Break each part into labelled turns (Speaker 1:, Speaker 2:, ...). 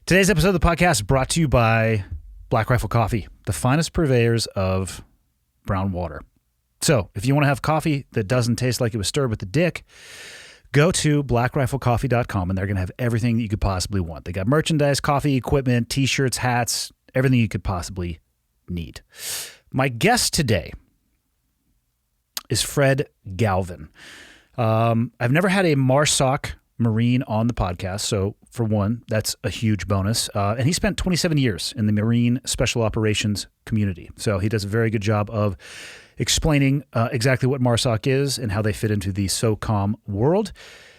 Speaker 1: Today's episode of the podcast is brought to you by Black Rifle Coffee, the finest purveyors of brown water. So if you want to have coffee that doesn't taste like it was stirred with the dick, go to blackriflecoffee.com and they're going to have everything that you could possibly want. They got merchandise, coffee equipment, t-shirts, hats, everything you could possibly need. My guest today is Fred Galvin. I've never had a MARSOC Marine on the podcast, so for one, that's a huge bonus. And he spent 27 years in the Marine Special Operations community, so he does a very good job of explaining exactly what MARSOC is and how they fit into the SOCOM world.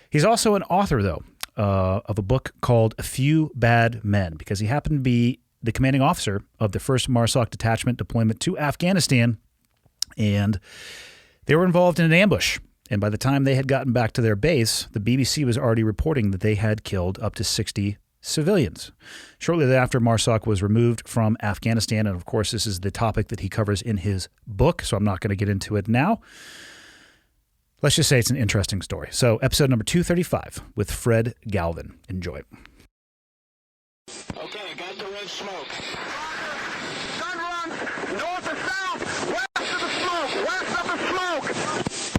Speaker 1: He's also an author, though, of a book called A Few Bad Men, because he happened to be the commanding officer of the first MARSOC detachment deployment to Afghanistan, and they were involved in an ambush. And by the time they had gotten back to their base, the BBC was already reporting that they had killed up to 60 civilians. Shortly thereafter, MARSOC was removed from Afghanistan. And of course, this is the topic that he covers in his book, so I'm not going to get into it now. Let's just say it's an interesting story. So episode number 235 with Fred Galvin. Enjoy.
Speaker 2: Okay, got the red smoke. Gun run, north and south, west of the smoke, west of the smoke.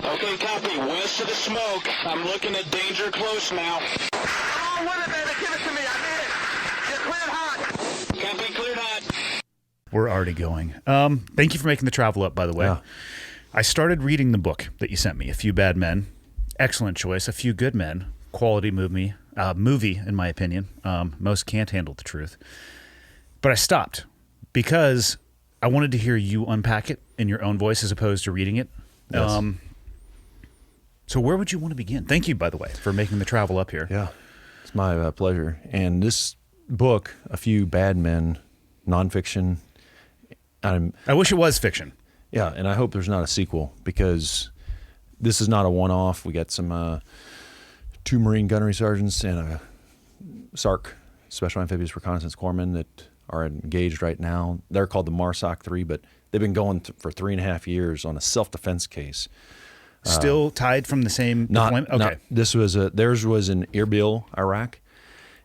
Speaker 2: Okay, copy, west of the smoke. I'm looking at danger close now. Come on with it, baby, give it to me, I need it. You're cleared hot. Copy, cleared hot.
Speaker 1: We're already going. Thank you for making the travel up, by the way.
Speaker 3: Yeah.
Speaker 1: I started reading the book that you sent me, A Few Bad Men. Excellent choice. A Few Good Men. Quality movie, in my opinion. Most can't handle the truth. But I stopped because I wanted to hear you unpack it in your own voice as opposed to reading it.
Speaker 3: Yes.
Speaker 1: So where would you want to begin? Thank you, by the way, for making the travel up here.
Speaker 3: Yeah, it's my pleasure. And this book, A Few Bad Men, nonfiction.
Speaker 1: I wish it was fiction.
Speaker 3: Yeah, and I hope there's not a sequel because this is not a one-off. We got some 2 Marine gunnery sergeants and a SARC, Special Amphibious Reconnaissance Corpsmen, that are engaged right now. They're called the MARSOC 3, but they've been going for 3.5 years on a self-defense case.
Speaker 1: Still tied from the same deployment? Okay.
Speaker 3: Theirs was in Erbil, Iraq,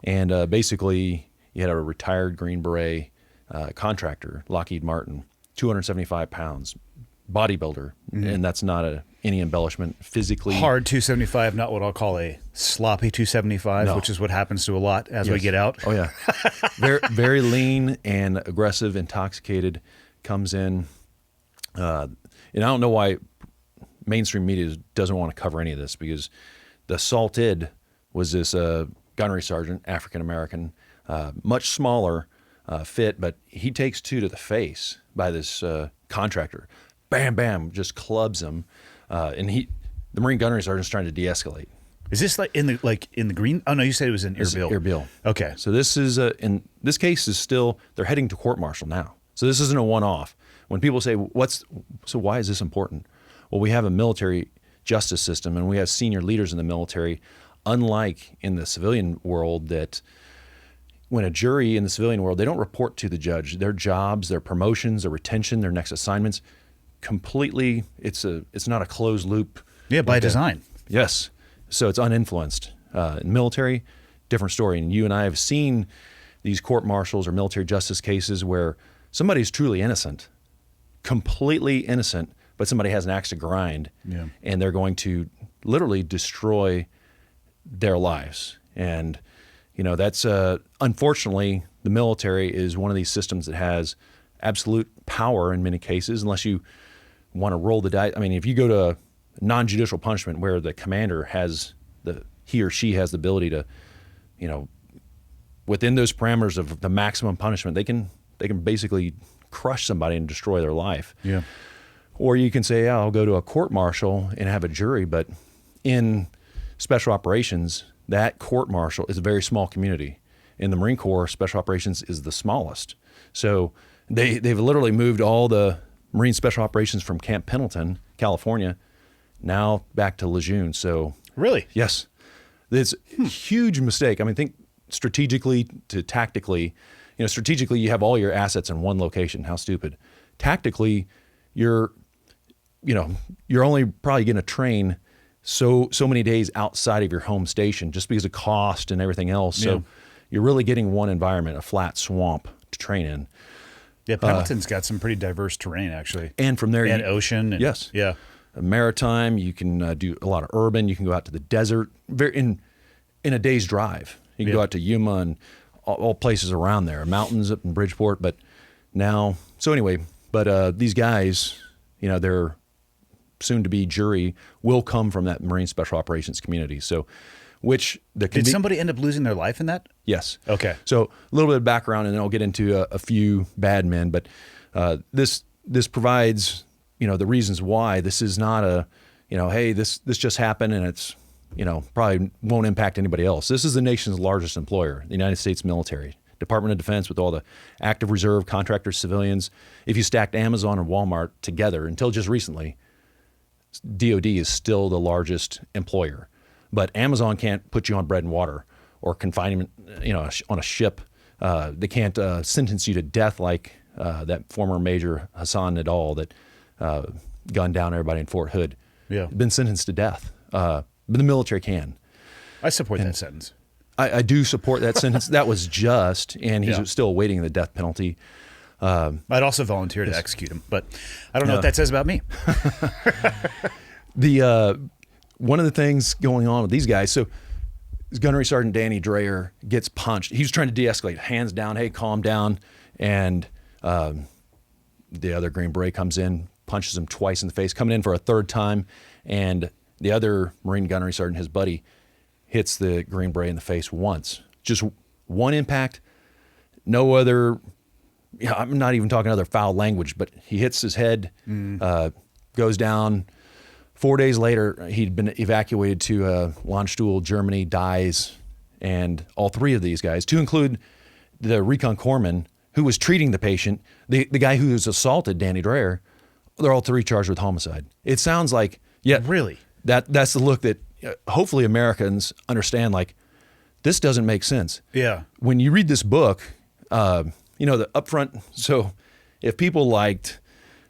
Speaker 3: and basically you had a retired Green Beret contractor, Lockheed Martin, 275 pounds, bodybuilder, and that's not any embellishment physically.
Speaker 1: Hard 275, not what I'll call a sloppy 275, which is what happens to a lot as we get out.
Speaker 3: Oh yeah, very very lean and aggressive, intoxicated, comes in, and I don't know why mainstream media doesn't want to cover any of this, because the assaulted was this gunnery sergeant, African American, much smaller fit, but he takes 2 to the face by this contractor. Bam, bam, just clubs him, and the Marine gunnery sergeant's trying to de-escalate.
Speaker 1: Is this like in the green? Oh no, you said it was in Erbil.
Speaker 3: Erbil.
Speaker 1: Okay,
Speaker 3: so this is in this case is still, they're heading to court martial now. So this isn't a one-off. When people say so why is this important? Well, we have a military justice system, and we have senior leaders in the military, unlike in the civilian world, that when a jury in the civilian world, they don't report to the judge. Their jobs, their promotions, their retention, their next assignments, completely, it's not a closed loop.
Speaker 1: Yeah, by design.
Speaker 3: Yes. So it's uninfluenced. In military, different story. And you and I have seen these court martials or military justice cases where somebody's truly innocent, completely innocent, but somebody has an axe to grind, and they're going to literally destroy their lives. And that's unfortunately, the military is one of these systems that has absolute power in many cases, unless you want to roll the dice. I mean, if you go to a non-judicial punishment where the commander he or she has the ability to, within those parameters of the maximum punishment, they can basically crush somebody and destroy their life.
Speaker 1: Yeah.
Speaker 3: Or you can say, I'll go to a court martial and have a jury, but in special operations, that court martial is a very small community. In the Marine Corps, special operations is the smallest. So they've literally moved all the Marine special operations from Camp Pendleton, California, now back to Lejeune. So
Speaker 1: really?
Speaker 3: Yes. It's a huge mistake. I mean, think strategically to tactically. Strategically, you have all your assets in one location. How stupid. Tactically, you're only probably going to train so many days outside of your home station just because of cost and everything else. So you're really getting one environment, a flat swamp to train in.
Speaker 1: Yeah, Pendleton's got some pretty diverse terrain, actually.
Speaker 3: And from there,
Speaker 1: And ocean. And,
Speaker 3: yes.
Speaker 1: Yeah.
Speaker 3: Maritime, you can do a lot of urban. You can go out to the desert in a day's drive. You can go out to Yuma and all places around there, mountains up in Bridgeport. But now, so anyway, these guys, their soon-to-be jury will come from that Marine Special Operations community. So, did
Speaker 1: somebody end up losing their life in that?
Speaker 3: Yes.
Speaker 1: Okay.
Speaker 3: So a little bit of background, and then I'll get into a few bad men. But this provides, the reasons why this is not a, hey, this just happened and it's, probably won't impact anybody else. This is the nation's largest employer, the United States military, Department of Defense, with all the active reserve, contractors, civilians. If you stacked Amazon and Walmart together, until just recently, DOD is still the largest employer. But Amazon can't put you on bread and water or confinement, on a ship. They can't sentence you to death like that former Major Hassan Nadal that gunned down everybody in Fort Hood.
Speaker 1: Yeah.
Speaker 3: Been sentenced to death. But the military can.
Speaker 1: I support that sentence.
Speaker 3: I do support that sentence. That was just, and he's still awaiting the death penalty.
Speaker 1: I'd also volunteer to execute him, but I don't know what that says about me.
Speaker 3: One of the things going on with these guys, so Gunnery Sergeant Danny Dreyer gets punched. He was trying to de-escalate, hands down, hey, calm down. And the other Green Beret comes in, punches him twice in the face, coming in for a third time. And the other Marine Gunnery Sergeant, his buddy, hits the Green Beret in the face once. Just one impact, no other, I'm not even talking other foul language, but he hits his head, goes down. 4 days later, he'd been evacuated to Landstuhl, Germany, dies. And all three of these guys, to include the Recon corpsman who was treating the patient, the guy who was assaulted Danny Dreyer, they're all three charged with homicide. It sounds like,
Speaker 1: really?
Speaker 3: That's the look that hopefully Americans understand, like, this doesn't make sense.
Speaker 1: Yeah.
Speaker 3: When you read this book, the upfront, so if people liked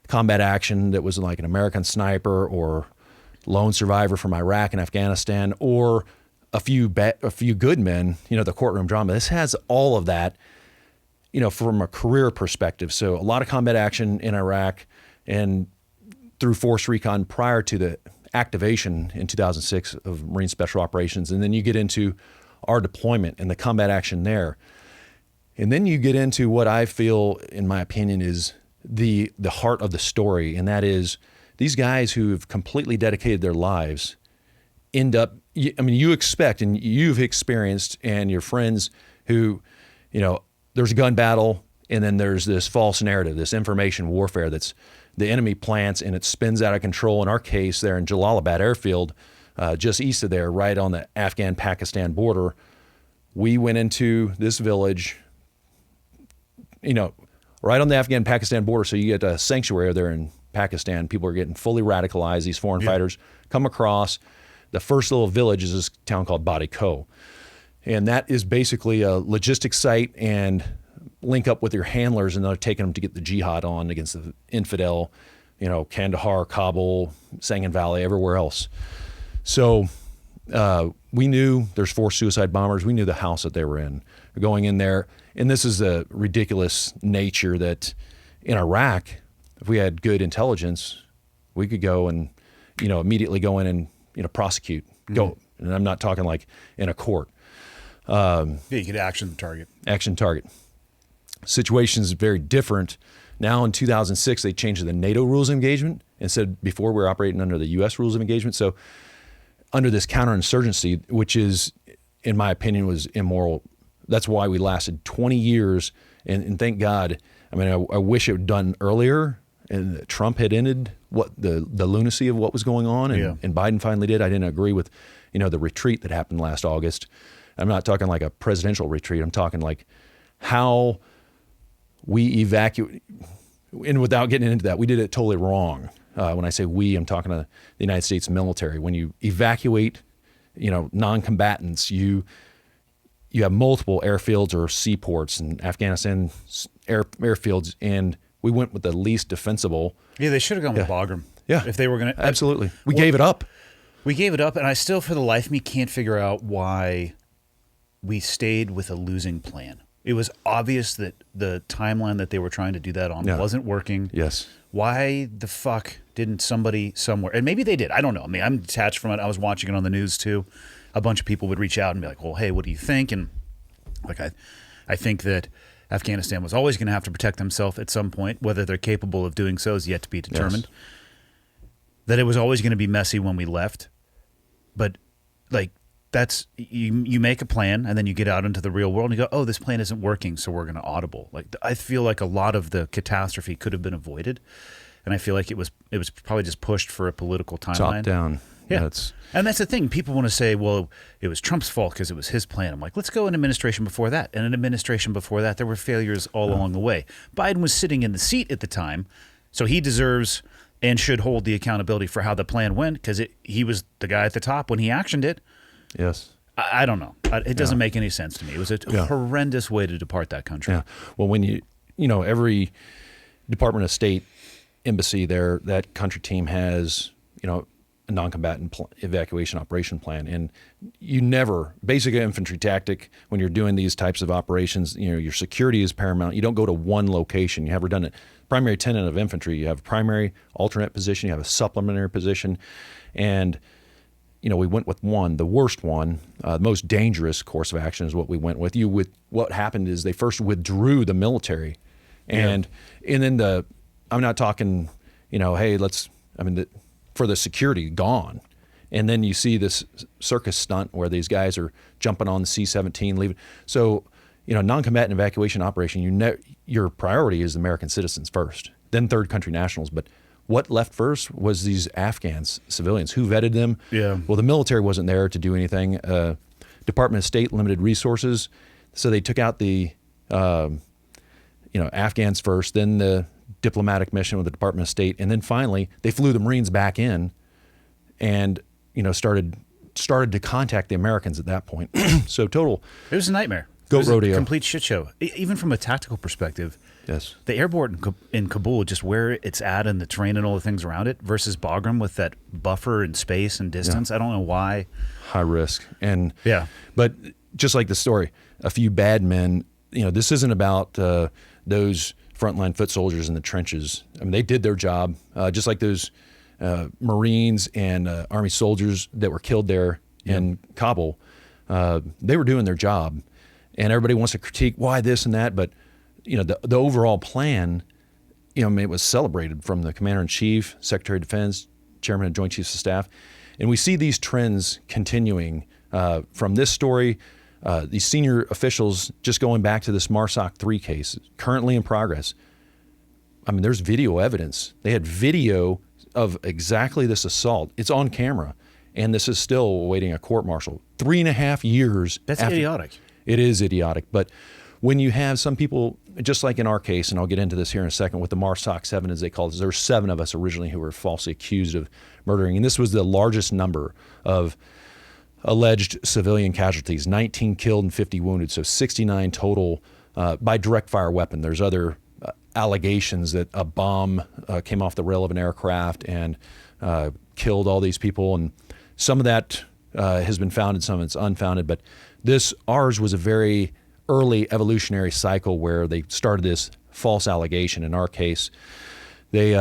Speaker 3: combat action that was like an American Sniper or lone survivor from Iraq and Afghanistan, or a few good men, the courtroom drama, this has all of that, from a career perspective. So a lot of combat action in Iraq and through Force Recon prior to the activation in 2006 of Marine Special Operations. And then you get into our deployment and the combat action there. And then you get into what I feel, in my opinion, is the heart of the story, and that is these guys who have completely dedicated their lives end up, you expect, and you've experienced, and your friends who, there's a gun battle, and then there's this false narrative, this information warfare that's the enemy plants, and it spins out of control. In our case, there in Jalalabad airfield, just east of there, right on the Afghan-Pakistan border, we went into this village, right on the Afghan-Pakistan border, so you get a sanctuary there in Pakistan. People are getting fully radicalized. These foreign fighters come across. The first little village is this town called Badi Ko. And that is basically a logistics site and link up with your handlers, and they're taking them to get the jihad on against the infidel, Kandahar, Kabul, Sangin Valley, everywhere else. So we knew there's 4 suicide bombers. We knew the house that they were in. We're going in there. And this is a ridiculous nature that in Iraq, if we had good intelligence, we could go and, immediately go in and, prosecute. Go. And I'm not talking like in a court.
Speaker 1: You could action the target.
Speaker 3: Action target. Situation is very different. Now in 2006, they changed the NATO rules of engagement and said before we were operating under the U.S. rules of engagement. So under this counterinsurgency, which is, in my opinion, was immoral. That's why we lasted 20 years. And thank God. I wish it had done earlier, and Trump had ended what the lunacy of what was going on, and Biden finally did. I didn't agree with, the retreat that happened last August. I'm not talking like a presidential retreat. I'm talking like how we evacuate, and without getting into that, we did it totally wrong. When I say we, I'm talking to the United States military. When you evacuate, non-combatants, you have multiple airfields or seaports in Afghanistan, airfields, and we went with the least defensible.
Speaker 1: Yeah, they should have gone with Bagram.
Speaker 3: Yeah.
Speaker 1: If they were going to.
Speaker 3: Absolutely. We gave it up.
Speaker 1: We gave it up, and I still, for the life of me, can't figure out why we stayed with a losing plan. It was obvious that the timeline that they were trying to do that on wasn't working.
Speaker 3: Yes.
Speaker 1: Why the fuck didn't somebody somewhere, and maybe they did, I don't know. I mean, I'm detached from it. I was watching it on the news too. A bunch of people would reach out and be like, well, hey, what do you think? And like, I think that Afghanistan was always going to have to protect themselves at some point. Whether they're capable of doing so is yet to be determined. Yes. That it was always going to be messy when we left. But like, that's you make a plan and then you get out into the real world and you go, oh, this plan isn't working, so we're going to audible. Like, I feel like a lot of the catastrophe could have been avoided, and I feel like it was probably just pushed for a political timeline.
Speaker 3: Top down.
Speaker 1: Yeah, and that's the thing. People want to say, well, it was Trump's fault because it was his plan. I'm like, let's go an administration before that. And an administration before that, there were failures all along the way. Biden was sitting in the seat at the time, so he deserves and should hold the accountability for how the plan went because he was the guy at the top when he actioned it.
Speaker 3: Yes.
Speaker 1: I don't know. It doesn't make any sense to me. It was a horrendous way to depart that country.
Speaker 3: Yeah. Well, when you know, every Department of State embassy there, that country team has, you know, a non-combatant evacuation operation plan. And you never, basic infantry tactic, when you're doing these types of operations, you know, your security is paramount. You don't go to one location. You have redundant. Primary tenet of infantry, you have a primary, alternate position, you have a supplementary position. And you know, we went with one, the worst one, the most dangerous course of action is what we went with. What happened is they first withdrew the military, and then I'm not talking, you know, hey, for the security gone, and then you see this circus stunt where these guys are jumping on the C-17, leaving. So, you know, non-combatant evacuation operation, your priority is the American citizens first, then third country nationals, but what left first was these Afghan civilians. Who vetted them? Yeah. Well, the military wasn't there to do anything. Department of State limited resources, so they took out the, Afghans first, then the diplomatic mission with the Department of State, and then finally they flew the Marines back in, and started to contact the Americans at that point. So total.
Speaker 1: It was a nightmare.
Speaker 3: Goat rodeo.
Speaker 1: A complete shit show. Even from a tactical perspective.
Speaker 3: Yes.
Speaker 1: The airport in Kabul, just where it's at and the terrain and all the things around it, versus Bagram with that buffer and space and distance. I don't know why.
Speaker 3: High risk. And but just like the story, a few bad men, this isn't about those frontline foot soldiers in the trenches. I mean, they did their job, just like those Marines and Army soldiers that were killed there in Kabul. They were doing their job. And everybody wants to critique why this and that, but the overall plan, it was celebrated from the Commander-in-Chief, Secretary of Defense, Chairman of Joint Chiefs of Staff, and we see these trends continuing from this story. These senior officials, just going back to this MARSOC 3 case, currently in progress. I mean, there's video evidence. They had video of exactly this assault. It's on camera, and this is still awaiting a court-martial. 3.5 years.
Speaker 1: That's idiotic.
Speaker 3: It is idiotic, but when you have some people, just like in our case, and I'll get into this here in a second, with the MARSOC 7, as they call it, there were 7 of us originally who were falsely accused of murdering, and this was the largest number of alleged civilian casualties, 19 killed and 50 wounded, so 69 total by direct fire weapon. There's other allegations that a bomb came off the rail of an aircraft and killed all these people, and some of that has been founded, some of it's unfounded, but ours was a very early evolutionary cycle where they started this false allegation. In our case, they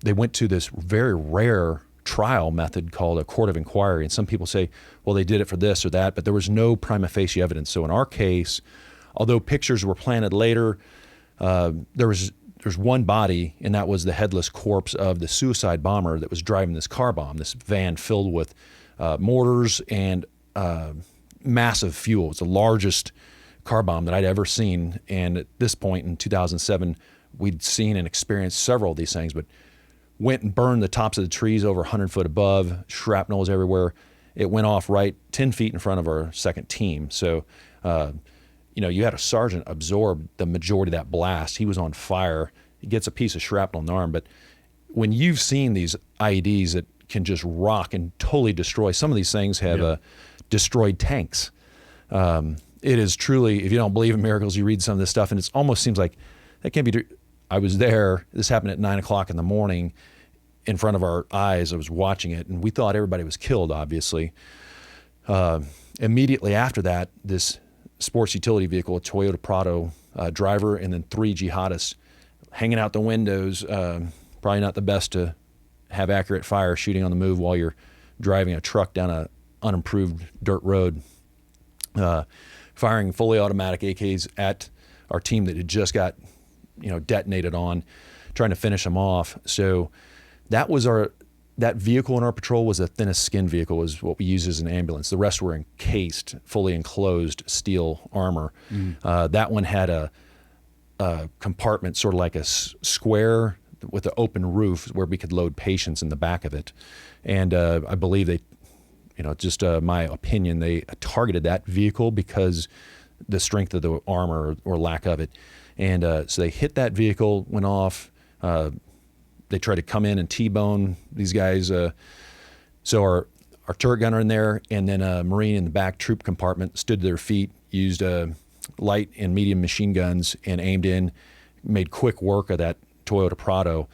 Speaker 3: went to this very rare trial method called a court of inquiry. And some people say, well, they did it for this or that, but there was no prima facie evidence. So in our case, although pictures were planted later, there's one body, and that was the headless corpse of the suicide bomber that was driving this car bomb, this van filled with mortars and massive fuel. It's the largest car bomb that I'd ever seen. And at this point in 2007, we'd seen and experienced several of these things, but went and burned the tops of the trees over 100 foot above, shrapnel was everywhere. It went off right 10 feet in front of our second team. So, you had a sergeant absorb the majority of that blast. He was on fire. He gets a piece of shrapnel in the arm. But when you've seen these IEDs that can just rock and totally destroy, some of these things have destroyed tanks. It is truly, if you don't believe in miracles, you read some of this stuff, and it almost seems like that can't be true. I was there. This happened at 9 o'clock in the morning in front of our eyes. I was watching it, and we thought everybody was killed, obviously. immediately after that, this sports utility vehicle, a Toyota Prado driver, and then 3 jihadists hanging out the windows. Probably not the best to have accurate fire shooting on the move while you're driving a truck down a unimproved dirt road. Firing fully automatic AKs at our team that had just got, detonated on, trying to finish them off. So that vehicle in our patrol was the thinnest skin vehicle, was what we use as an ambulance. The rest were encased, fully enclosed steel armor. That one had a compartment, sort of like a square with an open roof where we could load patients in the back of it. And I believe they, just my opinion, they targeted that vehicle because the strength of the armor or lack of it. And so they hit that vehicle, went off. They tried to come in and T-bone these guys. So our turret gunner in there, and then a Marine in the back troop compartment stood to their feet, used light and medium machine guns, and aimed in, made quick work of that Toyota Prado,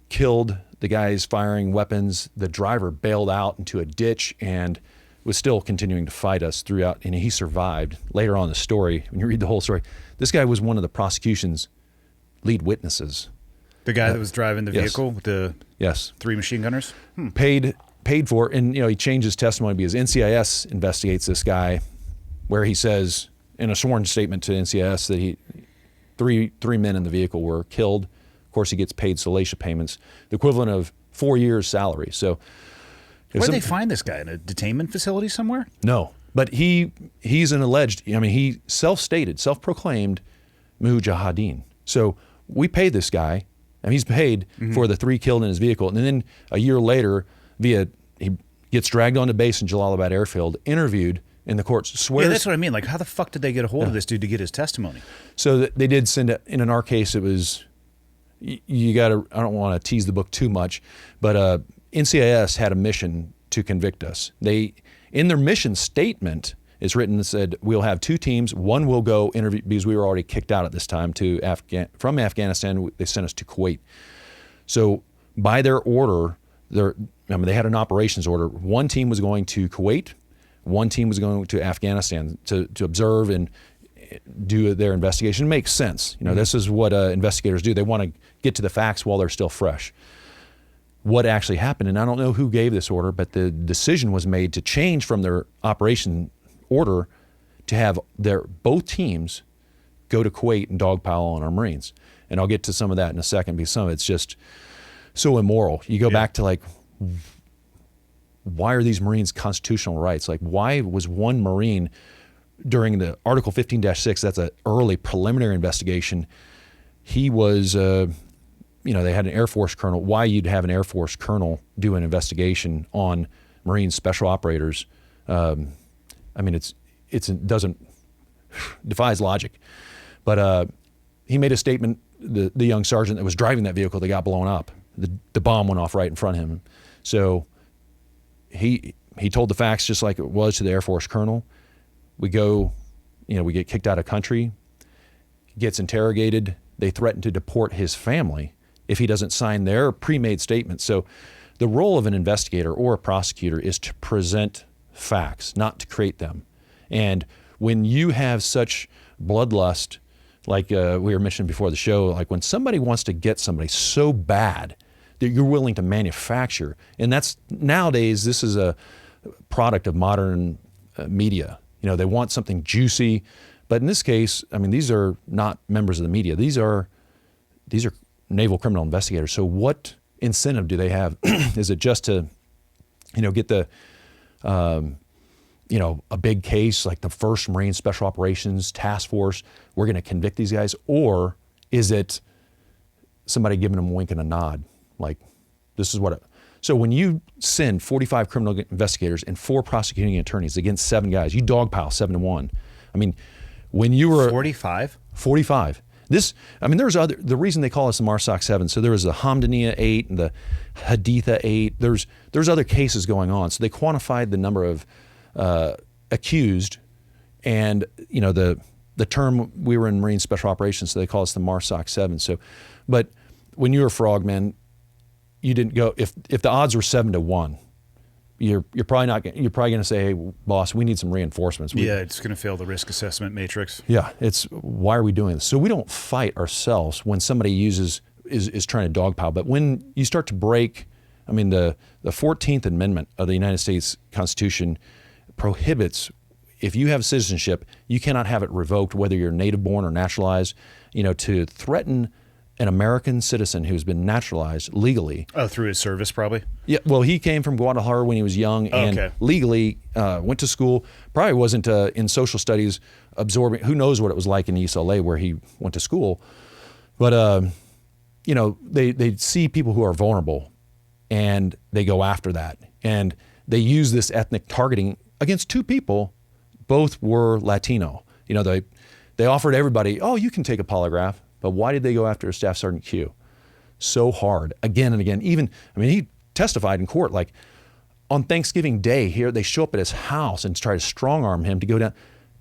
Speaker 3: killed the guys firing weapons. The driver bailed out into a ditch and was still continuing to fight us throughout, and he survived. Later on in the story, when you read the whole story, this guy was one of the prosecution's lead witnesses.
Speaker 1: The guy that was driving the
Speaker 3: yes.
Speaker 1: vehicle with the 3 machine gunners?
Speaker 3: Paid for, and he changed his testimony because NCIS investigates this guy, where he says in a sworn statement to NCIS that three men in the vehicle were killed. Of course, he gets paid salacious payments, the equivalent of 4 years' salary. So,
Speaker 1: where did they find this guy? In a detainment facility somewhere?
Speaker 3: No, but he's an alleged. He self-proclaimed mujahideen. So we paid this guy. He's paid for the 3 killed in his vehicle. And then a year later, he gets dragged onto base in Jalalabad airfield, interviewed, and the court swears.
Speaker 1: Yeah, that's what I mean. Like, how the fuck did they get a hold of this dude to get his testimony?
Speaker 3: So they did send it. In our case, it was, you got to, I don't want to tease the book too much, but NCIS had a mission to convict us. In their mission statement, it's written and said, we'll have 2 teams. One will go interview, because we were already kicked out at this time from Afghanistan. They sent us to Kuwait. So by their order, they had an operations order. One team was going to Kuwait. One team was going to Afghanistan to observe and do their investigation. It makes sense. This is what investigators do. They want to get to the facts while they're still fresh. What actually happened, and I don't know who gave this order, but the decision was made to change from their operation order to have both teams go to Kuwait and dogpile on our Marines. And I'll get to some of that in a second, because some of it's just so immoral. You go back to, like, why are these Marines constitutional rights? Like, why was one Marine during the Article 15-6, that's an early preliminary investigation, he was, they had an Air Force colonel. Why you'd have an Air Force colonel do an investigation on Marine special operators, it defies logic. But he made a statement, the young sergeant that was driving that vehicle that got blown up. The bomb went off right in front of him. So he told the facts just like it was to the Air Force colonel. We get kicked out of country, he gets interrogated. They threaten to deport his family if he doesn't sign their pre-made statement. So the role of an investigator or a prosecutor is to present facts, not to create them. And when you have such bloodlust, like we were mentioning before the show, like when somebody wants to get somebody so bad that you're willing to manufacture, and that's nowadays, this is a product of modern media. They want something juicy, but in this case, these are not members of the media. These are naval criminal investigators. So what incentive do they have? Is it just to, get the, a big case like the 1st Marine Special Operations Task Force, we're going to convict these guys? Or is it somebody giving them a wink and a nod? Like, this is what so when you send 45 criminal investigators and 4 prosecuting attorneys against 7 guys, you dogpile 7-1. When you were 45. There's the reason they call us the MARSOC 7. So there was the Hamdaniya 8 and the Haditha 8. There's other cases going on. So they quantified the number of accused, and the term, we were in Marine Special Operations, so they call us the MARSOC 7. So, but when you were frogmen, you didn't go, if the odds were 7-1, you're probably not. You're probably going to say, "Hey, boss, we need some reinforcements."
Speaker 1: It's going to fail the risk assessment matrix.
Speaker 3: Yeah, it's why are we doing this? So we don't fight ourselves when somebody is trying to dogpile. But when you start to break, I mean, the 14th Amendment of the United States Constitution prohibits, if you have citizenship, you cannot have it revoked, whether you're native born or naturalized. To threaten an American citizen who's been naturalized legally.
Speaker 1: Oh, through his service, probably?
Speaker 3: Yeah, well, he came from Guadalajara when he was young and legally went to school. Probably wasn't in social studies absorbing. Who knows what it was like in East LA where he went to school. But, they see people who are vulnerable and they go after that. And they use this ethnic targeting against two people. Both were Latino. They offered everybody, oh, you can take a polygraph. But why did they go after Staff Sergeant Q so hard again and again? He testified in court, like on Thanksgiving Day here, they show up at his house and try to strong arm him to go down.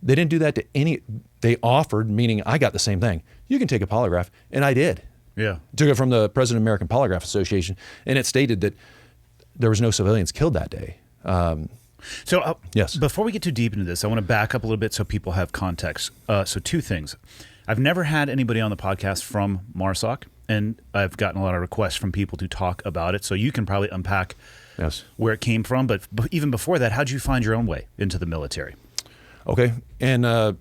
Speaker 3: They didn't do that to any, they offered, meaning I got the same thing. You can take a polygraph. And I did.
Speaker 1: Yeah.
Speaker 3: Took it from the President of the American Polygraph Association. And it stated that there was no civilians killed that day.
Speaker 1: Yes. Before we get too deep into this, I want to back up a little bit so people have context. So two things. I've never had anybody on the podcast from MARSOC, and I've gotten a lot of requests from people to talk about it. So you can probably unpack where it came from. But even before that, how'd you find your own way into the military?
Speaker 3: Okay. And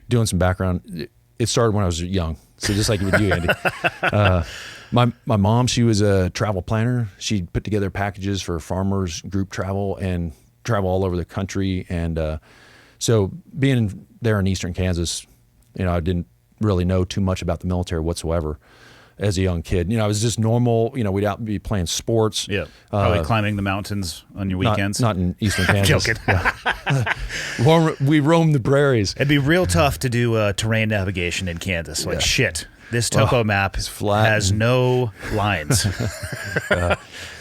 Speaker 3: doing some background, it started when I was young. So just like with you, Andy. My mom, she was a travel planner. She put together packages for farmers, group travel, and travel all over the country. And so being there in eastern Kansas, I didn't really know too much about the military whatsoever as a young kid. I was just normal. We'd out be playing sports.
Speaker 1: Yeah, probably climbing the mountains on your weekends.
Speaker 3: Not in eastern Kansas.
Speaker 1: Joking.
Speaker 3: Yeah. We roamed the prairies.
Speaker 1: It'd be real tough to do terrain navigation in Kansas. Like shit. This topo map has no lines.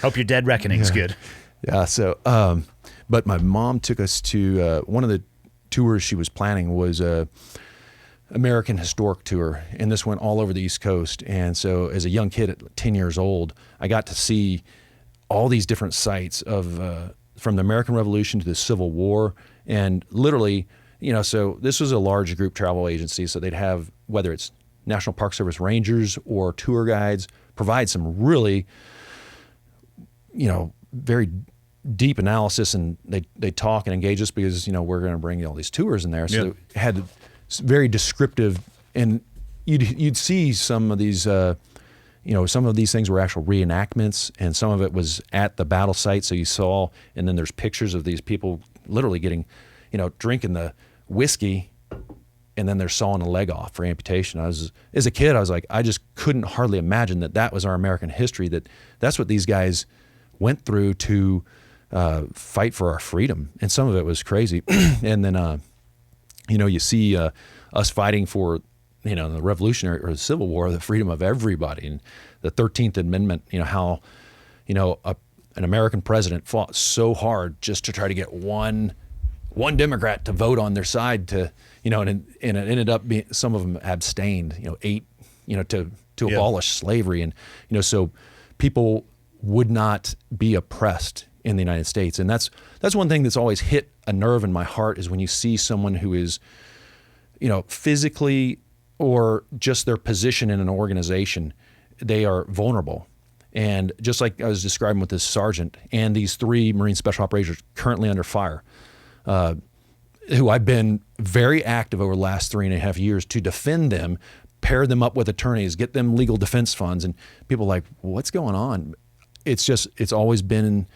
Speaker 1: Hope your dead reckoning's good.
Speaker 3: Yeah. So, but my mom took us to one of the tours she was planning was American Historic Tour, and this went all over the East Coast. And so as a young kid at 10 years old, I got to see all these different sites of from the American Revolution to the Civil War. And literally, so this was a large group travel agency, so they'd have, whether it's National Park Service rangers or tour guides, provide some really, very deep analysis, and they talk and engage us because, we're going to bring all these tours in there. So they had very descriptive, and you'd see some of these, some of these things were actual reenactments, and some of it was at the battle site. So you saw, and then there's pictures of these people literally getting, drinking the whiskey, and then they're sawing a leg off for amputation. As a kid, I was like, I just couldn't hardly imagine that was our American history, that's what these guys went through to fight for our freedom. And some of it was crazy. And then, you see us fighting for, the Revolutionary or the Civil War, the freedom of everybody, and the 13th Amendment, how, an American president fought so hard just to try to get one Democrat to vote on their side to, and it ended up being, some of them abstained, 8, to abolish slavery. And, so people would not be oppressed in the United States. And that's one thing that's always hit a nerve in my heart, is when you see someone who is, physically or just their position in an organization, they are vulnerable. And just like I was describing with this sergeant and these 3 Marine Special Operators currently under fire, who I've been very active over the last 3.5 years to defend them, pair them up with attorneys, get them legal defense funds. And people are like, what's going on? It's always been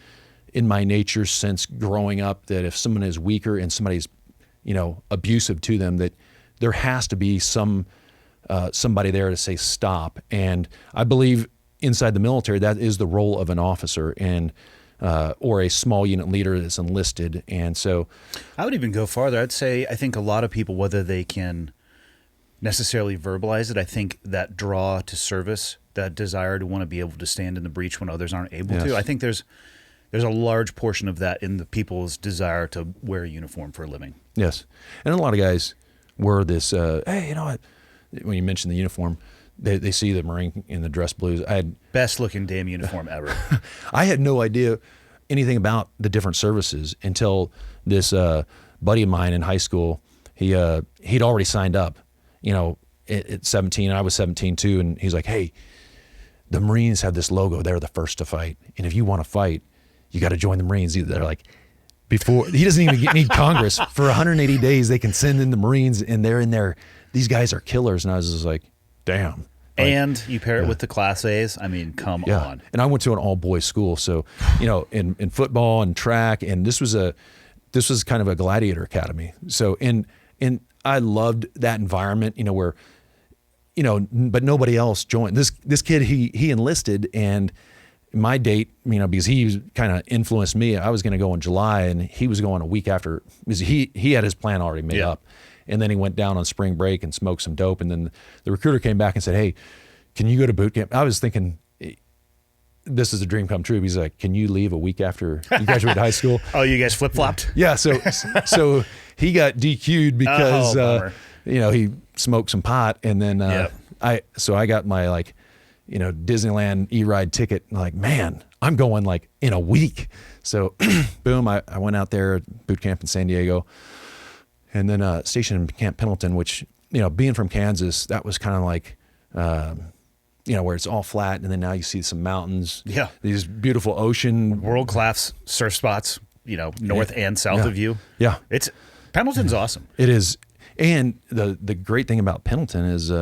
Speaker 3: in my nature since growing up that if someone is weaker and somebody's, abusive to them, that there has to be somebody there to say stop. And I believe inside the military, that is the role of an officer and or a small unit leader that's enlisted. And so
Speaker 1: I would even go farther. I'd say I think a lot of people, whether they can necessarily verbalize it, I think that draw to service, that desire to want to be able to stand in the breach when others aren't able to, I think there's a large portion of that in the people's desire to wear a uniform for a living.
Speaker 3: Yes. And a lot of guys were this, hey, when you mention the uniform, they see the Marine in the dress blues.
Speaker 1: Best looking damn uniform ever.
Speaker 3: I had no idea anything about the different services until this buddy of mine in high school. He'd already signed up, at 17. I was 17 too, and he's like, "Hey, the Marines have this logo. They're the first to fight, and if you want to fight, you got to join the Marines." They're like, before he doesn't even need Congress for 180 days, they can send in the Marines, and they're in there. These guys are killers, and I was just like, "Damn."
Speaker 1: And you pair it with the Class A's. I mean, come on.
Speaker 3: And I went to an all boys school, so in football and track, and this was kind of a gladiator academy. So and I loved that environment, where, but nobody else joined. This kid, he enlisted, and my date, because he kind of influenced me. I was going to go in July, and he was going a week after, because he had his plan already made up. And then he went down on spring break and smoked some dope. And then the recruiter came back and said, "Hey, can you go to boot camp?" I was thinking, this is a dream come true. He's like, "Can you leave a week after you graduate high school?"
Speaker 1: Oh, you guys flip-flopped?
Speaker 3: Yeah. So he got DQ'd because, he smoked some pot. And then I got my Disneyland E-Ride ticket. And like, man, I'm going in a week. So boom, I went out there at boot camp in San Diego. And then stationed in Camp Pendleton, which, being from Kansas, that was kind of like, where it's all flat. And then now you see some mountains. Yeah. These beautiful ocean.
Speaker 1: World-class surf spots, north and south of you.
Speaker 3: Yeah.
Speaker 1: Pendleton's awesome.
Speaker 3: It is. And the great thing about Pendleton is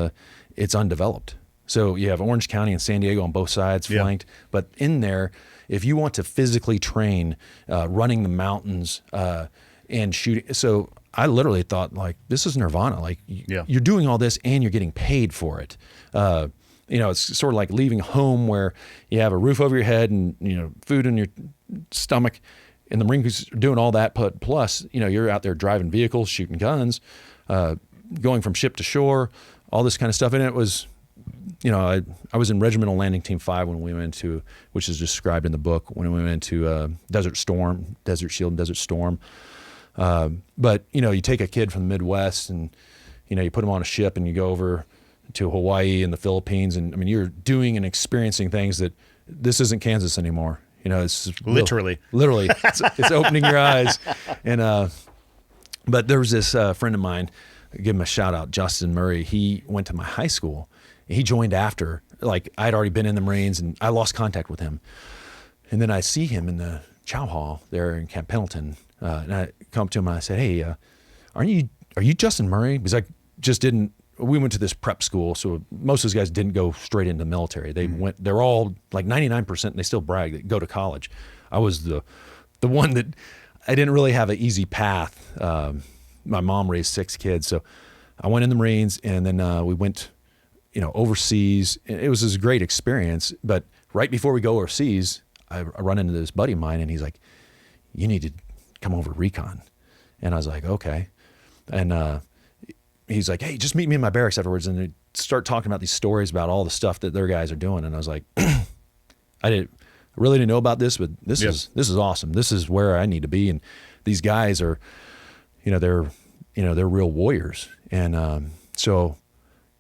Speaker 3: it's undeveloped. So you have Orange County and San Diego on both sides flanked. But in there, if you want to physically train running the mountains and shooting. So I literally thought, this is nirvana. You're doing all this and you're getting paid for it. It's sort of like leaving home where you have a roof over your head and, food in your stomach, and the Marines are doing all that. But plus, you're out there driving vehicles, shooting guns, going from ship to shore, all this kind of stuff. And it was, I was in Regimental Landing Team 5 when we went to, which is described in the book, when we went to Desert Shield and Desert Storm. But you take a kid from the Midwest and, you put him on a ship and you go over to Hawaii and the Philippines. And I mean, you're doing and experiencing things that this isn't Kansas anymore. It's literally, it's opening your eyes. And, but there was this friend of mine, give him a shout out, Justin Murray. He went to my high school. He joined after, I'd already been in the Marines, and I lost contact with him. And then I see him in the chow hall there in Camp Pendleton. And I come to him and I said, "Hey, are you Justin Murray?" Because I just didn't. We went to this prep school, so most of those guys didn't go straight into the military. They went. They're all 99%. And they still brag that go to college. I was the one that I didn't really have an easy path. My mom raised 6 kids, so I went in the Marines, and then we went, overseas. It was this great experience. But right before we go overseas, I run into this buddy of mine, and he's like, "You need to come over Recon." And I was like, "Okay." And he's like, "Hey, just meet me in my barracks afterwards." And they start talking about these stories about all the stuff that their guys are doing. And I was like, I really didn't know about this, but this is awesome. This is where I need to be. And these guys are, they're real warriors. And so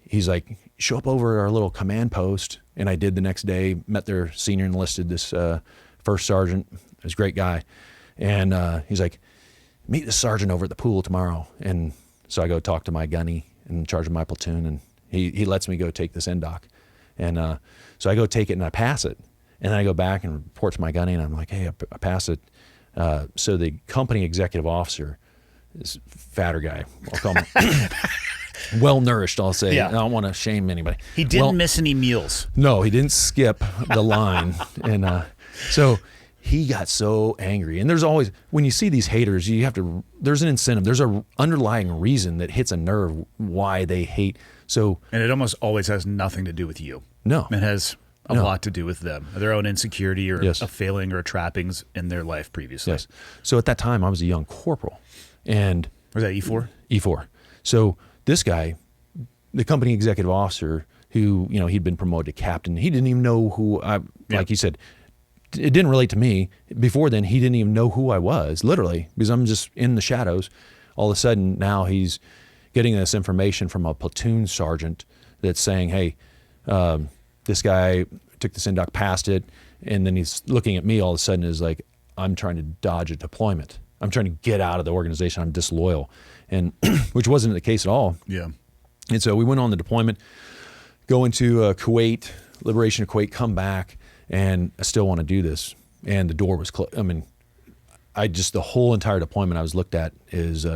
Speaker 3: he's like, "Show up over at our little command post." And I did the next day, met their senior enlisted, this first sergeant. He was a great guy. And he's like, "Meet the sergeant over at the pool tomorrow." And so I go talk to my gunny in charge of my platoon, and he lets me go take this NDOC. And so I go take it and I pass it. And then I go back and report to my gunny, and I'm like, "Hey, I passed it." So the company executive officer, this fatter guy, I'll call him well-nourished, I'll say. Yeah. I don't want to shame anybody.
Speaker 1: He didn't miss any meals.
Speaker 3: No, he didn't skip the line. And so he got so angry. And there's always, when you see these haters, there's an incentive. There's an underlying reason that hits a nerve why they hate.
Speaker 1: And it almost always has nothing to do with you.
Speaker 3: No.
Speaker 1: It has a lot to do with them, their own insecurity or a failing or trappings in their life previously.
Speaker 3: Yes. So at that time, I was a young corporal. And
Speaker 1: was that E4?
Speaker 3: E4. So this guy, the company executive officer, who, he'd been promoted to captain, he didn't even know who like he said, it didn't relate to me. Before then, he didn't even know who I was, literally, because I'm just in the shadows. All of a sudden, now he's getting this information from a platoon sergeant that's saying, "Hey, this guy took this NDOC, passed it," and then he's looking at me all of a sudden is like, I'm trying to dodge a deployment. I'm trying to get out of the organization. I'm disloyal, and which wasn't the case at all.
Speaker 1: Yeah.
Speaker 3: And so we went on the deployment, go into Kuwait, liberation of Kuwait, come back, and I still want to do this. And the door was closed. I mean, the whole entire deployment I was looked at as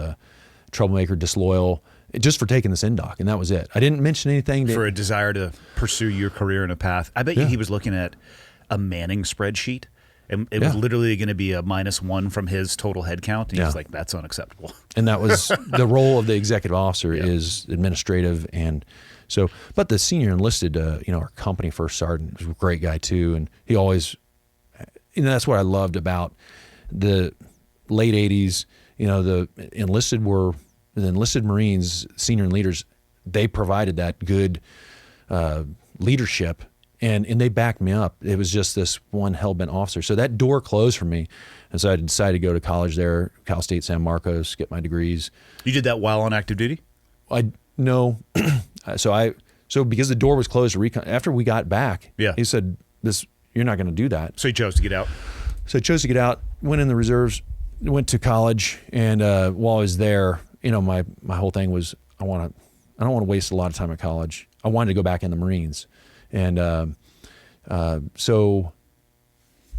Speaker 3: troublemaker, disloyal, just for taking this NDOC, and that was it. I didn't mention anything.
Speaker 1: For a desire to pursue your career in a path. I bet you he was looking at a Manning spreadsheet, and it was literally going to be a -1 from his total head count. And he was like, that's unacceptable.
Speaker 3: And that was the role of the executive officer is administrative. And so, but the senior enlisted, our company first sergeant was a great guy too. And he always, that's what I loved about the late 80s. The enlisted Marines, senior and leaders, they provided that good leadership, and they backed me up. It was just this one hell-bent officer. So that door closed for me, and so I decided to go to college there, Cal State San Marcos, get my degrees.
Speaker 1: You did that while on active duty?
Speaker 3: No. So because the door was closed to Recon, after we got back, he said, you're not going to do that.
Speaker 1: So you chose to get out?
Speaker 3: So I chose to get out, went in the reserves, went to college, and while I was there, my whole thing was I don't want to waste a lot of time at college. I wanted to go back in the Marines, and so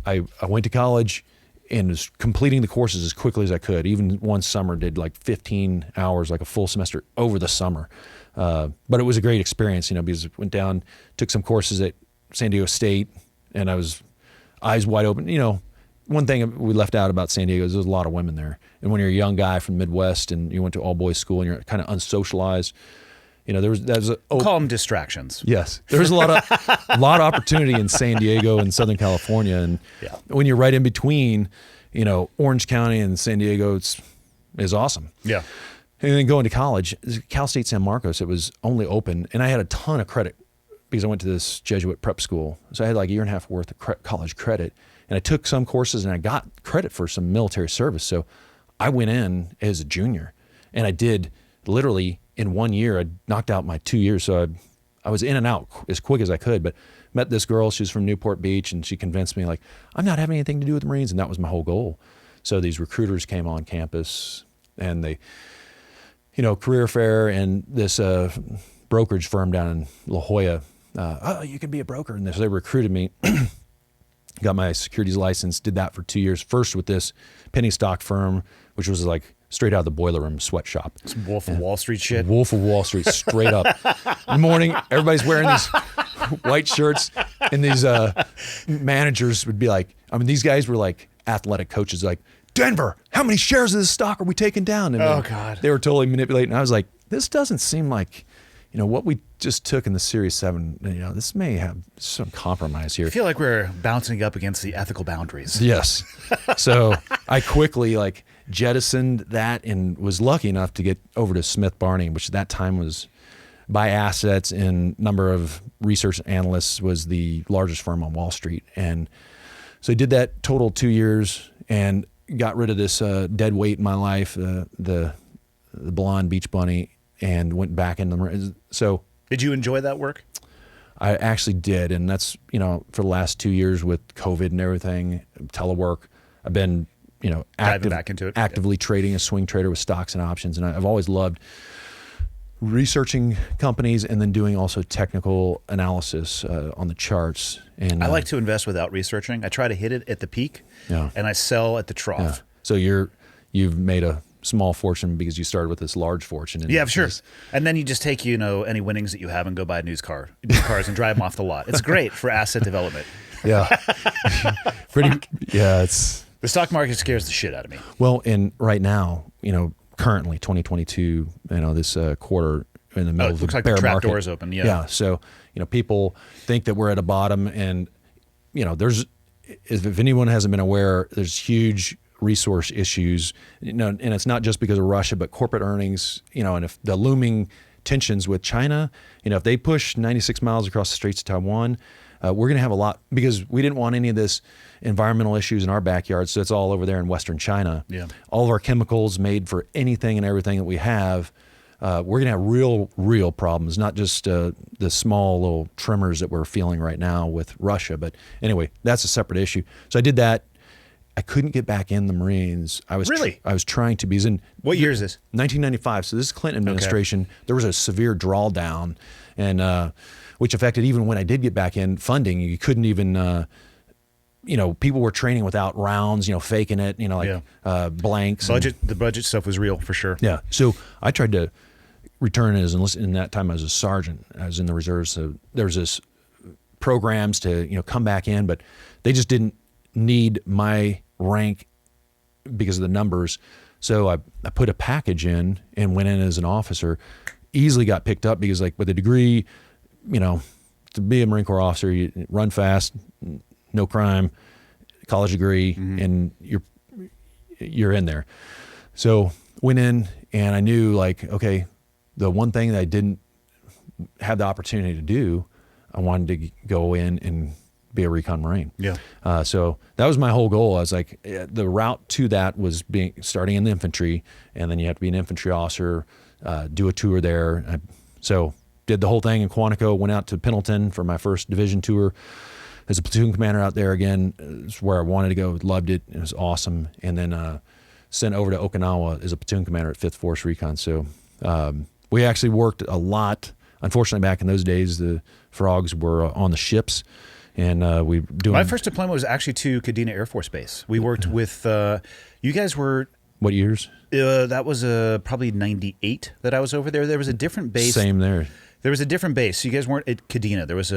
Speaker 3: I went to college and was completing the courses as quickly as I could. Even one summer, did like 15 hours, like a full semester over the summer. But it was a great experience, because I went down, took some courses at San Diego State, and I was eyes wide open. One thing we left out about San Diego is there's a lot of women there. And when you're a young guy from the Midwest and you went to all boys school and you're kind of unsocialized,
Speaker 1: call them distractions.
Speaker 3: Yes. There's a lot of opportunity in San Diego and Southern California. And when you're right in between, Orange County and San Diego, is awesome.
Speaker 1: Yeah.
Speaker 3: And then going to college, Cal State San Marcos, it was only open, and I had a ton of credit because I went to this Jesuit prep school. So I had like a year and a half worth of college credit. And I took some courses and I got credit for some military service. So I went in as a junior, and I did literally in 1 year, I knocked out my 2 years. So I was in and out as quick as I could, but met this girl, she was from Newport Beach, and she convinced me like, I'm not having anything to do with the Marines. And that was my whole goal. So these recruiters came on campus, and they, career fair and this brokerage firm down in La Jolla, you can be a broker. And so they recruited me. Got my securities license, did that for 2 years. First with this penny stock firm, which was like straight out of the boiler room sweatshop.
Speaker 1: Some Wolf of Wall Street shit.
Speaker 3: Wolf of Wall Street, straight up. In the morning, everybody's wearing these white shirts, and these managers would be like, these guys were like athletic coaches, like, Denver, how many shares of this stock are we taking down? And
Speaker 1: God.
Speaker 3: They were totally manipulating. I was like, this doesn't seem like, what we just took in the Series 7, this may have some compromise here.
Speaker 1: I feel like we're bouncing up against the ethical boundaries.
Speaker 3: Yes. So I quickly jettisoned that and was lucky enough to get over to Smith Barney, which at that time was, by assets and number of research analysts, was the largest firm on Wall Street. And so I did that total 2 years and got rid of this dead weight in my life, the blonde beach bunny, and went back into the Marines. So
Speaker 1: did you enjoy that work?
Speaker 3: I actually did, and that's for the last 2 years with COVID and everything, telework. I've been
Speaker 1: diving back into it,
Speaker 3: actively trading, a swing trader with stocks and options, and I've always loved researching companies and then doing also technical analysis on the charts. And
Speaker 1: I like to invest without researching. I try to hit it at the peak, and I sell at the trough.
Speaker 3: Yeah. So you've made a small fortune because you started with this large fortune.
Speaker 1: And sure. And then you just take, any winnings that you have and go buy new cars and drive them off the lot. It's great for asset development.
Speaker 3: Yeah. It's
Speaker 1: the stock market scares the shit out of me.
Speaker 3: Well, and right now, currently 2022, this quarter in the middle of the
Speaker 1: looks like
Speaker 3: bear
Speaker 1: the trap
Speaker 3: market.
Speaker 1: door is open.
Speaker 3: Yeah. So, people think that we're at a bottom, and, there's, if anyone hasn't been aware, there's huge resource issues, and it's not just because of Russia, but corporate earnings, and if the looming tensions with China, if they push 96 miles across the Straits of Taiwan, we're going to have a lot, because we didn't want any of this environmental issues in our backyard. So it's all over there in Western China.
Speaker 1: Yeah.
Speaker 3: All of our chemicals made for anything and everything that we have, we're going to have real problems, not just the small little tremors that we're feeling right now with Russia. But anyway, that's a separate issue. So I did that. I couldn't get back in the Marines. I was
Speaker 1: Really?
Speaker 3: I was trying to, because in
Speaker 1: What year is this?
Speaker 3: 1995. So this is Clinton administration. There was a severe drawdown, and which affected even when I did get back in funding. You couldn't even, people were training without rounds, faking it, blanks.
Speaker 1: The budget stuff was real for sure.
Speaker 3: Yeah. So I tried to return as enlisted. In that time, I was a sergeant. I was in the reserves. So there was this programs to come back in, but they just didn't need my rank because of the numbers. So I put a package in and went in as an officer. Easily got picked up because, like, with a degree, to be a Marine Corps officer, you run fast, no crime, college degree, and you're in there. So went in, and I knew, like, okay, the one thing that I didn't have the opportunity to do, I wanted to go in and be a recon Marine. Yeah. So that was my whole goal. I was like, the route to that was starting in the infantry, and then you have to be an infantry officer, do a tour there. So did the whole thing in Quantico, went out to Pendleton for my first division tour as a platoon commander out there again. It's where I wanted to go, loved it. It was awesome. And then sent over to Okinawa as a platoon commander at 5th Force Recon. So we actually worked a lot. Unfortunately, back in those days, the frogs were on the ships. And we doing.
Speaker 1: My first deployment was actually to Kadena Air Force Base. We worked with, you guys were.
Speaker 3: What years?
Speaker 1: That was probably 98 that I was over there. There was a different base.
Speaker 3: Same there.
Speaker 1: There was a different base. You guys weren't at Kadena. There was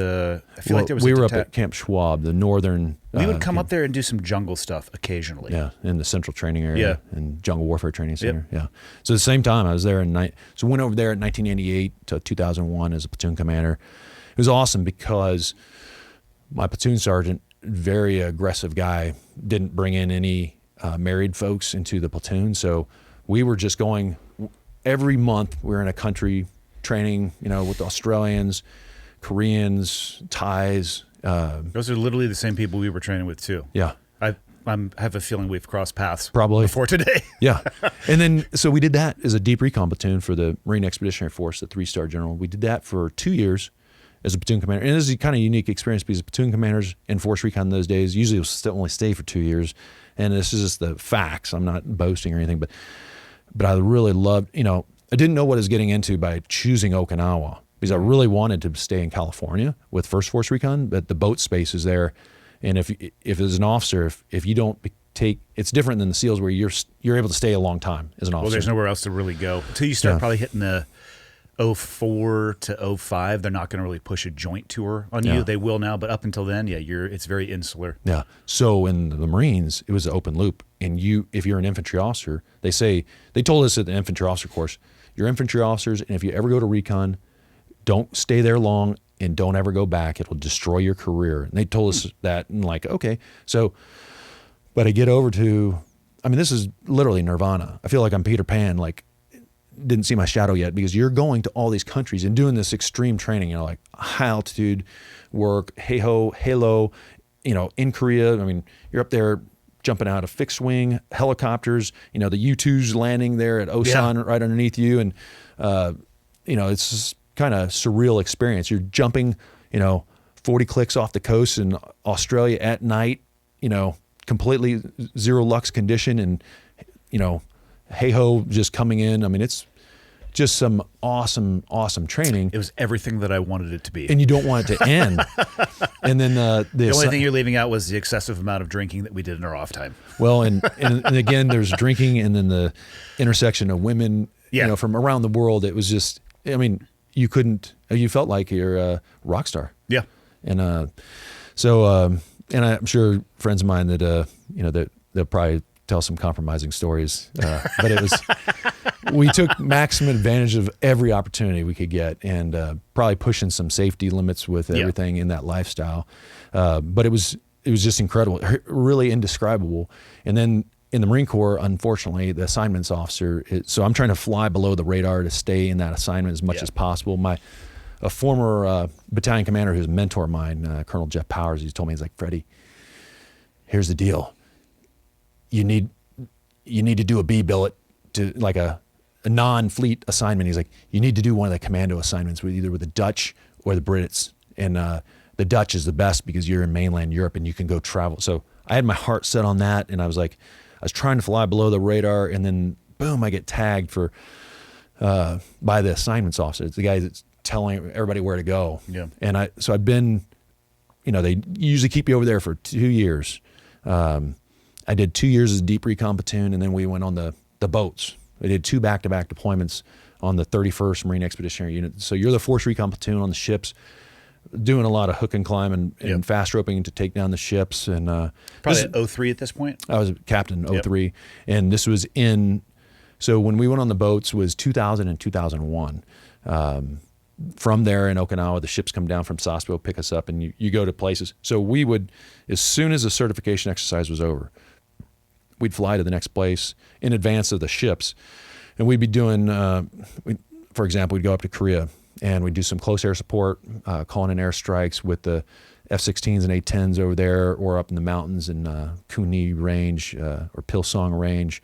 Speaker 3: we were up at Camp Schwab, the northern.
Speaker 1: We would come up there and do some jungle stuff occasionally.
Speaker 3: Yeah, in the Central Training Area. Yeah. And Jungle Warfare Training Center. Yep. Yeah. So at the same time, I was there so went over there in 1988 to 2001 as a platoon commander. It was awesome because my platoon sergeant, very aggressive guy, didn't bring in any married folks into the platoon. So we were just going every month. We were in a country training, with Australians, Koreans, Thais.
Speaker 1: Those are literally the same people we were training with too.
Speaker 3: Yeah.
Speaker 1: I have a feeling we've crossed paths
Speaker 3: probably
Speaker 1: before today.
Speaker 3: Yeah. And then, so we did that as a deep recon platoon for the Marine Expeditionary Force, the 3-star general. We did that for 2 years as a platoon commander. And this is a kind of unique experience because platoon commanders in Force Recon in those days usually will still only stay for 2 years. And this is just the facts. I'm not boasting or anything, but I really loved, I didn't know what I was getting into by choosing Okinawa because I really wanted to stay in California with 1st Force Recon, but the boat space is there. And if as an officer, if you don't take, it's different than the SEALs where you're able to stay a long time as an officer.
Speaker 1: Well, there's nowhere else to really go until you start probably hitting the 04 to 05. They're not going to really push a joint tour on you. They will now, but up until then, it's very insular. Yeah.
Speaker 3: So in the Marines, it was an open loop, and if you're an infantry officer, they told us at the infantry officer course, you're infantry officers, and if you ever go to recon, don't stay there long and don't ever go back. It will destroy your career. And they told us that, and like, okay. So, but I get over to, this is literally nirvana. I feel like I'm Peter Pan, like didn't see my shadow yet, because you're going to all these countries and doing this extreme training, like high altitude work, hey-ho, halo, in Korea. You're up there jumping out of fixed wing helicopters, the U-2s landing there at Osan right underneath you. And, it's just kind of surreal experience. You're jumping, 40 clicks off the coast in Australia at night, completely zero lux condition, and, hey-ho just coming in. It's just some awesome, awesome training.
Speaker 1: It was everything that I wanted it to be.
Speaker 3: And you don't want it to end. And then
Speaker 1: the only thing you're leaving out was the excessive amount of drinking that we did in our off time.
Speaker 3: Well, and again, there's drinking, and then the intersection of women, from around the world. It was just, you felt like you're a rock star. Yeah. And and I'm sure friends of mine that, that they'll probably tell some compromising stories, but it was, we took maximum advantage of every opportunity we could get, and probably pushing some safety limits with everything in that lifestyle. But it was just incredible, really indescribable. And then in the Marine Corps, unfortunately, the assignments officer, so I'm trying to fly below the radar to stay in that assignment as much as possible. A former battalion commander who's a mentor of mine, Colonel Jeff Powers, he told me, he's like, Freddie, here's the deal. You need to do a B billet, to like a non-fleet assignment. He's like, you need to do one of the commando assignments with either with the Dutch or the Brits. And the Dutch is the best because you're in mainland Europe and you can go travel. So I had my heart set on that, and I was trying to fly below the radar, and then boom, I get tagged by the assignments officer. It's the guy that's telling everybody where to go.
Speaker 1: Yeah.
Speaker 3: And I'd been, they usually keep you over there for 2 years. I did 2 years as a deep recon platoon, and then we went on the boats. I did 2 back-to-back deployments on the 31st Marine Expeditionary Unit. So you're the force recon platoon on the ships, doing a lot of hook and climb and fast roping to take down the ships. And
Speaker 1: probably at 03 at this point.
Speaker 3: I was a captain 03, and this was so when we went on the boats was 2000 and 2001. From there in Okinawa, the ships come down from Sasebo, pick us up, and you go to places. So we would, as soon as the certification exercise was over, we'd fly to the next place in advance of the ships. And we'd be doing, for example, we'd go up to Korea, and we'd do some close air support, calling in airstrikes with the F-16s and A-10s over there, or up in the mountains in Kuni range or Pilsong range,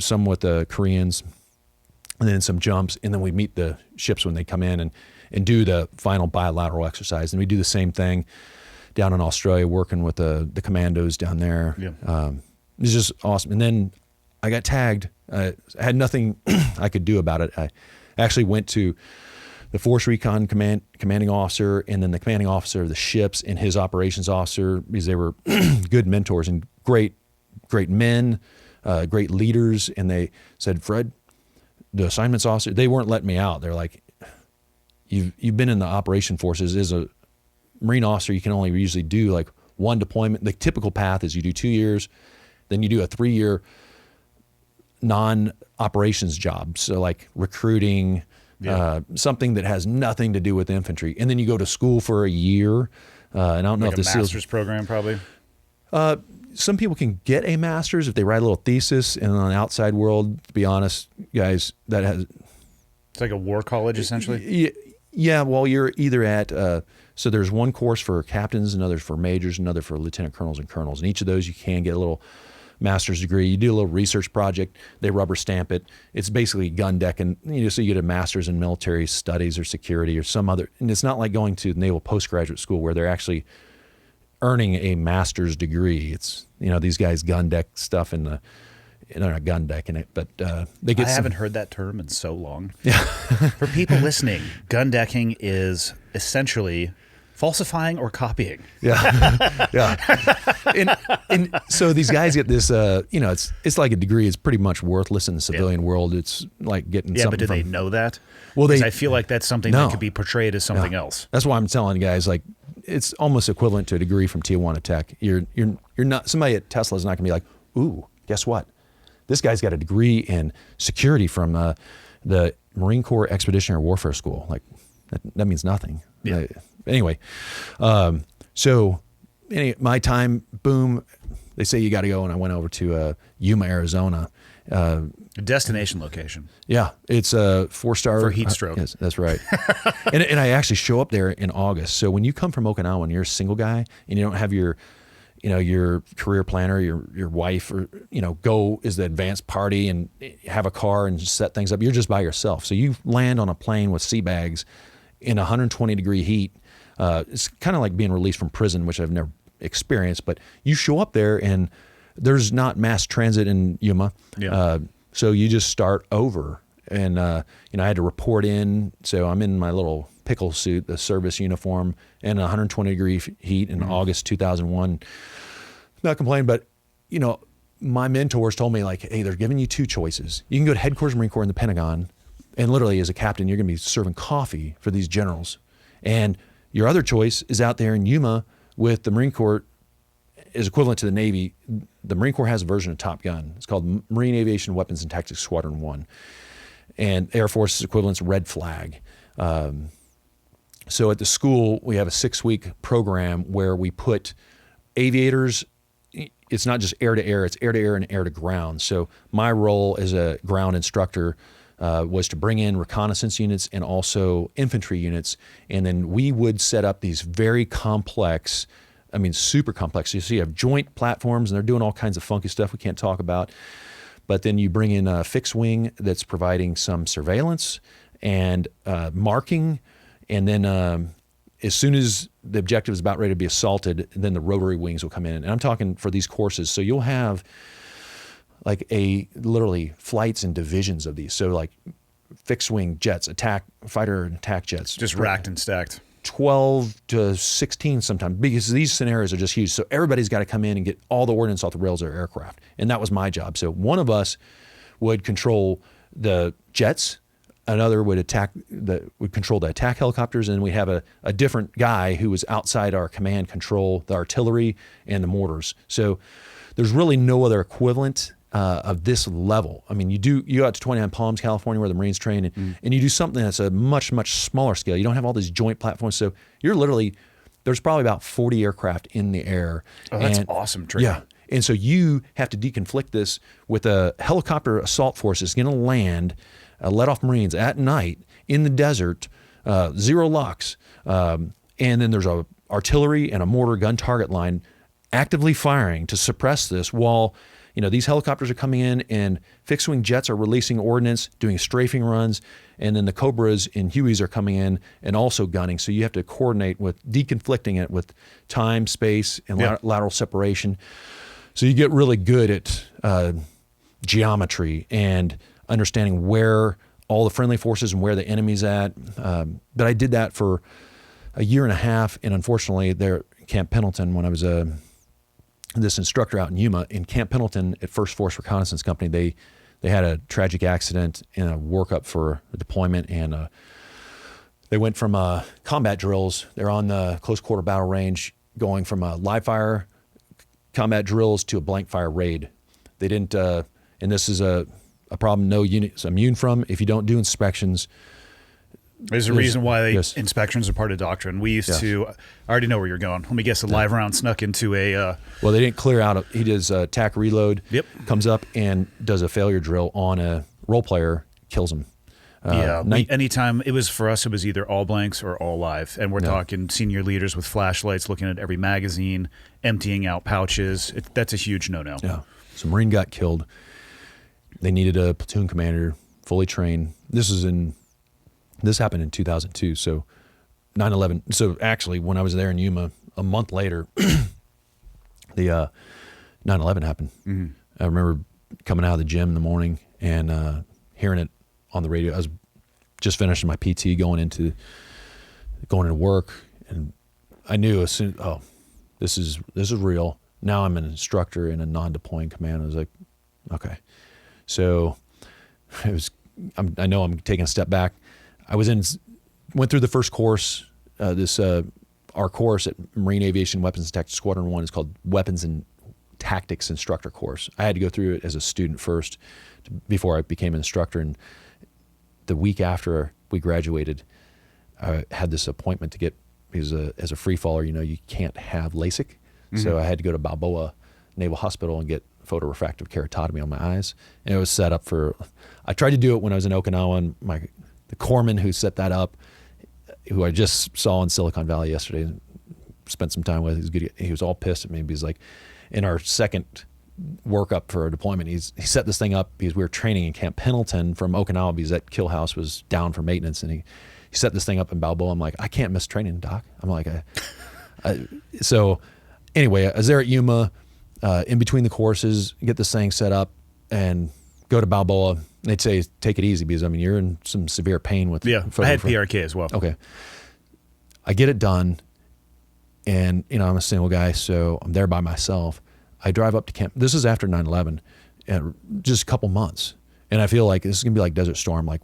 Speaker 3: some with the Koreans, and then some jumps. And then we meet the ships when they come in and do the final bilateral exercise. And we do the same thing down in Australia, working with the commandos down there.
Speaker 1: Yeah.
Speaker 3: It was just awesome. And then I got tagged. I had nothing I could do about it. I actually went to the Force Recon commanding officer, and then the commanding officer of the ships and his operations officer, because they were good mentors and great men, great leaders. And they said, Fred, the assignments officer, they weren't letting me out. They're like, you've been in the operation forces. As a Marine officer, you can only usually do like one deployment. The typical path is you do 2 years, then you do a 3-year non-operations job. So like recruiting, something that has nothing to do with infantry. And then you go to school for a year. And I don't know
Speaker 1: like
Speaker 3: if the
Speaker 1: a master's program, probably.
Speaker 3: Some people can get a master's if they write a little thesis. And on the outside world, to be honest, guys,
Speaker 1: It's like a war college, essentially?
Speaker 3: Yeah, well, you're either at, so there's one course for captains, another for majors, another for lieutenant colonels and colonels. And each of those you can get a little master's degree. You do a little research project, they rubber stamp it. It's basically gun deck, and so you get a master's in military studies or security or some other, and it's not like going to Naval Postgraduate School where they're actually earning a master's degree. It's, these guys gun deck stuff in the, they're not gun decking it, but they get
Speaker 1: I haven't heard that term in so long. Yeah. For people listening, gun decking is essentially falsifying or copying.
Speaker 3: Yeah. Yeah. And so these guys get this, it's like a degree. It's pretty much worthless in the civilian world. It's like getting something.
Speaker 1: Yeah, but do they know that?
Speaker 3: Well,
Speaker 1: I feel like that's something that could be portrayed as something else.
Speaker 3: That's why I'm telling guys, like, it's almost equivalent to a degree from Tijuana Tech. You're not, somebody at Tesla is not going to be like, ooh, guess what? This guy's got a degree in security from the Marine Corps Expeditionary Warfare School. Like, that means nothing.
Speaker 1: Yeah.
Speaker 3: Anyway, my time, boom, they say you got to go, and I went over to Yuma, Arizona.
Speaker 1: A destination location.
Speaker 3: Yeah, it's a 4-star
Speaker 1: for heat stroke.
Speaker 3: Yes, that's right. and I actually show up there in August. So when you come from Okinawa and you're a single guy and you don't have your career planner, your wife, or go as the advanced party and have a car and set things up, you're just by yourself. So you land on a plane with sea bags in 120-degree heat. It's kind of like being released from prison, which I've never experienced. But you show up there and there's not mass transit in Yuma.
Speaker 1: Yeah.
Speaker 3: So you just start over. And, I had to report in. So I'm in my little pickle suit, the service uniform, in 120-degree heat in August 2001. Not complaining, but, my mentors told me, like, hey, they're giving you 2 choices. You can go to Headquarters Marine Corps in the Pentagon, and literally as a captain, you're going to be serving coffee for these generals. And your other choice is out there in Yuma with the Marine Corps, is equivalent to the Navy. The Marine Corps has a version of Top Gun. It's called Marine Aviation Weapons and Tactics Squadron 1. And Air Force's equivalent's Red Flag. So at the school, we have a 6-week program where we put aviators. It's not just air to air, it's air to air and air to ground. So my role as a ground instructor was to bring in reconnaissance units and also infantry units. And then we would set up these very complex, super complex. So you have joint platforms, and they're doing all kinds of funky stuff we can't talk about. But then you bring in a fixed wing that's providing some surveillance and marking, and then as soon as the objective is about ready to be assaulted, then the rotary wings will come in. And I'm talking for these courses. So you'll have like literally flights and divisions of these. So like fixed wing jets, fighter and attack jets.
Speaker 1: Just racked and stacked.
Speaker 3: 12 to 16 sometimes, because these scenarios are just huge. So everybody's got to come in and get all the ordnance off the rails of their aircraft. And that was my job. So one of us would control the jets, another would control the attack helicopters, and we have a different guy who was outside our command control the artillery and the mortars. So there's really no other equivalent of this level. I mean, you go out to 29 Palms, California, where the Marines train, and you do something that's a much, much smaller scale. You don't have all these joint platforms. So you're literally, there's probably about 40 aircraft in the air.
Speaker 1: Oh, that's awesome training.
Speaker 3: Yeah. And so you have to deconflict this with a helicopter assault force that's going to land, let off Marines at night in the desert, 0 locks. And then there's a artillery and a mortar gun target line actively firing to suppress this while these helicopters are coming in and fixed wing jets are releasing ordnance, doing strafing runs, and then the Cobras and Hueys are coming in and also gunning. So you have to coordinate with deconflicting it with time, space, and lateral separation. So you get really good at geometry and understanding where all the friendly forces and where the enemy's at. But I did that for a year and a half, and unfortunately there at Camp Pendleton, when I was this instructor out in Yuma, in Camp Pendleton at First Force Reconnaissance Company, they had a tragic accident in a workup for a deployment, and they went from combat drills. They're on the close quarter battle range, going from live fire combat drills to a blank fire raid. They didn't, and this is a problem no unit's immune from. If you don't do inspections,
Speaker 1: there's a reason why inspections are part of doctrine. We used to, I already know where you're going. Let me guess, a live round snuck into a...
Speaker 3: Well, they didn't clear out. He does tack reload,
Speaker 1: Yep.
Speaker 3: comes up and does a failure drill on a role player, kills him.
Speaker 1: Anytime, it was for us, it was either all blanks or all live. And we're talking senior leaders with flashlights looking at every magazine, emptying out pouches. That's a huge no-no.
Speaker 3: Yeah. So Marine got killed. They needed a platoon commander, fully trained. This happened in 2002, so 9/11. So actually, when I was there in Yuma, a month later, the 9/11 happened. Mm-hmm. I remember coming out of the gym in the morning and hearing it on the radio. I was just finishing my PT, going into work, and I knew as soon, this is real. Now I'm an instructor in a non-deploying command. I was like, okay. So I know I'm taking a step back. I went through the first course. Our course at Marine Aviation Weapons and Tactics Squadron 1 is called Weapons and Tactics Instructor Course. I had to go through it as a student first before I became an instructor. And the week after we graduated, I had this appointment to get, because as a free faller, you can't have LASIK. Mm-hmm. So I had to go to Balboa Naval Hospital and get photorefractive keratotomy on my eyes. And it was set up I tried to do it when I was in Okinawa, and the corpsman who set that up, who I just saw in Silicon Valley yesterday, spent some time with, he was all pissed at me because, like, in our second workup for a deployment, he set this thing up because we were training in Camp Pendleton from Okinawa because that kill house was down for maintenance, and he set this thing up in Balboa. I'm like, I can't miss training, Doc. I'm like, so anyway, I was there at Yuma, in between the courses, get this thing set up and go to Balboa. They'd say, take it easy because, you're in some severe pain with...
Speaker 1: Yeah, I had PRK as well.
Speaker 3: Okay. I get it done, and, I'm a single guy, so I'm there by myself. I drive up to camp. This is after 9/11, and just a couple months. And I feel like this is going to be like Desert Storm. Like,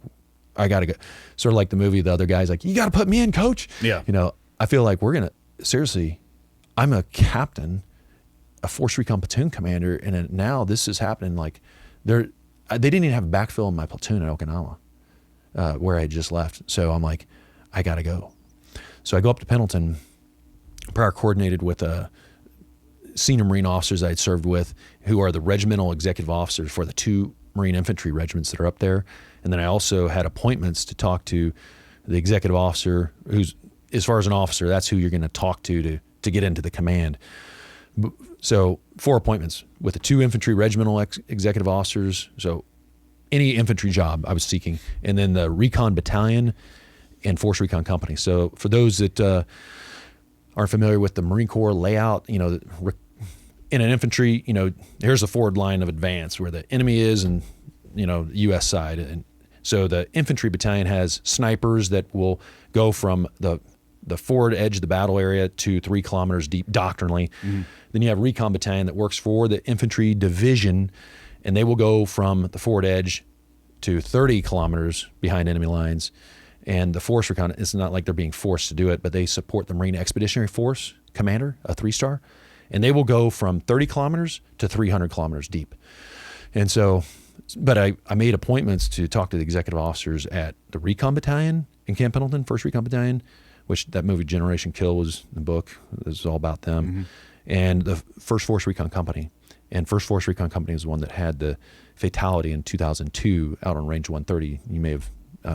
Speaker 3: I got to go. Sort of like the movie, the other guy's like, you got to put me in, coach.
Speaker 1: Yeah.
Speaker 3: I feel like we're going to... Seriously, I'm a captain, a Force Recon platoon commander, and now this is happening. Like, they didn't even have a backfill in my platoon at Okinawa, where I had just left. So I'm like, I got to go. So I go up to Pendleton, prior coordinated with senior Marine officers I had served with, who are the regimental executive officers for the 2 Marine infantry regiments that are up there. And then I also had appointments to talk to the executive officer, who's, as far as an officer, that's who you're going to talk to get into the command. So 4 appointments with the 2 infantry regimental executive officers. So any infantry job I was seeking. And then the Recon battalion and Force Recon Company. So for those that aren't familiar with the Marine Corps layout, in an infantry, here's the forward line of advance where the enemy is, and U.S. side. And so the infantry battalion has snipers that will go from the forward edge of the battle area to 3 kilometers deep doctrinally. Mm-hmm. Then you have Recon battalion that works for the infantry division, and they will go from the forward edge to 30 kilometers behind enemy lines. And the Force Recon, it's not like they're being forced to do it, but they support the Marine Expeditionary Force commander, a 3-star, and they will go from 30 kilometers to 300 kilometers deep. And so, but I made appointments to talk to the executive officers at the Recon Battalion in Camp Pendleton, 1st Recon Battalion, which that movie Generation Kill was the book. It was all about them. Mm-hmm. And the 1st Force Recon Company. And 1st Force Recon Company is the one that had the fatality in 2002 out on Range 130. You may have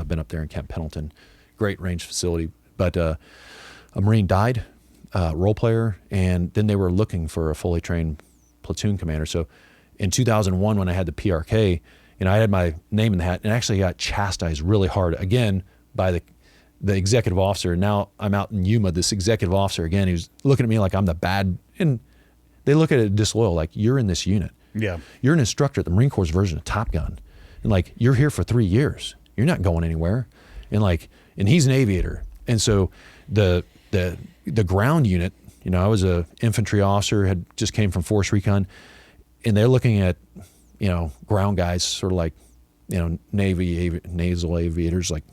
Speaker 3: been up there in Camp Pendleton. Great range facility. But a Marine died, role player, and then they were looking for a fully trained platoon commander. So in 2001, when I had the PRK, I had my name in the hat, and actually got chastised really hard, again, by the executive officer. Now I'm out in Yuma, this executive officer, again, he was looking at me like I'm the bad, and they look at it disloyal, like, you're in this unit.
Speaker 1: Yeah.
Speaker 3: You're an instructor at the Marine Corps' version of Top Gun. And like, you're here for 3 years. You're not going anywhere. And he's an aviator. And so the ground unit, I was a infantry officer, had just came from Force Recon, and they're looking at, ground guys, sort of like, nasal aviators, like,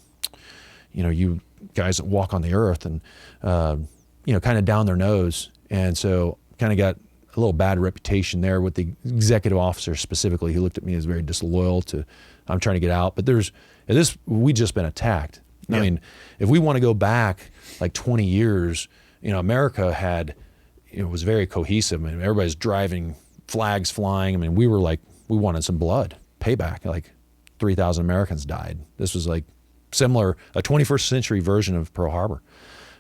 Speaker 3: you guys that walk on the earth, and, kind of down their nose. And so kind of got a little bad reputation there with the executive officer specifically. He looked at me as very disloyal to, I'm trying to get out. But we just been attacked. Yeah. I mean, if we want to go back like 20 years, America was very cohesive. I mean, everybody's driving, flags flying. I mean, we wanted some blood, payback. Like 3,000 Americans died. This was like similar, a 21st century version of Pearl Harbor.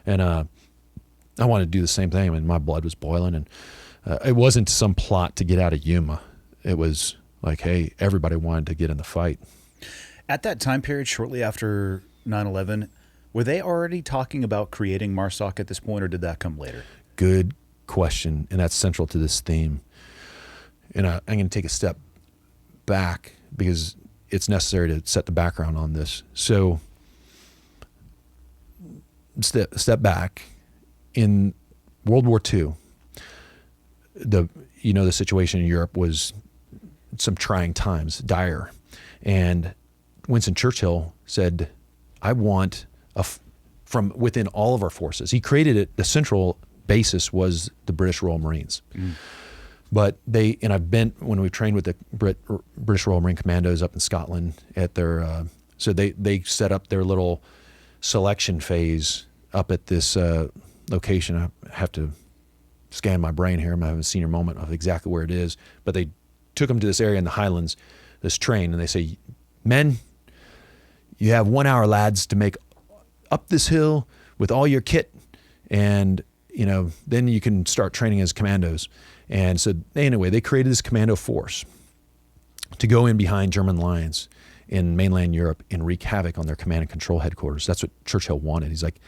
Speaker 3: And I wanted to do the same thing. I mean, my blood was boiling, and it wasn't some plot to get out of Yuma. It was like, hey, everybody wanted to get in the fight.
Speaker 1: At that time period, shortly after 9/11, were they already talking about creating MARSOC at this point, or did that come later?
Speaker 3: Good question, and that's central to this theme. And I'm going to take a step back because it's necessary to set the background on this. So, step back. In World War II, the situation in Europe was some trying times, dire. And Winston Churchill said, I want from within all of our forces. He created it. The central basis was the British Royal Marines. Mm. But when we trained with the British Royal Marine Commandos up in Scotland at their, so they set up their little selection phase up at this location. I have to scan my brain here. I'm having a senior moment of exactly where it is. But they took them to this area in the Highlands, this train, and they say, men, you have 1 hour, lads, to make up this hill with all your kit, and then you can start training as commandos. And so anyway, they created this commando force to go in behind German lines in mainland Europe and wreak havoc on their command and control headquarters. That's what Churchill wanted. He's like,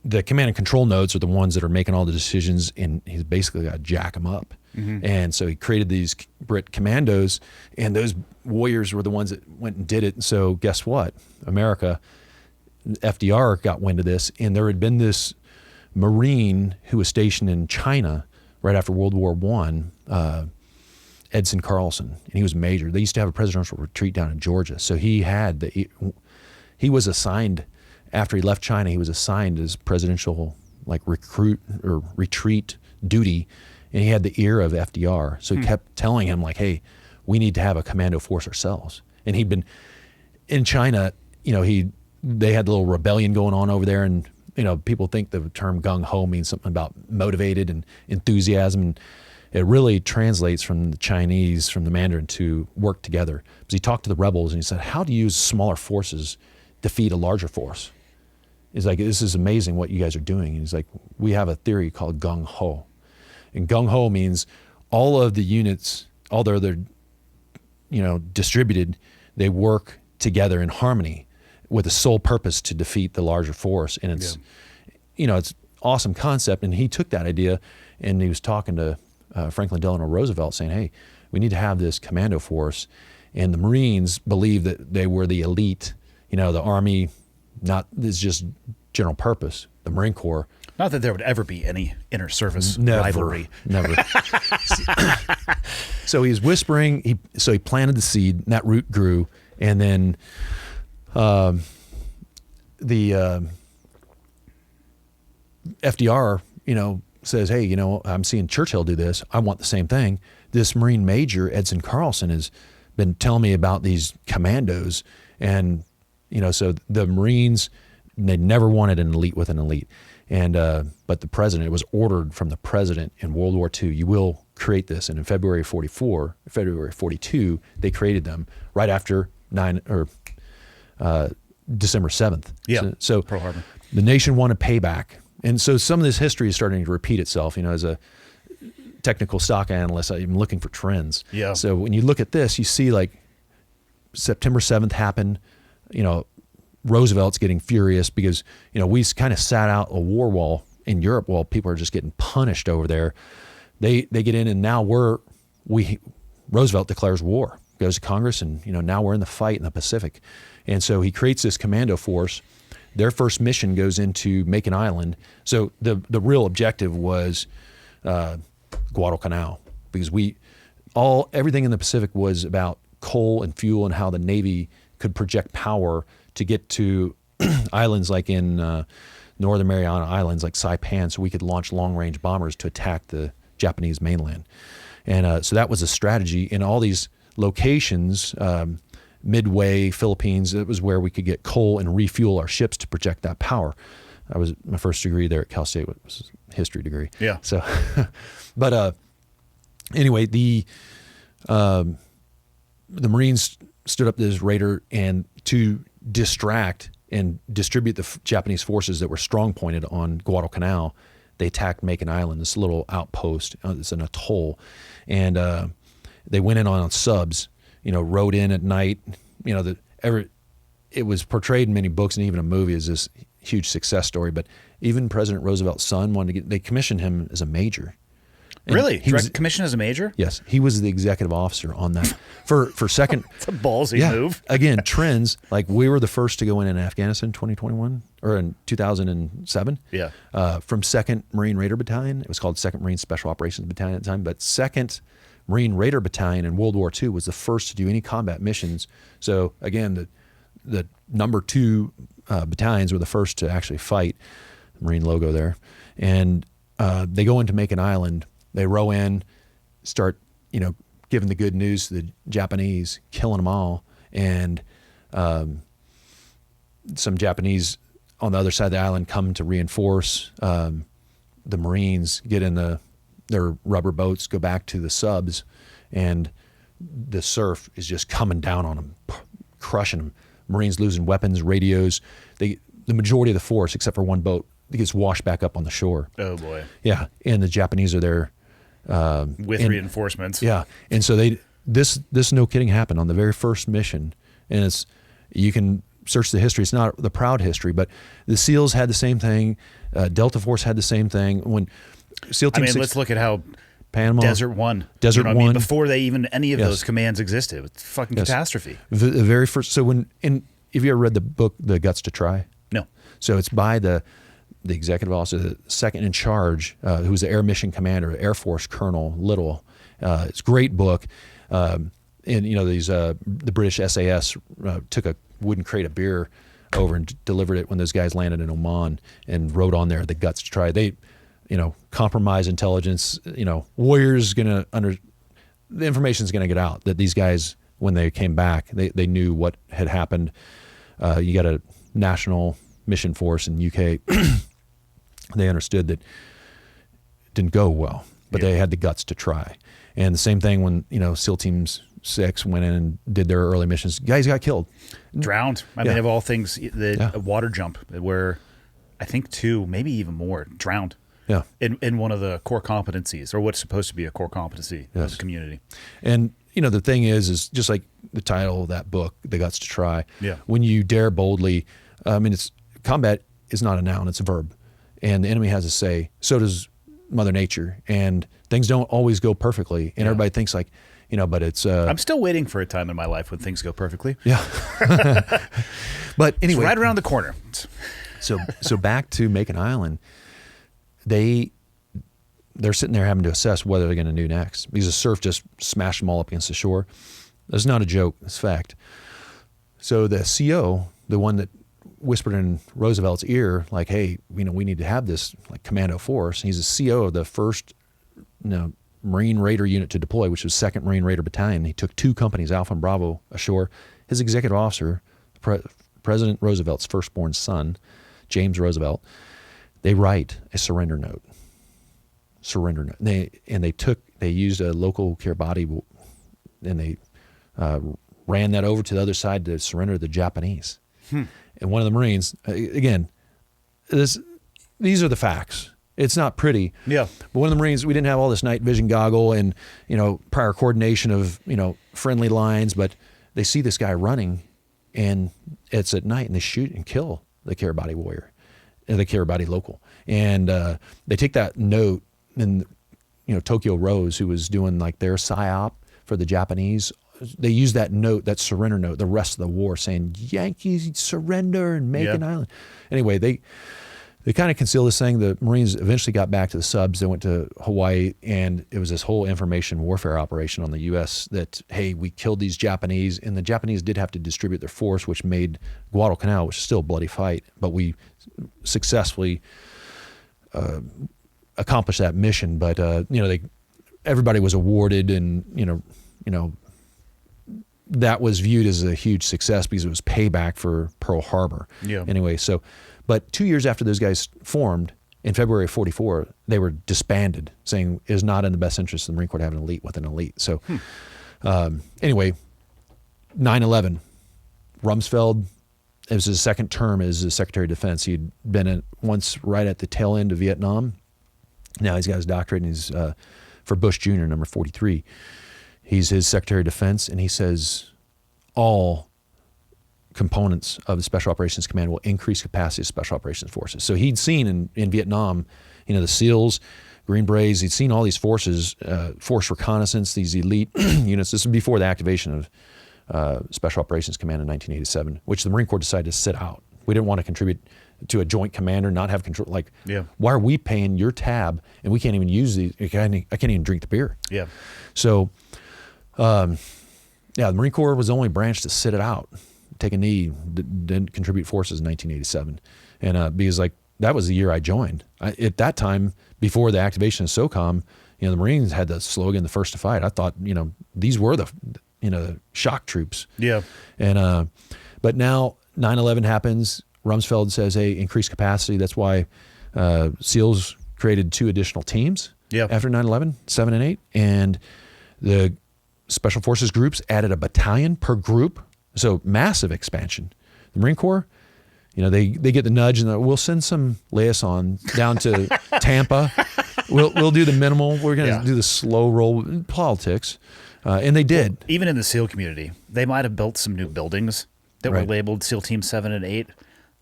Speaker 3: the command and control nodes are the ones that are making all the decisions, and he's basically got to jack them up. Mm-hmm. And so he created these Brit commandos, and those warriors were the ones that went and did it. And so guess what? America, FDR got wind of this, and there had been this Marine who was stationed in China right after World War I, Edson Carlson, and he was major. They used to have a presidential retreat down in Georgia. So he was assigned, after he left China, he was assigned as presidential recruit or retreat duty, and he had the ear of FDR. So he kept telling him hey, we need to have a commando force ourselves. And he'd been in China, they had a little rebellion going on over there, and people think the term gung-ho means something about motivated and enthusiasm, and it really translates from the Chinese, from the Mandarin, to work together. Because he talked to the rebels and he said, how do you use smaller forces defeat a larger force? He's like, this is amazing what you guys are doing. And he's like, we have a theory called gung-ho. And gung-ho means all of the units, although they're distributed, they work together in harmony. with the sole purpose to defeat the larger force. And it's, it's awesome concept. And he took that idea and he was talking to Franklin Delano Roosevelt saying, hey, we need to have this commando force. And the Marines believed that they were the elite, the Army, it's just general purpose, the Marine Corps.
Speaker 1: Not that there would ever be any inter-service
Speaker 3: Never,
Speaker 1: rivalry.
Speaker 3: Never. So he was whispering. He planted the seed, and that root grew, and then the FDR, says, hey, I'm seeing Churchill do this. I want the same thing. This Marine Major, Edson Carlson, has been telling me about these commandos, and so the Marines, they never wanted an elite with an elite. And but the president, it was ordered from the president in World War II, you will create this. And in February 42, they created them right after December 7th.
Speaker 1: Yeah,
Speaker 3: so
Speaker 1: Pearl Harbor.
Speaker 3: The nation wanted payback. And so some of this history is starting to repeat itself. As a technical stock analyst, I'm looking for trends.
Speaker 1: Yeah.
Speaker 3: So when you look at this, you see like September 7th happened, Roosevelt's getting furious because, we kind of sat out a war wall in Europe while people are just getting punished over there. They get in, and now Roosevelt declares war, goes to Congress, and, now we're in the fight in the Pacific. And so he creates this commando force. Their first mission goes into Macon Island. So the real objective was Guadalcanal, because everything in the Pacific was about coal and fuel and how the Navy could project power to get to islands like in Northern Mariana Islands, like Saipan, so we could launch long-range bombers to attack the Japanese mainland. And so that was a strategy. In all these locations, Midway, Philippines, it was where we could get coal and refuel our ships to project that power. My first degree there at Cal State was a history degree.
Speaker 1: Yeah.
Speaker 3: So, but anyway, the Marines stood up this raider, and to distract and distribute the Japanese forces that were strong pointed on Guadalcanal, they attacked Macon Island, this little outpost. It's an atoll, and they went in on subs. Rode in at night. It was portrayed in many books and even a movie as this huge success story. But even President Roosevelt's son they commissioned him as a major. And
Speaker 1: really?
Speaker 3: He was
Speaker 1: commissioned as a major?
Speaker 3: Yes, he was the executive officer on that for second.
Speaker 1: It's a ballsy move.
Speaker 3: Again, trends, like we were the first to go in Afghanistan 2021 or in 2007.
Speaker 1: Yeah.
Speaker 3: From 2nd Marine Raider Battalion. It was called 2nd Marine Special Operations Battalion at the time, but 2nd Marine Raider Battalion in World War II was the first to do any combat missions. So again, the number 2 battalions were the first to actually fight. Marine logo there, and they go into Macon Island. They row in, start, giving the good news to the Japanese, killing them all. And some Japanese on the other side of the island come to reinforce. The Marines get in their rubber boats, go back to the subs, and the surf is just coming down on them, crushing them. Marines losing weapons, radios. The majority of the force, except for one boat, gets washed back up on the shore.
Speaker 1: Oh, boy.
Speaker 3: Yeah, and the Japanese are there.
Speaker 1: With reinforcements.
Speaker 3: Yeah, and so this no kidding happened on the very first mission, and you can search the history. It's not the proud history, but the SEALs had the same thing. Delta Force had the same thing. When SEAL Team 6,
Speaker 1: let's look at how
Speaker 3: Panama,
Speaker 1: Desert One,
Speaker 3: One,
Speaker 1: before any of
Speaker 3: Yes.
Speaker 1: those commands existed, it's a fucking catastrophe.
Speaker 3: The very first. So if you ever read the book The Guts to Try?
Speaker 1: No.
Speaker 3: So it's by the executive officer, the second in charge, who was the Air Mission Commander, Air Force Colonel Little. It's a great book. And the British SAS took a wooden crate of beer over and delivered it when those guys landed in Oman, and wrote on there The Guts to Try. They, compromise intelligence. Warriors the information's gonna get out that these guys, when they came back, they knew what had happened. You got a national mission force in UK. They understood that it didn't go well, but they had the guts to try. And the same thing when, SEAL Teams 6 went in and did their early missions. Guys got killed.
Speaker 1: Drowned. I mean, of all things, a water jump where I think 2, maybe even more, drowned.
Speaker 3: Yeah.
Speaker 1: In one of the core competencies, or what's supposed to be a core competency of the community.
Speaker 3: And, the thing is just like the title of that book, The Guts to Try.
Speaker 1: Yeah.
Speaker 3: When you dare boldly, it's combat is not a noun, it's a verb. And the enemy has a say. So does Mother Nature. And things don't always go perfectly. And everybody thinks like, but it's...
Speaker 1: I'm still waiting for a time in my life when things go perfectly.
Speaker 3: Yeah. But anyway.
Speaker 1: It's right around the corner.
Speaker 3: So back to Macon Island, they're sitting there having to assess whether they're going to do next because the surf just smashed them all up against the shore. That's not a joke. It's fact. So the CO, the one that whispered in Roosevelt's ear, like, hey, we need to have this like commando force. He's the CO of the first, Marine Raider unit to deploy, which was 2nd Marine Raider Battalion. He took 2 companies, Alpha and Bravo, ashore. His executive officer, President Roosevelt's firstborn son, James Roosevelt, they write a surrender note. They used a local Kiribati, and they ran that over to the other side to surrender to the Japanese. And one of the Marines, again, these are the facts. It's not pretty.
Speaker 1: Yeah.
Speaker 3: But one of the Marines, we didn't have all this night vision goggle and, prior coordination of, friendly lines, but they see this guy running and it's at night and they shoot and kill the Kiribati warrior, the Kiribati local. And they take that note and, Tokyo Rose, who was doing like their PSYOP for the Japanese, they used that note, that surrender note, the rest of the war saying, Yankees surrender and Macon Island. Anyway, they kind of concealed this thing. The Marines eventually got back to the subs. They went to Hawaii, and it was this whole information warfare operation on the U.S. that, hey, we killed these Japanese, and the Japanese did have to distribute their force, which made Guadalcanal, which is still a bloody fight, but we successfully accomplished that mission. But everybody was awarded, and that was viewed as a huge success because it was payback for Pearl Harbor.
Speaker 1: Yeah.
Speaker 3: Anyway, but 2 years after those guys formed, in February of 44, they were disbanded, saying it is not in the best interest of the Marine Corps to have an elite with an elite. So anyway, 9/11, Rumsfeld, it was his second term as the Secretary of Defense. He'd been once right at the tail end of Vietnam. Now he's got his doctorate, and he's for Bush Jr., number 43. He's his Secretary of Defense, and he says all components of the Special Operations Command will increase capacity of Special Operations Forces. So he'd seen in Vietnam, the SEALs, Green Berets, he'd seen all these forces, force reconnaissance, these elite units. This was before the activation of Special Operations Command in 1987, which the Marine Corps decided to sit out. We didn't want to contribute to a joint commander, not have control. Like, why are we paying your tab and we can't even use these? I can't even drink the beer.
Speaker 1: Yeah.
Speaker 3: So, the Marine Corps was the only branch to sit it out, take a knee, didn't contribute forces in 1987. And because that was the year I joined. At that time, before the activation of SOCOM, the Marines had the slogan, the first to fight. I thought, these were the shock troops.
Speaker 1: Yeah.
Speaker 3: And, but now 9/11 happens. Rumsfeld says, hey, increase capacity. That's why SEALs created 2 additional teams after 9/11, 7 and 8. And the Special Forces groups added a battalion per group. So massive expansion. The Marine Corps, they get the nudge and we'll send some liaison down to Tampa. We'll do the minimal. We're going to do the slow roll politics. And they did.
Speaker 1: Well, even in the SEAL community, they might have built some new buildings that were labeled SEAL Team 7 and 8.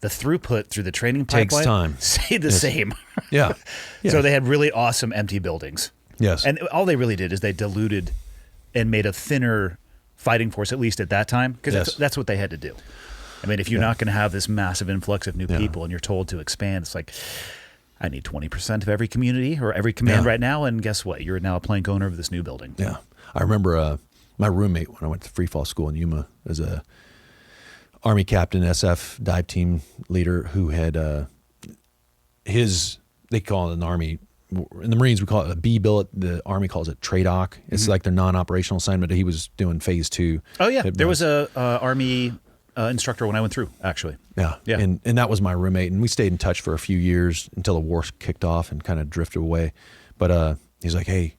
Speaker 1: The throughput through the training pipeline
Speaker 3: takes time.
Speaker 1: Stayed the same.
Speaker 3: Yeah.
Speaker 1: So they had really awesome empty buildings.
Speaker 3: Yes.
Speaker 1: And all they really did is they diluted and made a thinner fighting force, at least at that time, because that's what they had to do. I mean, if you're not going to have this massive influx of new people and you're told to expand, it's like, I need 20% of every community or every command right now, and guess what? You're now a plank owner of this new building.
Speaker 3: Yeah. I remember my roommate when I went to free fall school in Yuma as a Army captain, SF dive team leader who had they call it an Army, in the Marines we call it a B billet, the Army calls it TRADOC. It's like their non-operational assignment. He was doing phase 2.
Speaker 1: Oh yeah, there was a Army instructor when I went through, actually.
Speaker 3: Yeah. And that was my roommate, and we stayed in touch for a few years until the war kicked off and kind of drifted away. But he's like, hey,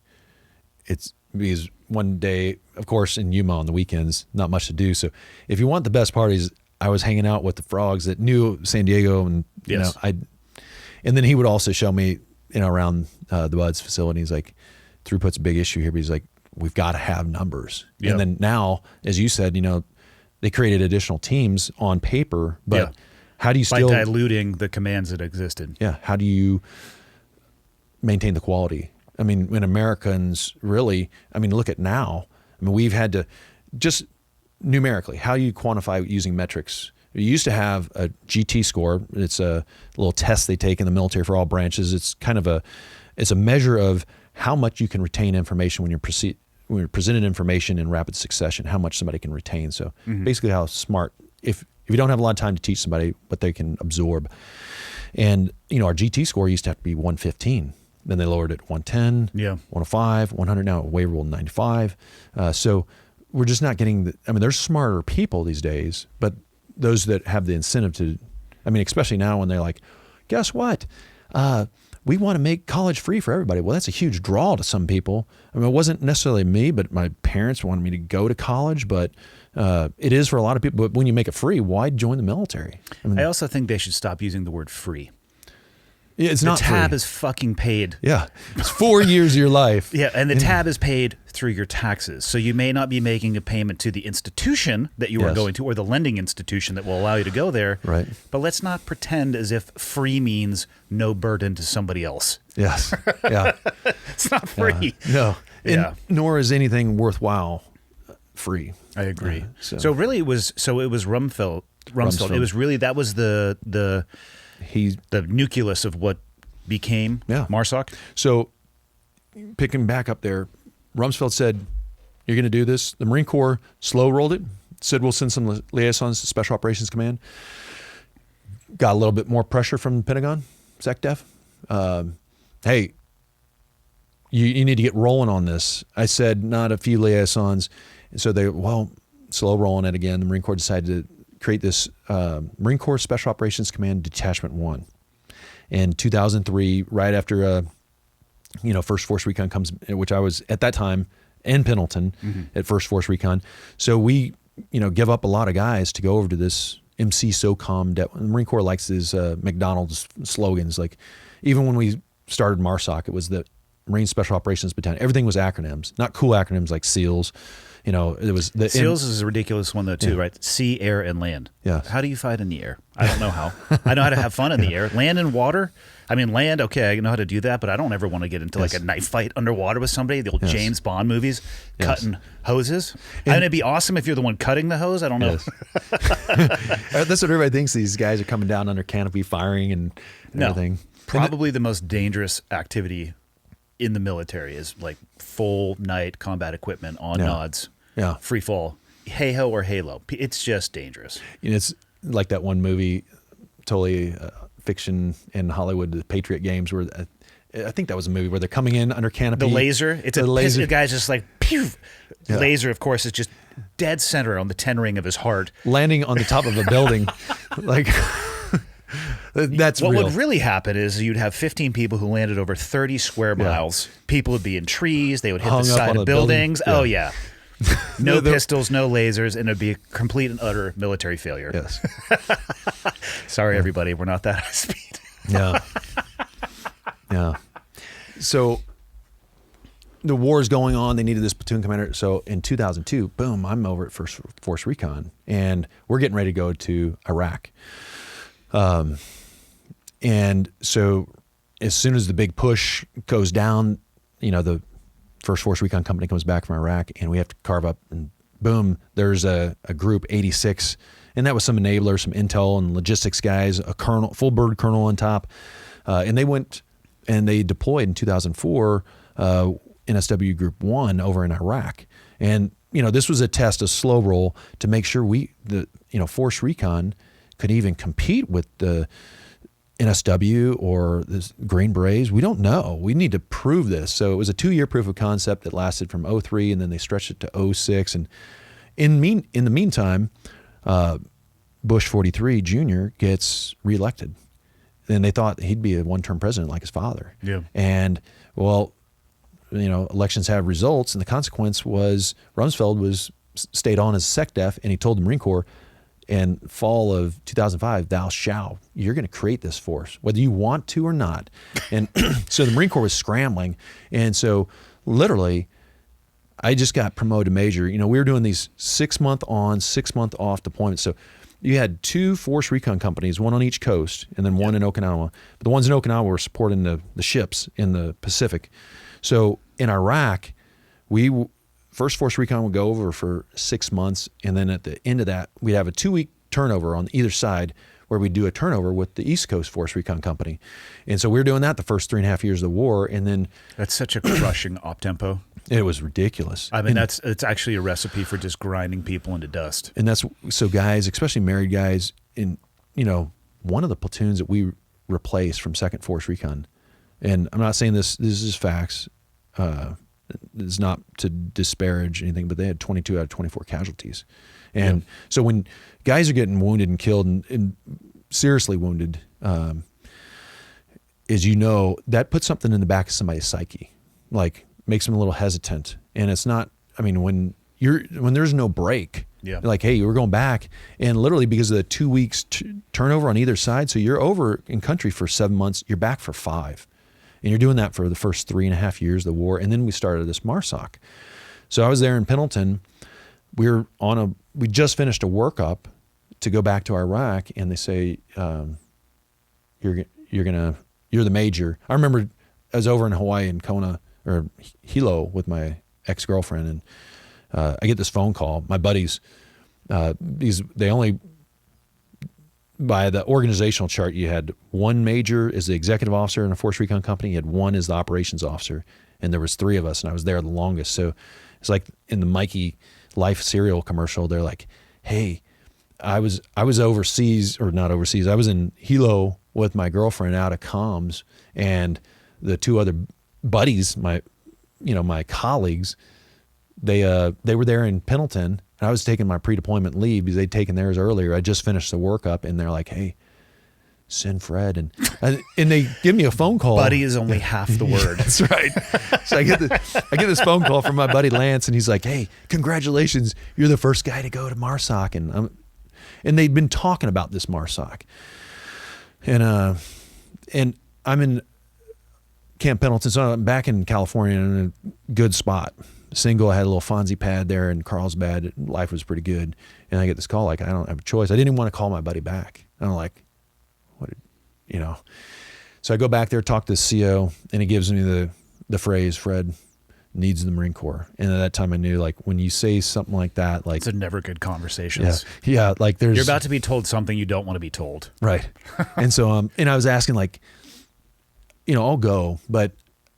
Speaker 3: it's because one day, of course, in Yuma on the weekends, not much to do. So if you want the best parties, I was hanging out with the frogs that knew San Diego, and and then he would also show me, around the Buds facility. He's like, throughput's a big issue here, but he's like, we've got to have numbers.
Speaker 1: Yep.
Speaker 3: And then now, as you said, they created additional teams on paper, but how do you
Speaker 1: By
Speaker 3: still
Speaker 1: diluting the commands that existed?
Speaker 3: Yeah. How do you maintain the quality? I mean, when Americans really, look at now, we've had to just numerically, how do you quantify using metrics? You used to have a GT score. It's a little test they take in the military for all branches. It's kind of it's a measure of how much you can retain information when you're presented information in rapid succession, how much somebody can retain. So basically how smart, if you don't have a lot of time to teach somebody what they can absorb. And, our GT score used to have to be 115. Then they lowered it 110, 105, 100, now waivable 95. So we're just not getting there's smarter people these days, but those that have the incentive to, especially now when they're like, guess what? We want to make college free for everybody. Well, that's a huge draw to some people. It wasn't necessarily me, but my parents wanted me to go to college, but it is for a lot of people. But when you make it free, why join the military?
Speaker 1: I also think they should stop using the word free.
Speaker 3: Yeah, it's not
Speaker 1: free. The tab
Speaker 3: free.
Speaker 1: is fucking paid.
Speaker 3: Yeah, it's 4 years of your life.
Speaker 1: Yeah, and the tab is paid through your taxes. So you may not be making a payment to the institution that you are going to, or the lending institution that will allow you to go there.
Speaker 3: Right.
Speaker 1: But let's not pretend as if free means no burden to somebody else.
Speaker 3: Yes. Yeah.
Speaker 1: It's not free.
Speaker 3: No.
Speaker 1: Yeah.
Speaker 3: Nor is anything worthwhile free.
Speaker 1: I agree.
Speaker 3: So
Speaker 1: really, it was Rumsfeld. It was really that was the nucleus of what became MARSOC. So
Speaker 3: picking back up there, Rumsfeld said, you're going to do this. The Marine Corps slow rolled it, said we'll send some liaisons to Special Operations Command. Got a little bit more pressure from the Pentagon, SecDef. Hey, you need to get rolling on this. I said not a few liaisons. And so slow rolling it again. The Marine Corps decided to create this Marine Corps Special Operations Command Detachment 1. In 2003, right after First Force Recon comes, which I was at that time in Pendleton at First Force Recon. So we, give up a lot of guys to go over to this MC SOCOM. The Marine Corps likes his McDonald's slogans. Like even when we started MARSOC, it was the Marine Special Operations Battalion. Everything was acronyms, not cool acronyms like SEALs. It was the
Speaker 1: SEALs is a ridiculous one though too, right? Sea, air, and land.
Speaker 3: Yeah.
Speaker 1: How do you fight in the air? I don't know how. I know how to have fun in the air. Land and water. Land. Okay, I know how to do that, but I don't ever want to get into like a knife fight underwater with somebody. The old James Bond movies, cutting hoses. It'd be awesome if you're the one cutting the hose. I don't know.
Speaker 3: That's what everybody thinks. These guys are coming down under canopy, firing and everything.
Speaker 1: Probably the most dangerous activity in the military is like full night combat equipment on nods. Yeah. Free fall. Hey-ho or halo. It's just dangerous.
Speaker 3: It's like that one movie, totally fiction in Hollywood, the Patriot Games, where I think that was a movie where they're coming in under canopy.
Speaker 1: The laser. It's a laser. The guy's just like, pew! Yeah. Laser, of course, is just dead center on the 10 ring of his heart.
Speaker 3: Landing on the top of a building. Like... That's
Speaker 1: what
Speaker 3: real.
Speaker 1: would really happen is you'd have 15 people who landed over 30 square miles. People would be in trees. They would hit the side of buildings. Oh, yeah. No pistols, no lasers, and it'd be a complete and utter military failure.
Speaker 3: Yes.
Speaker 1: Sorry, everybody. We're not that high speed.
Speaker 3: Yeah. Yeah. So the war is going on. They needed this platoon commander. So in 2002, boom, I'm over at First Force Recon, and we're getting ready to go to Iraq. And so as soon as the big push goes down, the First Force Recon company comes back from Iraq and we have to carve up, and boom, there's a group 86. And that was some enablers, some intel and logistics guys, a colonel, full bird colonel on top. And they went and they deployed in 2004, NSW Group 1 over in Iraq. And, this was a test, a slow roll to make sure Force Recon could even compete with the NSW or the Green Berets. We don't know. We need to prove this. So it was a 2-year proof of concept that lasted from 2003, and then they stretched it to 2006. And in the meantime, Bush 43 Jr. gets reelected. And they thought he'd be a one-term president like his father. Yeah. And, elections have results, and the consequence was Rumsfeld stayed on as SecDef, and he told the Marine Corps, in fall of 2005, you're going to create this force, whether you want to or not. And so the Marine Corps was scrambling. And so literally I just got promoted to major. You know, we were doing these 6 month on, 6 month off deployments. So you had 2 force recon companies, one on each coast, and then one in Okinawa. But the ones in Okinawa were supporting the ships in the Pacific. So in Iraq, First Force Recon would go over for 6 months, and then at the end of that, we'd have a 2-week turnover on either side where we'd do a turnover with the East Coast Force Recon Company. And so we were doing that the first 3.5 years of the war, and then...
Speaker 1: That's such a crushing op-tempo.
Speaker 3: It was ridiculous.
Speaker 1: I mean, it's actually a recipe for just grinding people into dust.
Speaker 3: And that's... So guys, especially married guys, in, you know, one of the platoons that we replaced from 2nd Force Recon, and I'm not saying this is facts, it's not to disparage anything, but they had 22 out of 24 casualties. And so when guys are getting wounded and killed and seriously wounded, as you know, that puts something in the back of somebody's psyche, like makes them a little hesitant. And it's not, I mean, when there's no break, like, hey, we're going back, and literally because of the 2 weeks turnover on either side, so you're over in country for 7 months, you're back for 5. And you're doing that for the first 3.5 years of the war. And then we started this MARSOC. So I was there in Pendleton. We just finished a workup to go back to Iraq, and they say, you're the major. I remember I was over in Hawaii in Kona or Hilo with my ex-girlfriend, and I get this phone call. My buddies, they only, by the organizational chart, you had one major as the executive officer in a Force Recon company, you had one as the operations officer, and there was 3 of us, and I was there the longest. So it's like in the Mikey Life cereal commercial, they're like, hey, I was overseas, or not overseas, I was in Hilo with my girlfriend out of comms, and the 2 other buddies, my colleagues, they were there in Pendleton, and I was taking my pre-deployment leave because they'd taken theirs earlier. I just finished the workup, and they're like, hey, send Fred. And they give me a phone call.
Speaker 1: Buddy is only half the word.
Speaker 3: That's right. So I get this phone call from my buddy Lance, and he's like, hey, congratulations, you're the first guy to go to MARSOC. And they'd been talking about this MARSOC. And I'm in Camp Pendleton, so I'm back in California in a good spot. Single, I had a little Fonzie pad there in Carlsbad. Life was pretty good. And I get this call, like, I don't have a choice. I didn't even want to call my buddy back. I'm like, what, you know? So I go back there, talk to the CO, and he gives me the phrase, Fred needs the Marine Corps. And at that time I knew, like, when you say something like that, like,
Speaker 1: it's a never good conversations.
Speaker 3: Yeah, like you're
Speaker 1: about to be told something you don't want to be told.
Speaker 3: Right. And so, and I was asking, like, you know, I'll go, but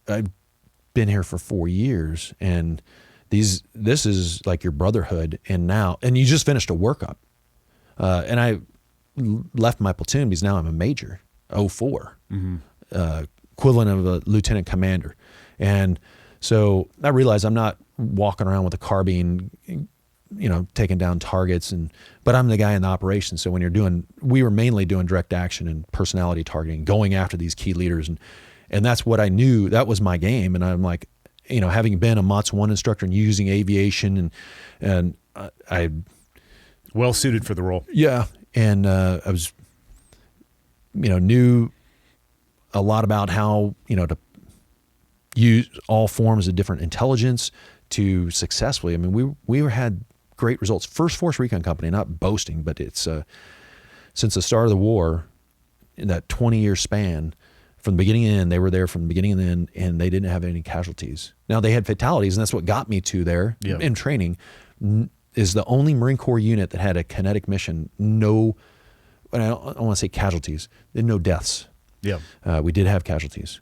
Speaker 3: I've been here for 4 years, and this is like your brotherhood, and you just finished a workup. And I left my platoon because now I'm a major, 04, equivalent of a lieutenant commander. And so I realized I'm not walking around with a carbine, you know, taking down targets, but I'm the guy in the operation. So when we were mainly doing direct action and personality targeting, going after these key leaders, and that's what I knew. That was my game. And I'm like, you know, having been a MOTS 1 instructor and using aviation, and I
Speaker 1: well suited for the role.
Speaker 3: Yeah, and I was, you know, knew a lot about how, you know, to use all forms of different intelligence to successfully. I mean, we had great results. First Force Recon Company, not boasting, but it's since the start of the war, in that 20-year span, from the beginning and end, they were there from the beginning and end, and they didn't have any casualties. Now, they had fatalities, and that's what got me to there in training, is the only Marine Corps unit that had a kinetic mission. No, I don't want to say casualties, no deaths.
Speaker 1: Yeah.
Speaker 3: We did have casualties,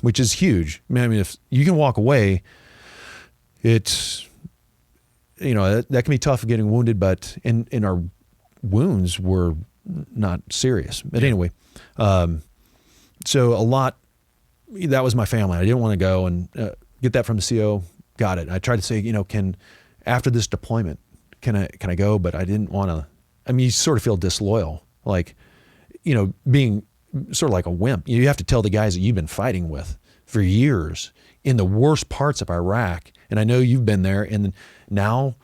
Speaker 3: which is huge. I mean, if you can walk away, it's, you know, that can be tough getting wounded, but in our wounds were not serious. But anyway, so that was my family. I didn't want to go and get that from the CO. Got it. I tried to say, you know, after this deployment, can I go? But I didn't want to. I mean, you sort of feel disloyal, like, you know, being sort of like a wimp. You have to tell the guys that you've been fighting with for years in the worst parts of Iraq, and I know you've been there, and now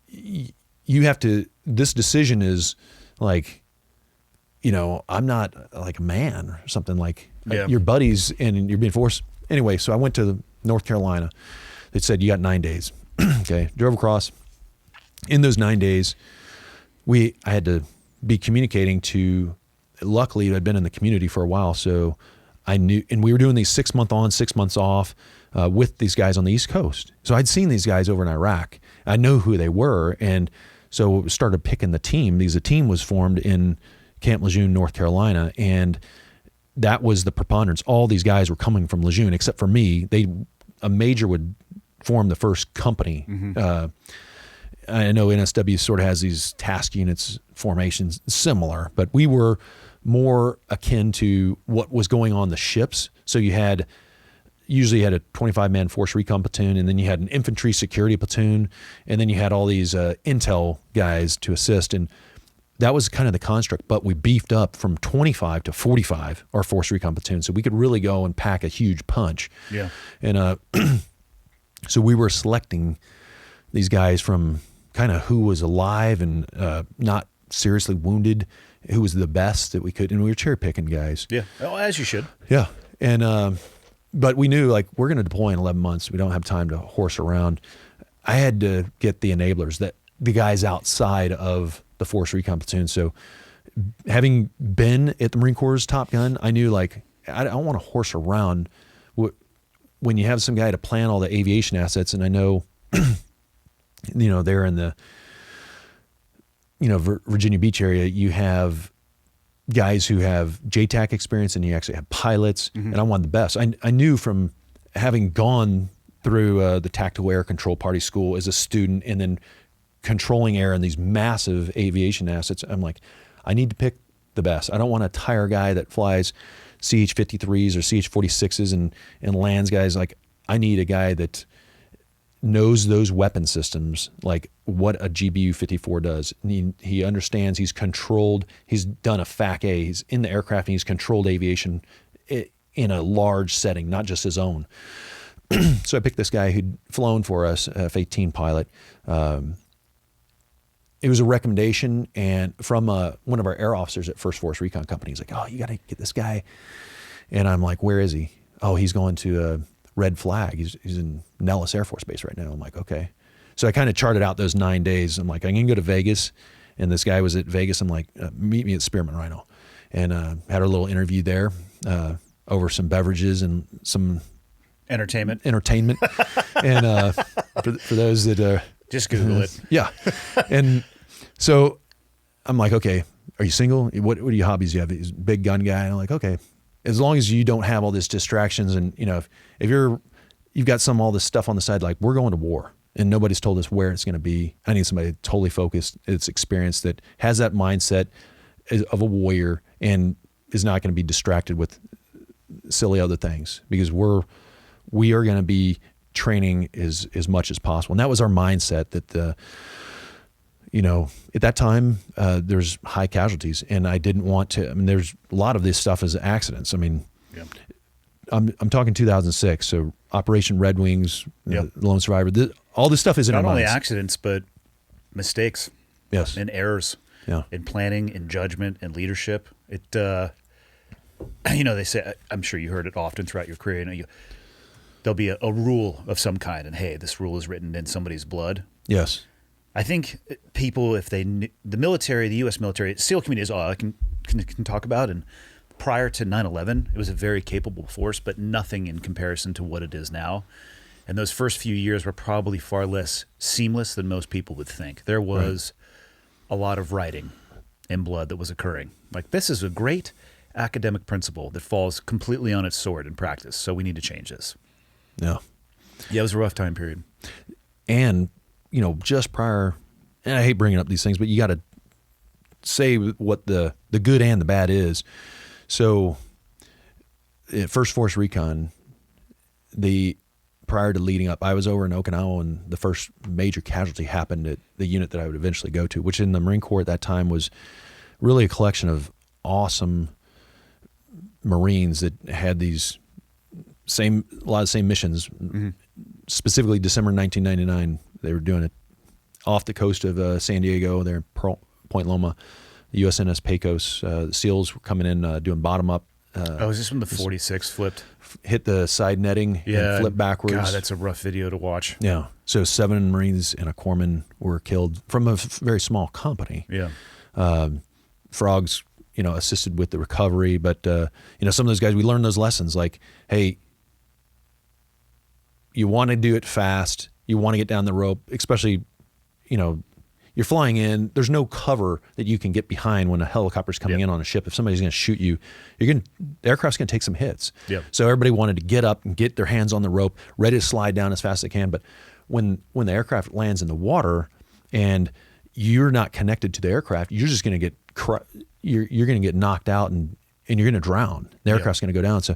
Speaker 3: you have to. This decision is like, you know, I'm not like a man or something, like your buddies, and you're being forced. Anyway, so I went to North Carolina. They said, you got 9 days. Okay. Drove across. In those 9 days, I had to be communicating to, luckily I'd been in the community for a while. So I knew, and we were doing these 6 month on, 6 months off with these guys on the East Coast. So I'd seen these guys over in Iraq. I know who they were. And so started picking the team because the team was formed in Camp Lejeune, North Carolina. And that was the preponderance. All these guys were coming from Lejeune, except for me. A major would form the first company. I know NSW sort of has these task units formations similar, but we were more akin to what was going on the ships. So you usually had a 25-man force recon platoon, and then you had an infantry security platoon, and then you had all these intel guys to assist. And that was kind of the construct, but we beefed up from 25 to 45 our force recon platoon, so we could really go and pack a huge punch.
Speaker 1: Yeah.
Speaker 3: And so we were selecting these guys from kind of who was alive and not seriously wounded, who was the best that we could, and we were cherry picking guys.
Speaker 1: Yeah. Well, as you should.
Speaker 3: Yeah. And but we knew, like, we're going to deploy in 11 months. We don't have time to horse around. I had to get the enablers, the guys outside of the force recon platoon. So having been at the Marine Corps' Top Gun, I knew, like, I don't want to horse around when you have some guy to plan all the aviation assets. And I know, they're in the, Virginia Beach area, you have guys who have JTAC experience, and you actually have pilots, and I wanted the best. I knew from having gone through the Tactical Air Control Party School as a student, and then controlling air and these massive aviation assets, I'm like, I need to pick the best. I don't want to tire guy that flies CH-53s or CH-46s and lands guys. Like, I need a guy that knows those weapon systems, like what a GBU-54 does. He understands, he's controlled, he's done a FAC-A, he's in the aircraft, and he's controlled aviation in a large setting, not just his own. So I picked this guy who'd flown for us, F-18 pilot. It was a recommendation and from one of our air officers at First Force Recon Company. He's like, oh, you got to get this guy. And I'm like, where is he? Oh, he's going to Red Flag. He's in Nellis Air Force Base right now. I'm like, okay. So I kind of charted out those 9 days. I'm like, I can go to Vegas. And this guy was at Vegas. I'm like, meet me at Spearman Rhino. And had a little interview there over some beverages and some
Speaker 1: entertainment.
Speaker 3: And for those that
Speaker 1: just Google it.
Speaker 3: Yeah. And so I'm like, okay, are you single? What are your hobbies? You have this big gun guy. And I'm like, okay, as long as you don't have all these distractions, and if you've got all this stuff on the side, like, we're going to war and nobody's told us where it's going to be. I need somebody totally focused, it's experienced, that has that mindset of a warrior and is not going to be distracted with silly other things, because we are going to be training as much as possible. And that was our mindset, that at that time, there's high casualties, and I didn't want to. I mean, there's a lot of this stuff is accidents. I mean,
Speaker 1: yeah.
Speaker 3: I'm talking 2006, so Operation Red Wings, Lone Survivor. All this stuff is in our minds.
Speaker 1: Not only accidents, but mistakes,
Speaker 3: yes,
Speaker 1: and errors, in planning, in judgment, and leadership. It, they say, I'm sure you heard it often throughout your career. There'll be a rule of some kind, and hey, this rule is written in somebody's blood.
Speaker 3: Yes.
Speaker 1: I think people, if the military, the U.S. military, SEAL community is all I can talk about. And prior to 9/11, it was a very capable force, but nothing in comparison to what it is now. And those first few years were probably far less seamless than most people would think. There was a lot of writing in blood that was occurring. Like, this is a great academic principle that falls completely on its sword in practice, so we need to change this.
Speaker 3: Yeah.
Speaker 1: Yeah, it was a rough time period.
Speaker 3: And just prior, and I hate bringing up these things, but you got to say what the good and the bad is. So at First Force Recon, prior to leading up, I was over in Okinawa, and the first major casualty happened at the unit that I would eventually go to, which in the Marine Corps at that time was really a collection of awesome Marines that had these a lot of the same missions. Specifically December 1999, they were doing it off the coast of San Diego, there in Point Loma, the USNS Pecos. The SEALs were coming in doing bottom-up
Speaker 1: Is this when the 46 flipped?
Speaker 3: hit the side netting and flipped backwards.
Speaker 1: God, that's a rough video to watch.
Speaker 3: Yeah. So 7 Marines and a corpsman were killed from a very small company.
Speaker 1: Yeah.
Speaker 3: Frogs, assisted with the recovery, but some of those guys, we learned those lessons. Like, hey, you want to do it fast. You want to get down the rope, especially, you're flying in. There's no cover that you can get behind when a helicopter's coming in on a ship. If somebody's going to shoot you, the aircraft's going to take some hits.
Speaker 1: Yep.
Speaker 3: So everybody wanted to get up and get their hands on the rope, ready to slide down as fast as they can. But when the aircraft lands in the water and you're not connected to the aircraft, you're just going to get you're going to get knocked out and you're going to drown. The aircraft's going to go down. So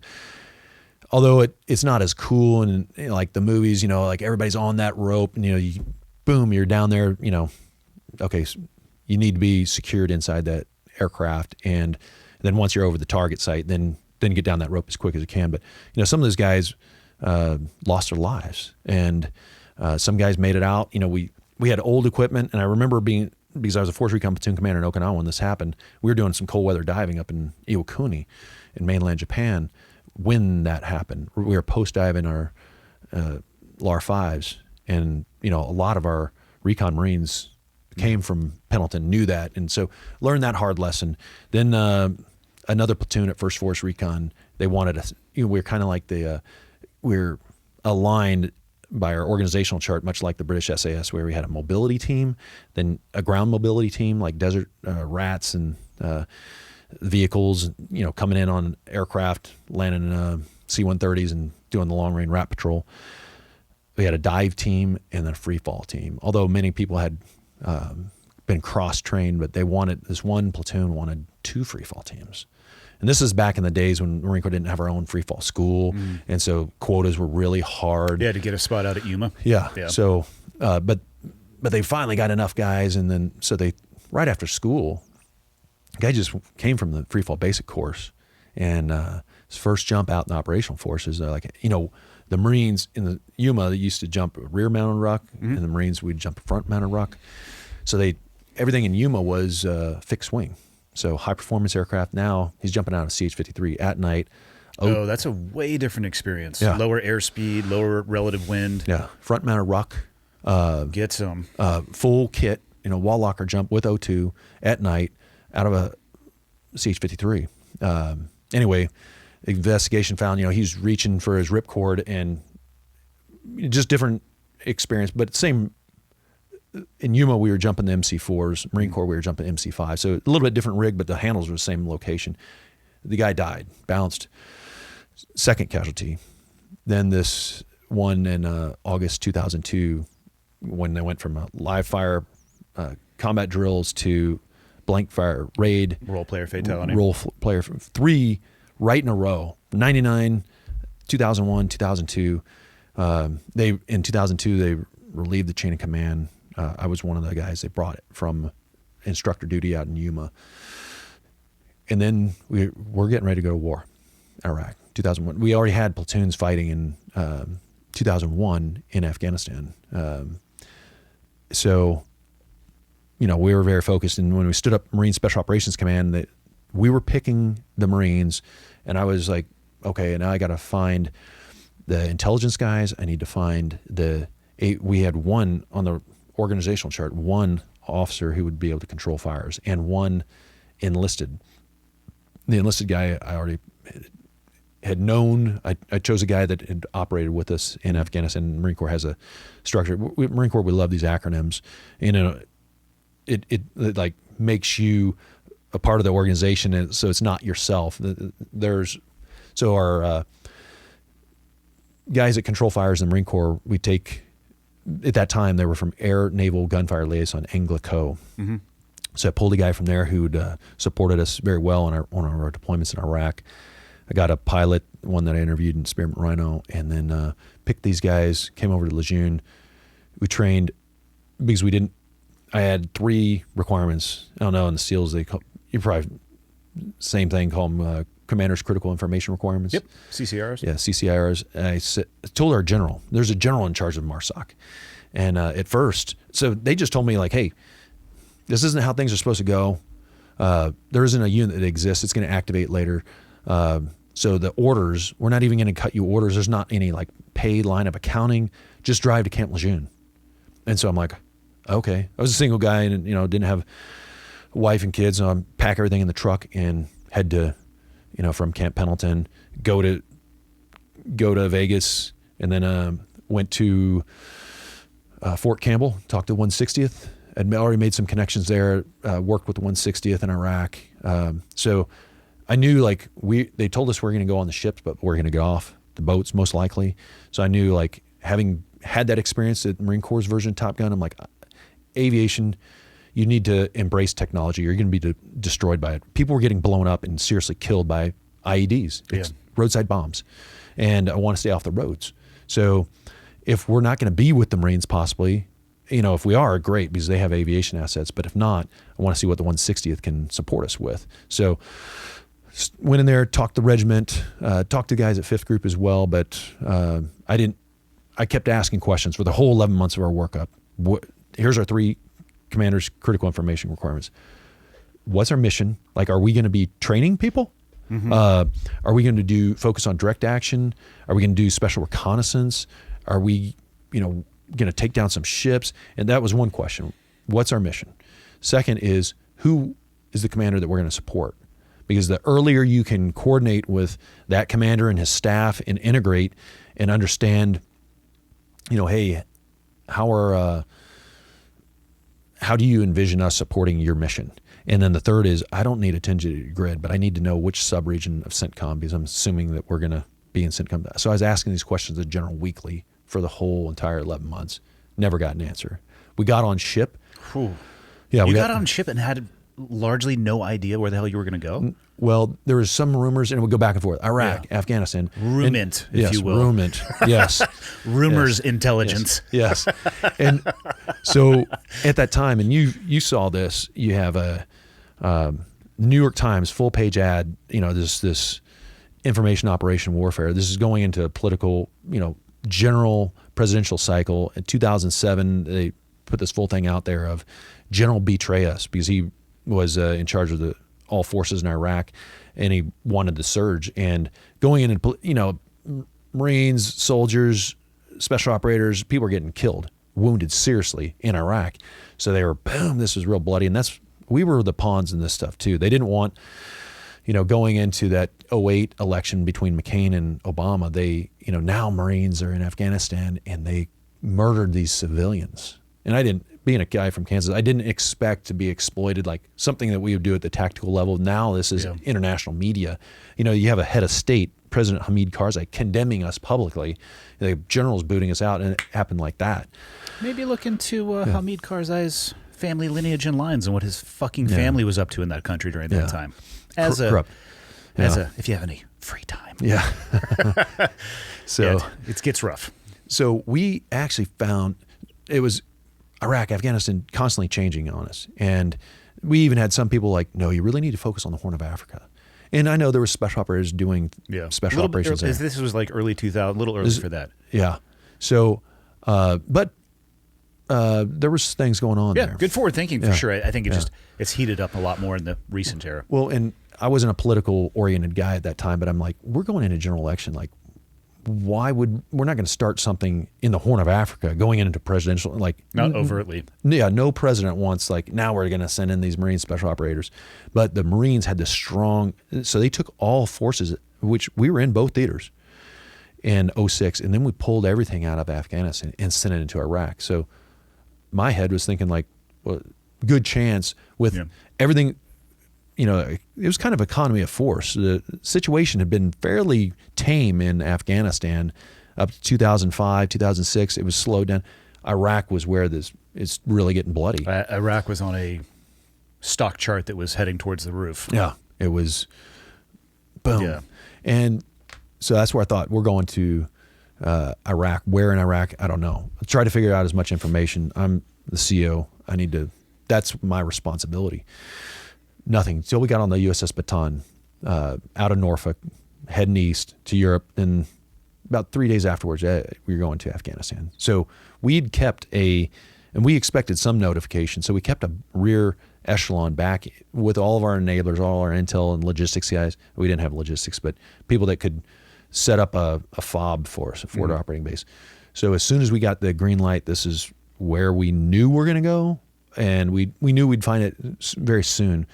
Speaker 3: although it's not as cool and like the movies, like everybody's on that rope and boom, you're down there, okay, so you need to be secured inside that aircraft, and then once you're over the target site, then get down that rope as quick as you can. But some of those guys lost their lives, and some guys made it out. We had old equipment, and I remember because I was a Force Recon platoon commander in Okinawa when this happened. We were doing some cold weather diving up in Iwakuni, in mainland Japan, when that happened. We were post diving our LAR 5s, and a lot of our recon Marines came from Pendleton, knew that, and so learned that hard lesson. Then another platoon at First Force Recon, they wanted us. We're kind of like we're aligned by our organizational chart, much like the British SAS, where we had a mobility team, then a ground mobility team like Desert Rats and vehicles, coming in on aircraft, landing in C-130s and doing the long range rat patrol. We had a dive team and then a free fall team. Although many people had been cross-trained, but this one platoon wanted 2 free fall teams. And this is back in the days when Marine Corps didn't have our own free fall school. And so quotas were really hard.
Speaker 1: Yeah, to get a spot out at Yuma.
Speaker 3: Yeah. So, but they finally got enough guys. And then, so right after school, the guy just came from the free fall basic course, and his first jump out in the operational forces, the Marines in the Yuma, they used to jump a rear mounted ruck, and the Marines would jump a front mounted ruck. So everything in Yuma was fixed wing. So high performance aircraft. Now he's jumping out of CH-53 at night.
Speaker 1: Oh, that's a way different experience.
Speaker 3: Yeah.
Speaker 1: Lower airspeed, lower relative wind.
Speaker 3: Yeah, front mounted ruck.
Speaker 1: Get some.
Speaker 3: Full kit, wall locker jump with O2 at night out of a CH-53. Anyway, investigation found, he's reaching for his ripcord, and just different experience, but same. In Yuma, we were jumping the MC4s. Marine Corps, we were jumping MC5. So a little bit different rig, but the handles were the same location. The guy died, bounced. Second casualty. Then this one in August 2002, when they went from a live fire combat drills to blank fire raid.
Speaker 1: Role player fatality.
Speaker 3: Player 3 right in a row. 99, 2001, 2002. In 2002, they relieved the chain of command. I was one of the guys they brought it from instructor duty out in Yuma. And then we're getting ready to go to war, Iraq, 2001. We already had platoons fighting in 2001 in Afghanistan. So, we were very focused. And when we stood up Marine Special Operations Command, we were picking the Marines. And I was like, okay, now I got to find the intelligence guys. I need to find we had one on the organizational chart, one officer who would be able to control fires, and one enlisted. The enlisted guy I already had known. I chose a guy that had operated with us in Afghanistan. Marine Corps has a structure. Marine Corps, we love these acronyms. It like makes you a part of the organization, and so it's not yourself. Our guys that control fires in the Marine Corps, we take. At that time, they were from Air Naval Gunfire Liaison, Anglico. So I pulled a guy from there who'd supported us very well on our deployments in Iraq. I got a pilot, one that I interviewed in Spearmint Rhino, and then picked these guys, came over to Lejeune. We trained because I had 3 requirements. I don't know, in the SEALs, you probably, same thing, call them Commander's Critical Information Requirements.
Speaker 1: Yep, CCRs.
Speaker 3: Yeah, CCRs. And I told our general, there's a general in charge of MARSOC. And at first, so they just told me like, hey, this isn't how things are supposed to go. There isn't a unit that exists. It's going to activate later. So the orders, we're not even going to cut you orders. There's not any like pay line of accounting. Just drive to Camp Lejeune. And so I'm like, okay. I was a single guy and didn't have a wife and kids. So I pack everything in the truck and head to, from Camp Pendleton, go to Vegas, and then went to Fort Campbell, talked to 160th. I'd already made some connections there, worked with the 160th in Iraq. So I knew they told us we're going to go on the ships, but we're going to get off the boats most likely. So I knew having had that experience at Marine Corps' version of Top Gun, I'm like, aviation, you need to embrace technology. You're going to be destroyed by it. People were getting blown up and seriously killed by IEDs, roadside bombs. And I want to stay off the roads. So if we're not going to be with the Marines possibly, if we are, great, because they have aviation assets. But if not, I want to see what the 160th can support us with. So went in there, talked to the regiment, talked to guys at 5th Group as well. But I kept asking questions for the whole 11 months of our workup. Here's our 3 commanders' critical information requirements. What's our mission? Are we going to be training people? Mm-hmm. Are we going to focus on direct action? Are we going to do special reconnaissance? Are we, going to take down some ships? And that was one question. What's our mission? Second is, who is the commander that we're going to support? Because the earlier you can coordinate with that commander and his staff and integrate and understand, hey, how do you envision us supporting your mission? And then the third is, I don't need a 10-digit grid, but I need to know which subregion of CENTCOM, because I'm assuming that we're going to be in CENTCOM. So I was asking these questions of General weekly for the whole entire 11 months. Never got an answer. We got on ship.
Speaker 1: Whew.
Speaker 3: Yeah,
Speaker 1: you got on ship and had largely no idea where the hell you were going to go?
Speaker 3: Well, there was some rumors, and it would go back and forth. Iraq, Afghanistan.
Speaker 1: Rumint, if you will.
Speaker 3: Rumint, yes.
Speaker 1: Rumors
Speaker 3: yes.
Speaker 1: intelligence.
Speaker 3: Yes. And so at that time, and you saw this, you have a New York Times full-page ad, this information operation warfare. This is going into a political, general presidential cycle. In 2007, they put this full thing out there of General betray us, because he was in charge of all forces in Iraq, and he wanted to surge. And going in, Marines, soldiers, special operators, people were getting killed, wounded seriously in Iraq. So they were, boom, this was real bloody. And we were the pawns in this stuff too. They didn't want, going into that 2008 election between McCain and Obama, they, now Marines are in Afghanistan and they murdered these civilians. And being a guy from Kansas, I didn't expect to be exploited like something that we would do at the tactical level. Now this is international media. You have a head of state, President Hamid Karzai, condemning us publicly. The general's booting us out, and it happened like that.
Speaker 1: Maybe look into Hamid Karzai's family lineage and lines and what his fucking family was up to in that country during that time. If you have any free time.
Speaker 3: Yeah. So
Speaker 1: it gets rough.
Speaker 3: So we actually found it was Iraq, Afghanistan constantly changing on us. And we even had some people like, no, you really need to focus on the Horn of Africa. And I know there were special operators doing special operations there.
Speaker 1: This was like early 2000, a little early for that.
Speaker 3: Yeah. So, but there was things going on there.
Speaker 1: Yeah, good forward thinking for sure. I think it's heated up a lot more in the recent era.
Speaker 3: Well, and I wasn't a political oriented guy at that time, but I'm like, we're going into general election. Like, we're not going to start something in the Horn of Africa going into presidential,
Speaker 1: not overtly.
Speaker 3: Yeah, no president wants now we're going to send in these Marine special operators. But the Marines had this strong, so they took all forces, which we were in both theaters in 2006, and then we pulled everything out of Afghanistan and sent it into Iraq. So my head was thinking well, good chance with everything. It was kind of economy of force. The situation had been fairly tame in Afghanistan up to 2005, 2006. It was slowed down. Iraq was where it's really getting bloody.
Speaker 1: Iraq was on a stock chart that was heading towards the roof.
Speaker 3: Yeah, it was boom. Yeah. And so that's where I thought we're going to Iraq. Where in Iraq? I don't know. I'll try to figure out as much information. I'm the CEO. That's my responsibility. Nothing. So we got on the USS Baton out of Norfolk, heading east to Europe. And about 3 days afterwards, we were going to Afghanistan. So we'd kept and we expected some notification. So we kept a rear echelon back with all of our enablers, all our intel and logistics guys. We didn't have logistics, but people that could set up a FOB for us, a forward operating base. So as soon as we got the green light, this is where we knew we're going to go, and we knew we'd find it very soon.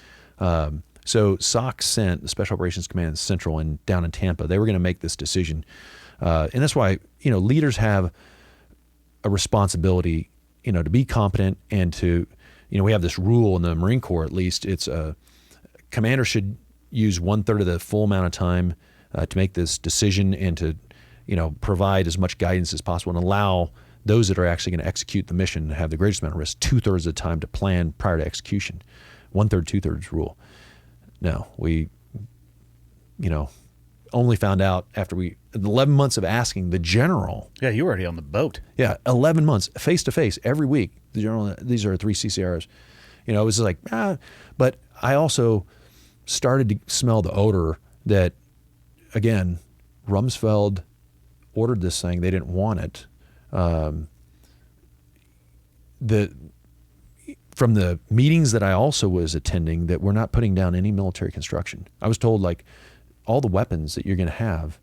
Speaker 3: So SOC sent the Special Operations Command Central and down in Tampa. They were going to make this decision, and that's why leaders have a responsibility, to be competent and to, we have this rule in the Marine Corps, at least. It's commander should use 1/3 of the full amount of time to make this decision and to, provide as much guidance as possible and allow those that are actually going to execute the mission to have the greatest amount of risk 2/3 of the time to plan prior to execution. 1/3, 2/3 rule. No, we, only found out after 11 months of asking the general.
Speaker 1: Yeah, you were already on the boat.
Speaker 3: Yeah, 11 months, face to face, every week. The general, these are 3 CCRs. It was like, But I also started to smell the odor that, again, Rumsfeld ordered this thing. They didn't want it. From the meetings that I also was attending, that we're not putting down any military construction. I was told, all the weapons that you're going to have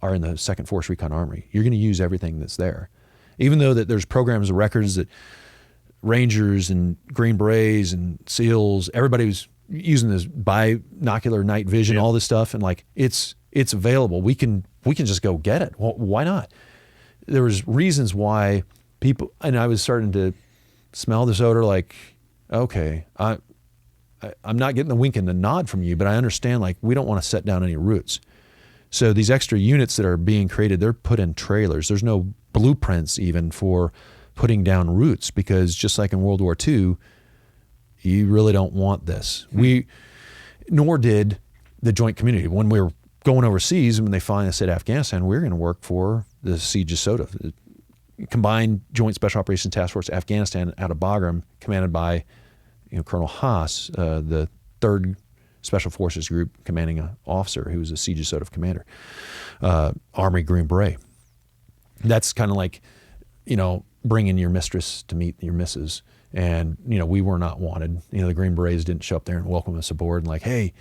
Speaker 3: are in the 2nd Force Recon Armory. You're going to use everything that's there. Even though that there's programs of records that Rangers and Green Berets and SEALs, everybody was using this binocular night vision, all this stuff, and it's available. We can just go get it. Well, why not? There was reasons why people, and I was starting to smell this odor okay, I'm not getting the wink and the nod from you, but I understand we don't want to set down any roots. So these extra units that are being created, they're put in trailers. There's no blueprints even for putting down roots, because just like in World War II, you really don't want this. Nor did the joint community. When we were going overseas, when they finally said Afghanistan, we're going to work for the Siege of SOTA, the Combined Joint Special Operations Task Force Afghanistan out of Bagram, commanded by Colonel Haas, the 3rd Special Forces Group commanding officer, who was a Siege of SOTA commander, Army Green Beret. That's kind of bringing your mistress to meet your missus. And, we were not wanted. The Green Berets didn't show up there and welcome us aboard and hey,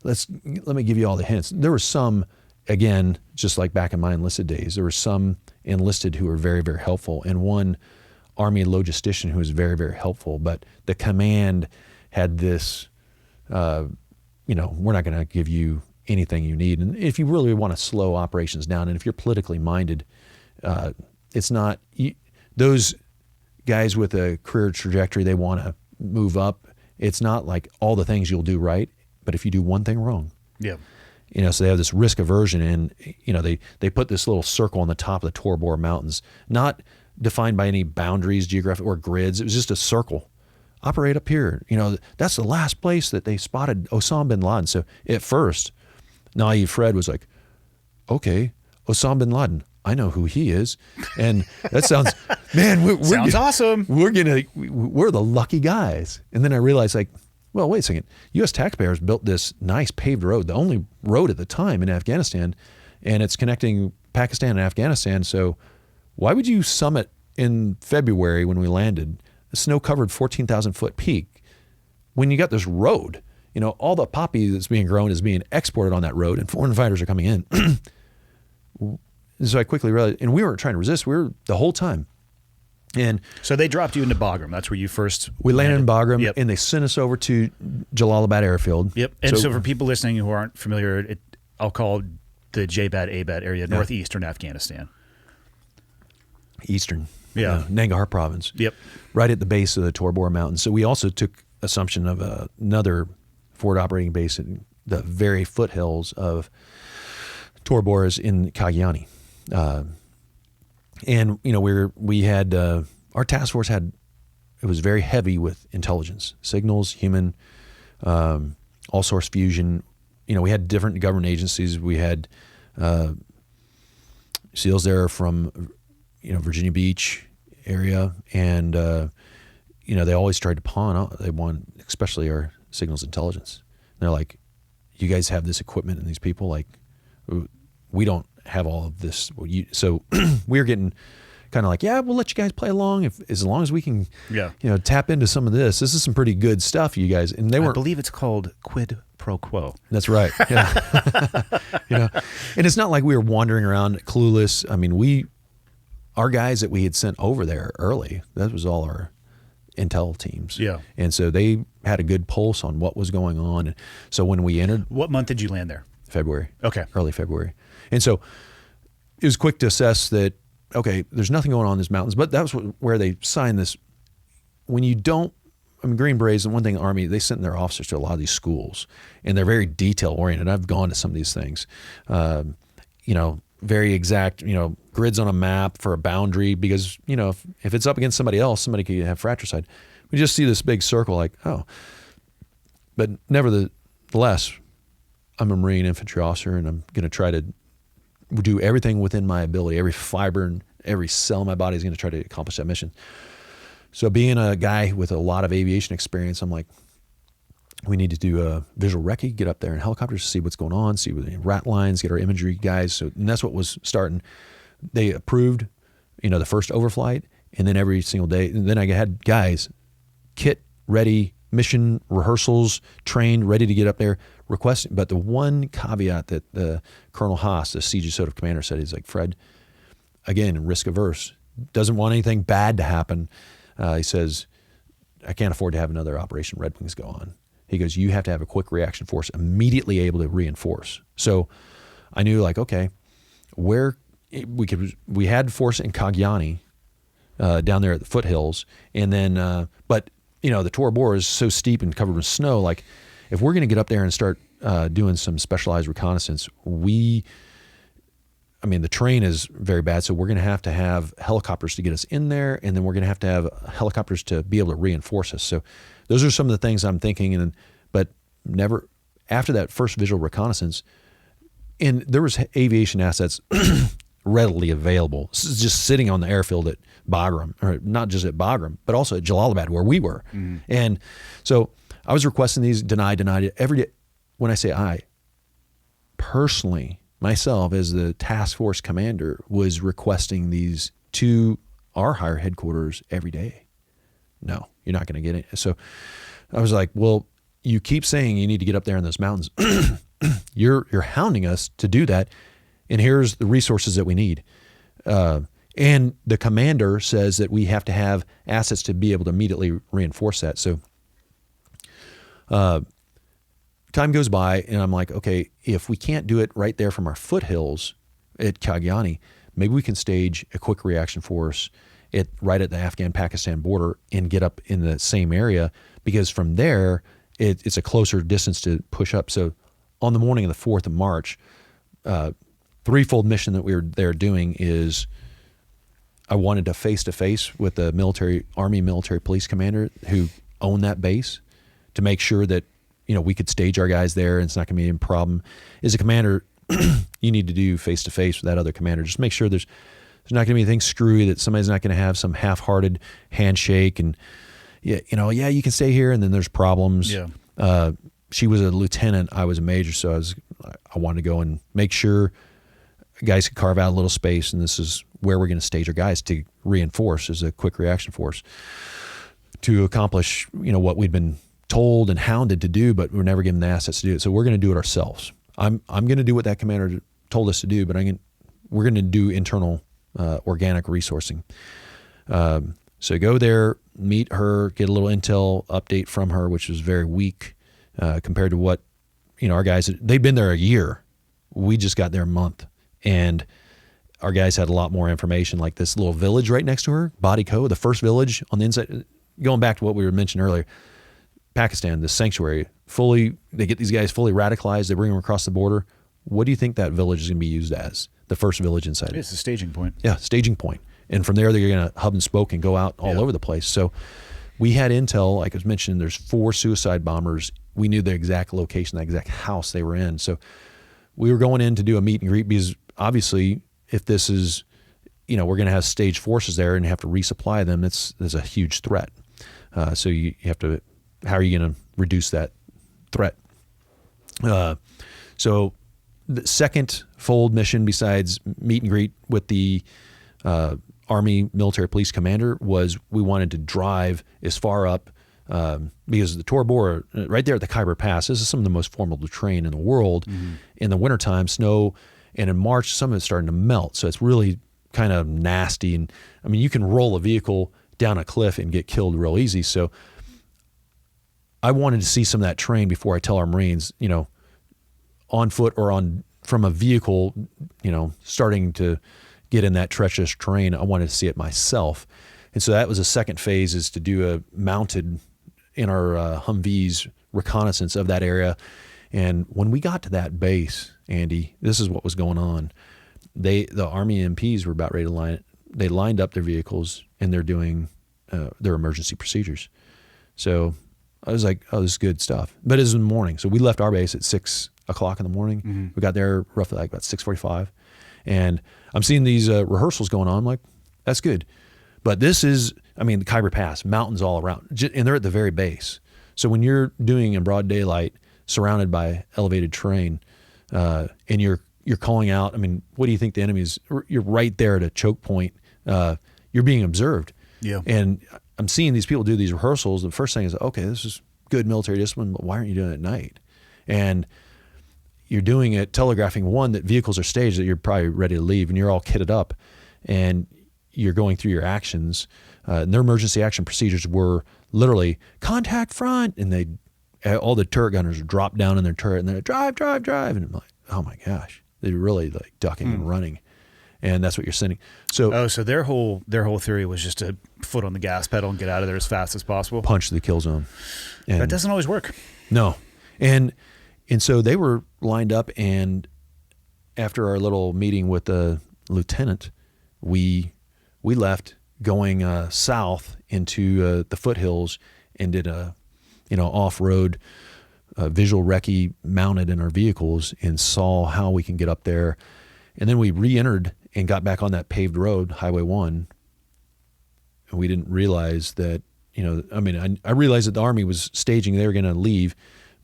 Speaker 3: let me give you all the hints. There were some, again, just like back in my enlisted days, there were some enlisted who were very, very helpful, and one Army logistician who was very, very helpful. But the command had this, we're not going to give you anything you need. And if you really want to slow operations down, and if you're politically minded, it's not those guys with a career trajectory, they want to move up. It's not all the things you'll do right, but if you do one thing wrong.
Speaker 1: Yeah.
Speaker 3: So they have this risk aversion, and they put this little circle on the top of the Tor Bor Mountains, not defined by any boundaries, geographic or grids. It was just a circle. Operate up here. That's the last place that they spotted Osama bin Laden. So at first, naive Fred was like, okay, Osama bin Laden, I know who he is. And that sounds, man,
Speaker 1: sounds awesome.
Speaker 3: We're the lucky guys. And then I realized well, wait a second. U.S. taxpayers built this nice paved road, the only road at the time in Afghanistan, and it's connecting Pakistan and Afghanistan. So why would you summit in February when we landed, a snow-covered 14,000-foot peak, when you got this road? All the poppy that's being grown is being exported on that road, and foreign fighters are coming in. So I quickly realized, and we weren't trying to resist. We were the whole time. And
Speaker 1: so they dropped you into Bagram. That's where you first
Speaker 3: we landed in Bagram, and they sent us over to Jalalabad Airfield.
Speaker 1: Yep. And so for people listening who aren't familiar, I'll call the JBAD-ABAD area northeastern Afghanistan.
Speaker 3: Eastern.
Speaker 1: Yeah.
Speaker 3: Nangarhar province.
Speaker 1: Yep.
Speaker 3: Right at the base of the Tor Bor Mountains. So we also took assumption of another forward operating base in the very foothills of Tor Bor is in Kagyani. And we had our task force it was very heavy with intelligence, signals, human, all source fusion. We had different government agencies. We had SEALs there from Virginia Beach area, and they always tried to pawn out. They want, especially our signals intelligence. And they're like, you guys have this equipment and these people, we don't have all of this. So we were getting kind of like, yeah, we'll let you guys play along as long as we can,
Speaker 1: Yeah.
Speaker 3: tap into some of this. This is some pretty good stuff, you guys. And they
Speaker 1: I
Speaker 3: weren't.
Speaker 1: believe it's called quid pro quo.
Speaker 3: That's right. Yeah. And it's not like we were wandering around clueless. I mean, our guys that we had sent over there early, that was all our intel teams.
Speaker 1: Yeah.
Speaker 3: And so they had a good pulse on what was going on. And so when we entered
Speaker 1: What month did you land there?
Speaker 3: February,
Speaker 1: Okay.
Speaker 3: early February. And so it was quick to assess that, okay, there's nothing going on in these mountains, but that was where they signed this. When you don't, Green Berets, and one thing, the Army, they send their officers to a lot of these schools, and they're very detail oriented. I've gone to some of these things, very exact, grids on a map for a boundary, because, if it's up against somebody else, somebody could have fratricide. We just see this big circle like, oh. But nevertheless, I'm a Marine infantry officer, and I'm going to try to do everything within my ability. Every fiber and every cell in my body is going to try to accomplish that mission. So being a guy with a lot of aviation experience, I'm like, we need to do a visual recce, get up there in helicopters, see what's going on, see the rat lines, get our imagery guys. And that's what was starting. They approved, the first overflight, and then every single day. And then I had guys, kit ready, mission rehearsals, trained, ready to get up there, requesting. But the one caveat that the Colonel Haas, the Siege Sort of commander, said, he's like, Fred, again, risk averse, doesn't want anything bad to happen. He says, I can't afford to have another Operation Red Wings go on. He goes, you have to have a quick reaction force immediately able to reinforce. So I knew, like, okay, where we had force in Kagyani down there at the foothills, and then but the Tora Bora is so steep and covered with snow. Like, if we're going to get up there and start doing some specialized reconnaissance, the terrain is very bad, so we're going to have helicopters to get us in there, and then we're going to have helicopters to be able to reinforce us. So those are some of the things I'm thinking, but never after that first visual reconnaissance, and there was aviation assets readily available, just sitting on the airfield at Bagram, or not just at Bagram, but also at Jalalabad where we were. And so I was requesting these, denied every day. When I say I, personally, myself as the task force commander, was requesting these to our higher headquarters every day. No, you're not going to get it. So I was like, well, you keep saying you need to get up there in those mountains. You're hounding us to do that, and here's the resources that we need. And the commander says that we have to have assets to be able to immediately reinforce that. So time goes by, and I'm like, okay, if we can't do it right there from our foothills at Kagyani, maybe we can stage a quick reaction force right at the Afghan-Pakistan border and get up in the same area, because from there, it's a closer distance to push up. So on the morning of the 4th of March, threefold mission that we were there doing is, I wanted to face-to-face with the Army military police commander who owned that base to make sure that we could stage our guys there and it's not going to be a problem. As a commander, you need to do face-to-face with that other commander. Just make sure there's not going to be anything screwy, that somebody's not going to have some half-hearted handshake and, you can stay here, and then there's problems.
Speaker 1: Yeah.
Speaker 3: She was a lieutenant, I was a major, so I wanted to go and make sure guys could carve out a little space, and this is where we're going to stage our guys to reinforce as a quick reaction force to accomplish, what we'd been told and hounded to do, but we're never given the assets to do it. So we're going to do it ourselves. I'm going to do what that commander told us to do, but we're going to do internal organic resourcing. So go there, meet her, get a little intel update from her, which was very weak compared to what our guys, they'd been there a year. We just got there a month, and our guys had a lot more information, like this little village right next to her, Badi Ko, the first village on the inside. Going back to what we were mentioning earlier, Pakistan, the sanctuary, they get these guys fully radicalized. They bring them across the border. What do you think that village is going to be used as? The first village inside.
Speaker 1: It's a staging point.
Speaker 3: Yeah, staging point. And from there, they're going to hub and spoke and go out all over the place. So we had intel, like I was mentioning, there's 4 suicide bombers. We knew the exact location, the exact house they were in. So we were going in to do a meet and greet, because obviously if this is, we're going to have staged forces there and have to resupply them, there's a huge threat. So you have to, how are you going to reduce that threat? So the second fold mission, besides meet and greet with the Army military police commander was we wanted to drive as far up because the Tora Bora, right there at the Khyber Pass, this is some of the most formidable terrain in the world. In the wintertime, snow, and in March, some of it's starting to melt. So it's really kind of nasty. And I mean, you can roll a vehicle down a cliff and get killed real easy. So I wanted to see some of that terrain before I tell our Marines, you know, on foot or from a vehicle, you know, starting to get in that treacherous terrain. I wanted to see it myself. And so that was a second phase, is to do a mounted in our Humvees reconnaissance of that area. And when we got to that base, Andy, this is what was going on. The Army MPs were about ready to they lined up their vehicles and they're doing their emergency procedures. So I was like, oh, this is good stuff. But it was in the morning. So we left our base at 6 o'clock in the morning. We got there roughly like about 6:45. And I'm seeing these rehearsals going on. I'm like, that's good. But this is, I mean, the Khyber Pass, mountains all around, and they're at the very base. So when you're doing in broad daylight, surrounded by elevated terrain, and you're calling out, I mean, what do you think the enemy is? You're right there at a choke point. You're being observed. Yeah. And I'm seeing these people do these rehearsals. The first thing is, okay, this is good military discipline, but why aren't you doing it at night? And you're doing it, telegraphing, one, that vehicles are staged, that you're probably ready to leave, and you're all kitted up, and you're going through your actions. And their emergency action procedures were literally contact front, and all the turret gunners drop down in their turret and they're drive, and I'm like, oh my gosh, they're really like ducking and running, and that's what you're sending. So
Speaker 1: so their whole theory was just to foot on the gas pedal and get out of there as fast as possible.
Speaker 3: Punch the kill zone. And
Speaker 1: that doesn't always work.
Speaker 3: No, and so they were lined up, and after our little meeting with the lieutenant, we left going south into the foothills and did a off-road visual recce mounted in our vehicles and saw how we can get up there. And then we re-entered and got back on that paved road, Highway 1. And we didn't realize that, I realized that the Army was staging, they were going to leave,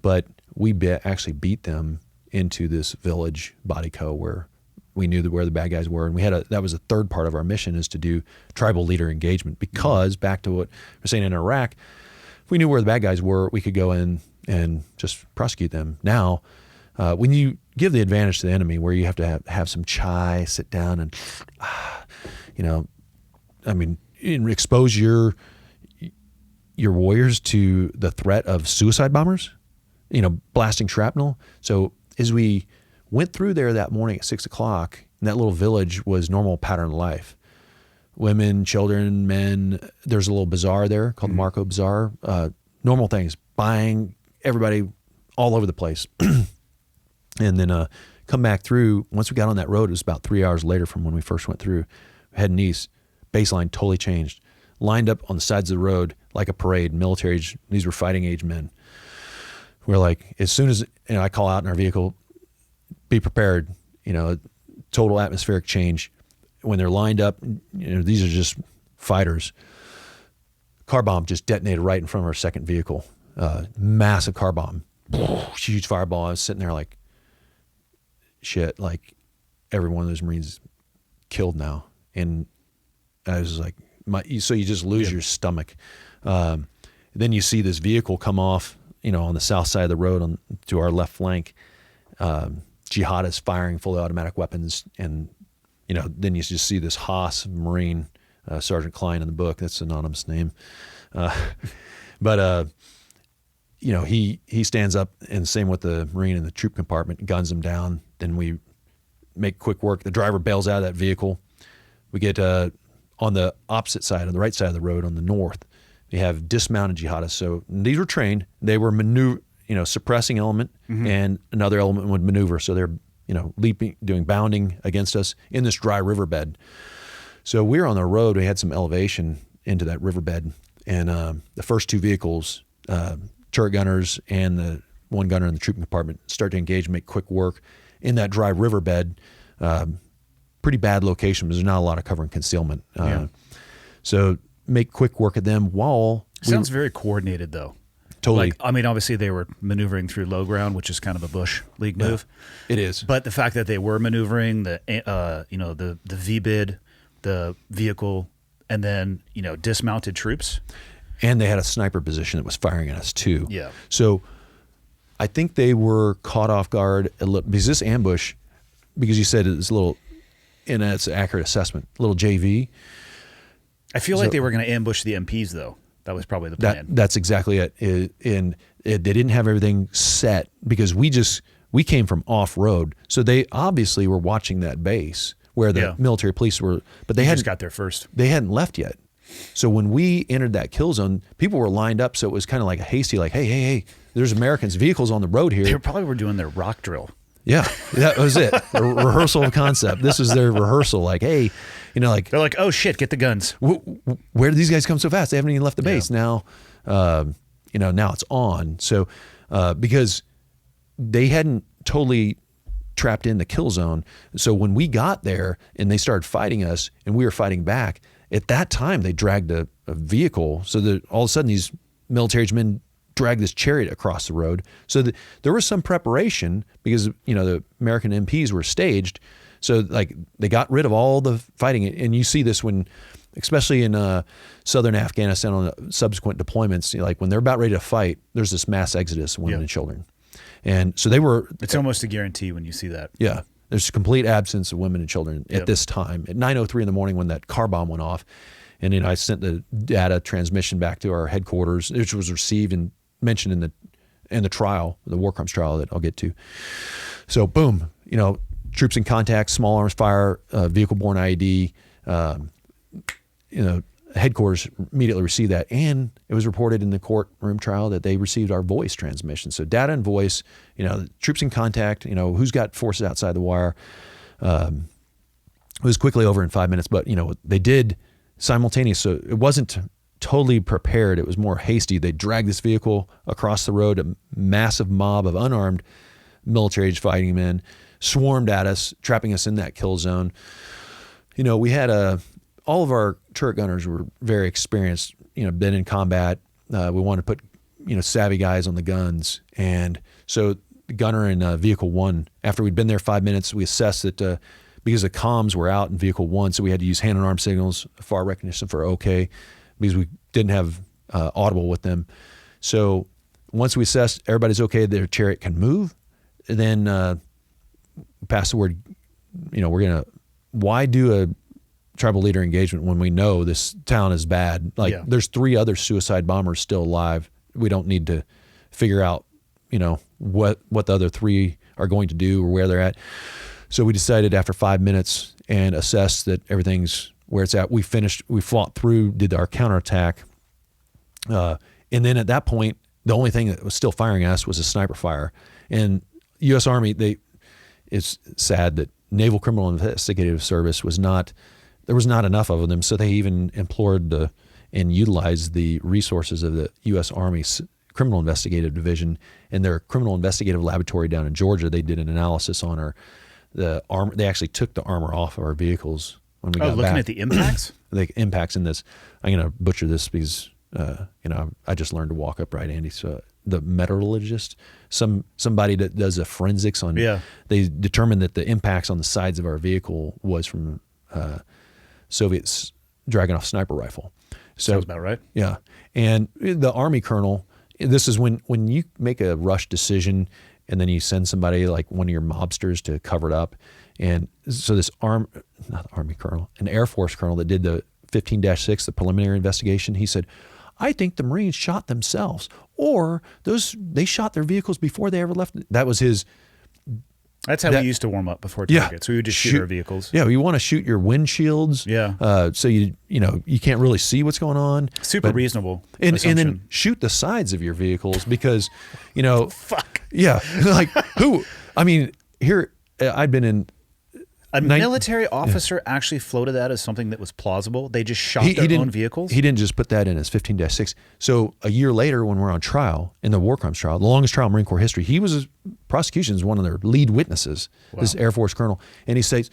Speaker 3: but we actually beat them into this village, Bodico, where we knew where the bad guys were. And that was a third part of our mission, is to do tribal leader engagement, because back to what we're saying in Iraq, if we knew where the bad guys were, we could go in and just prosecute them. Now, when you give the advantage to the enemy, where you have to have some chai, sit down and, expose your warriors to the threat of suicide bombers, blasting shrapnel. So as we went through there that morning at 6 o'clock, and that little village was normal pattern of life. Women, children, men. There's a little bazaar there called the Marco Bazaar. Normal things, buying, everybody all over the place. And then come back through. Once we got on that road, it was about 3 hours later from when we first went through, heading east. Baseline totally changed. Lined up on the sides of the road like a parade, military age. These were fighting age men. We're like, as soon as I call out in our vehicle, be prepared, total atmospheric change. When they're lined up, these are just fighters. Car bomb just detonated right in front of our second vehicle. Massive car bomb. Huge fireball. I was sitting there like, shit, like every one of those Marines killed now. And I was like, so you just lose your stomach. Then you see this vehicle come off, on the south side of the road to our left flank. Jihadists firing fully automatic weapons, and then you just see this Haas Marine, Sergeant Klein in the book. That's an anonymous name, but he stands up, and same with the Marine in the troop compartment, guns him down. Then we make quick work. The driver bails out of that vehicle. We get on the opposite side, on the right side of the road, on the north. We have dismounted jihadists. So these were trained. They were suppressing element, and another element would maneuver. So they're, leaping, doing bounding against us in this dry riverbed. So we were on the road. We had some elevation into that riverbed, and the first two vehicles, turret gunners and the one gunner in the troop compartment, start to engage and make quick work in that dry riverbed. Pretty bad location, because there's not a lot of cover and concealment. So make quick work of them while...
Speaker 1: Sounds very coordinated, though.
Speaker 3: Totally.
Speaker 1: Obviously they were maneuvering through low ground, which is kind of a Bush League move.
Speaker 3: It is.
Speaker 1: But the fact that they were maneuvering the V-bid the vehicle and then, dismounted troops.
Speaker 3: And they had a sniper position that was firing at us too.
Speaker 1: Yeah.
Speaker 3: So I think they were caught off guard a little, because this ambush, because you said it's a little, and it's an accurate assessment, a little JV.
Speaker 1: I feel like they were going to ambush the MPs, though. That was probably the plan.
Speaker 3: That's exactly it. They didn't have everything set because we came from off-road. So they obviously were watching that base where the military police were, but they
Speaker 1: just got there first.
Speaker 3: They hadn't left yet. So when we entered that kill zone, people were lined up. So it was kind of like a hasty, like, hey, there's Americans, vehicles on the road here.
Speaker 1: They probably were doing their rock drill.
Speaker 3: Yeah, that was it. A rehearsal of concept. This was their rehearsal. Like, hey, like
Speaker 1: they're like, oh shit, get the guns.
Speaker 3: Where did these guys come so fast? They haven't even left the base. Now, now it's on. So, because they hadn't totally trapped in the kill zone. So when we got there and they started fighting us and we were fighting back, at that time they dragged a vehicle. So that all of a sudden these military men dragged this chariot across the road. So there was some preparation because, the American MPs were staged. So like they got rid of all the fighting. And you see this when, especially in southern Afghanistan on the subsequent deployments, like when they're about ready to fight, there's this mass exodus of women and children. And so they were...
Speaker 1: It's almost a guarantee when you see that.
Speaker 3: Yeah. There's a complete absence of women and children at this time. At 9:03 in the morning when that car bomb went off, and I sent the data transmission back to our headquarters, which was received and mentioned in the trial, the war crimes trial that I'll get to. So boom, troops in contact, small arms fire, vehicle-borne IED, headquarters immediately received that, and it was reported in the courtroom trial that they received our voice transmission. So data and voice, troops in contact, who's got forces outside the wire. It was quickly over in 5 minutes, but they did simultaneous. So it wasn't totally prepared. It was more hasty. They dragged this vehicle across the road. A massive mob of unarmed military-age fighting men swarmed at us, trapping us in that kill zone. We had all of our turret gunners were very experienced, been in combat. We wanted to put, savvy guys on the guns. And so the gunner in vehicle one, after we'd been there 5 minutes, we assessed that because the comms were out in vehicle one, so we had to use hand and arm signals, fire recognition for okay, because we didn't have audible with them. So once we assessed everybody's okay, their chariot can move, then pass the word, why do a tribal leader engagement when we know this town is bad? There's 3 other suicide bombers still alive. We don't need to figure out, what the other 3 are going to do or where they're at. So we decided after 5 minutes and assessed that everything's where it's at. We fought through, did our counterattack. And then at that point, the only thing that was still firing at us was a sniper fire. And U.S. Army, it's sad that Naval Criminal Investigative Service there was not enough of them, so they even implored and utilized the resources of the U.S. Army's Criminal Investigative Division and their Criminal Investigative Laboratory down in Georgia. They did an analysis on the armor. They actually took the armor off of our vehicles when we got back.
Speaker 1: Looking at the impacts?
Speaker 3: The impacts in this. I'm going to butcher this because, I just learned to walk upright, Andy. So the metallurgist, somebody that does a forensics on, they determined that the impacts on the sides of our vehicle was from Soviets dragging off sniper rifle. So,
Speaker 1: sounds about right.
Speaker 3: Yeah. And the Army colonel, this is when you make a rush decision and then you send somebody like one of your mobsters to cover it up. And so this not the Army colonel, an Air Force colonel that did the 15-6, the preliminary investigation, he said, I think the Marines shot themselves, or they shot their vehicles before they ever left. That was his.
Speaker 1: That's how we used to warm up before targets. We would just shoot our vehicles.
Speaker 3: Yeah, you want to shoot your windshields.
Speaker 1: Yeah.
Speaker 3: So you can't really see what's going on.
Speaker 1: Super reasonable.
Speaker 3: And then shoot the sides of your vehicles because,
Speaker 1: Fuck.
Speaker 3: Yeah. Like who? I mean, here I've been in.
Speaker 1: A military officer actually floated that as something that was plausible. They just shot their own vehicles?
Speaker 3: He didn't just put that in as 15-6. So a year later when we're on trial, in the war crimes trial, the longest trial in Marine Corps history, prosecution is one of their lead witnesses, this Air Force colonel. And he says,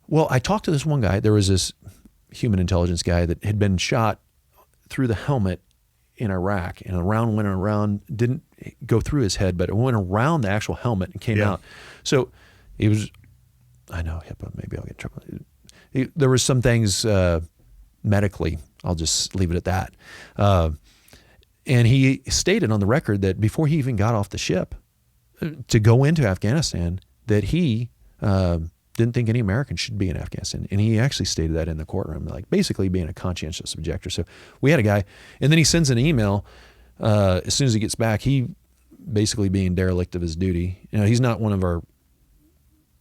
Speaker 3: well, I talked to this one guy. There was this human intelligence guy that had been shot through the helmet in Iraq, and a round went around, didn't go through his head, but it went around the actual helmet and came out. So he was... I know HIPAA, maybe I'll get in trouble. there was some things medically. I'll just leave it at that. And he stated on the record that before he even got off the ship to go into Afghanistan, that he didn't think any Americans should be in Afghanistan. And he actually stated that in the courtroom, like basically being a conscientious objector. So we had a guy, and then he sends an email as soon as he gets back, he basically being derelict of his duty. You know, he's not one of our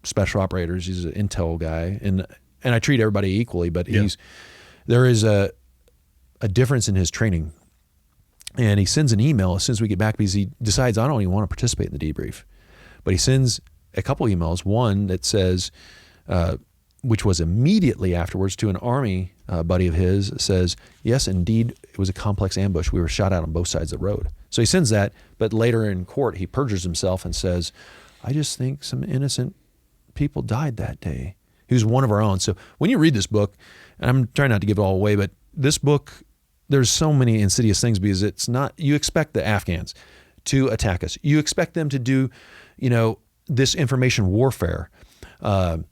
Speaker 3: special operators. He's an intel guy. And I treat everybody equally, but there is a difference in his training. And he sends an email as soon as we get back because he decides, I don't even want to participate in the debrief. But he sends a couple emails, one that says, which was immediately afterwards to an Army buddy of his, says, yes, indeed, it was a complex ambush. We were shot out on both sides of the road. So he sends that, but later in court, he perjures himself and says, I just think some innocent people died that day. He was one of our own. So when you read this book, and I'm trying not to give it all away, but this book, there's so many insidious things because it's not, you expect the Afghans to attack us. You expect them to do, this information warfare. And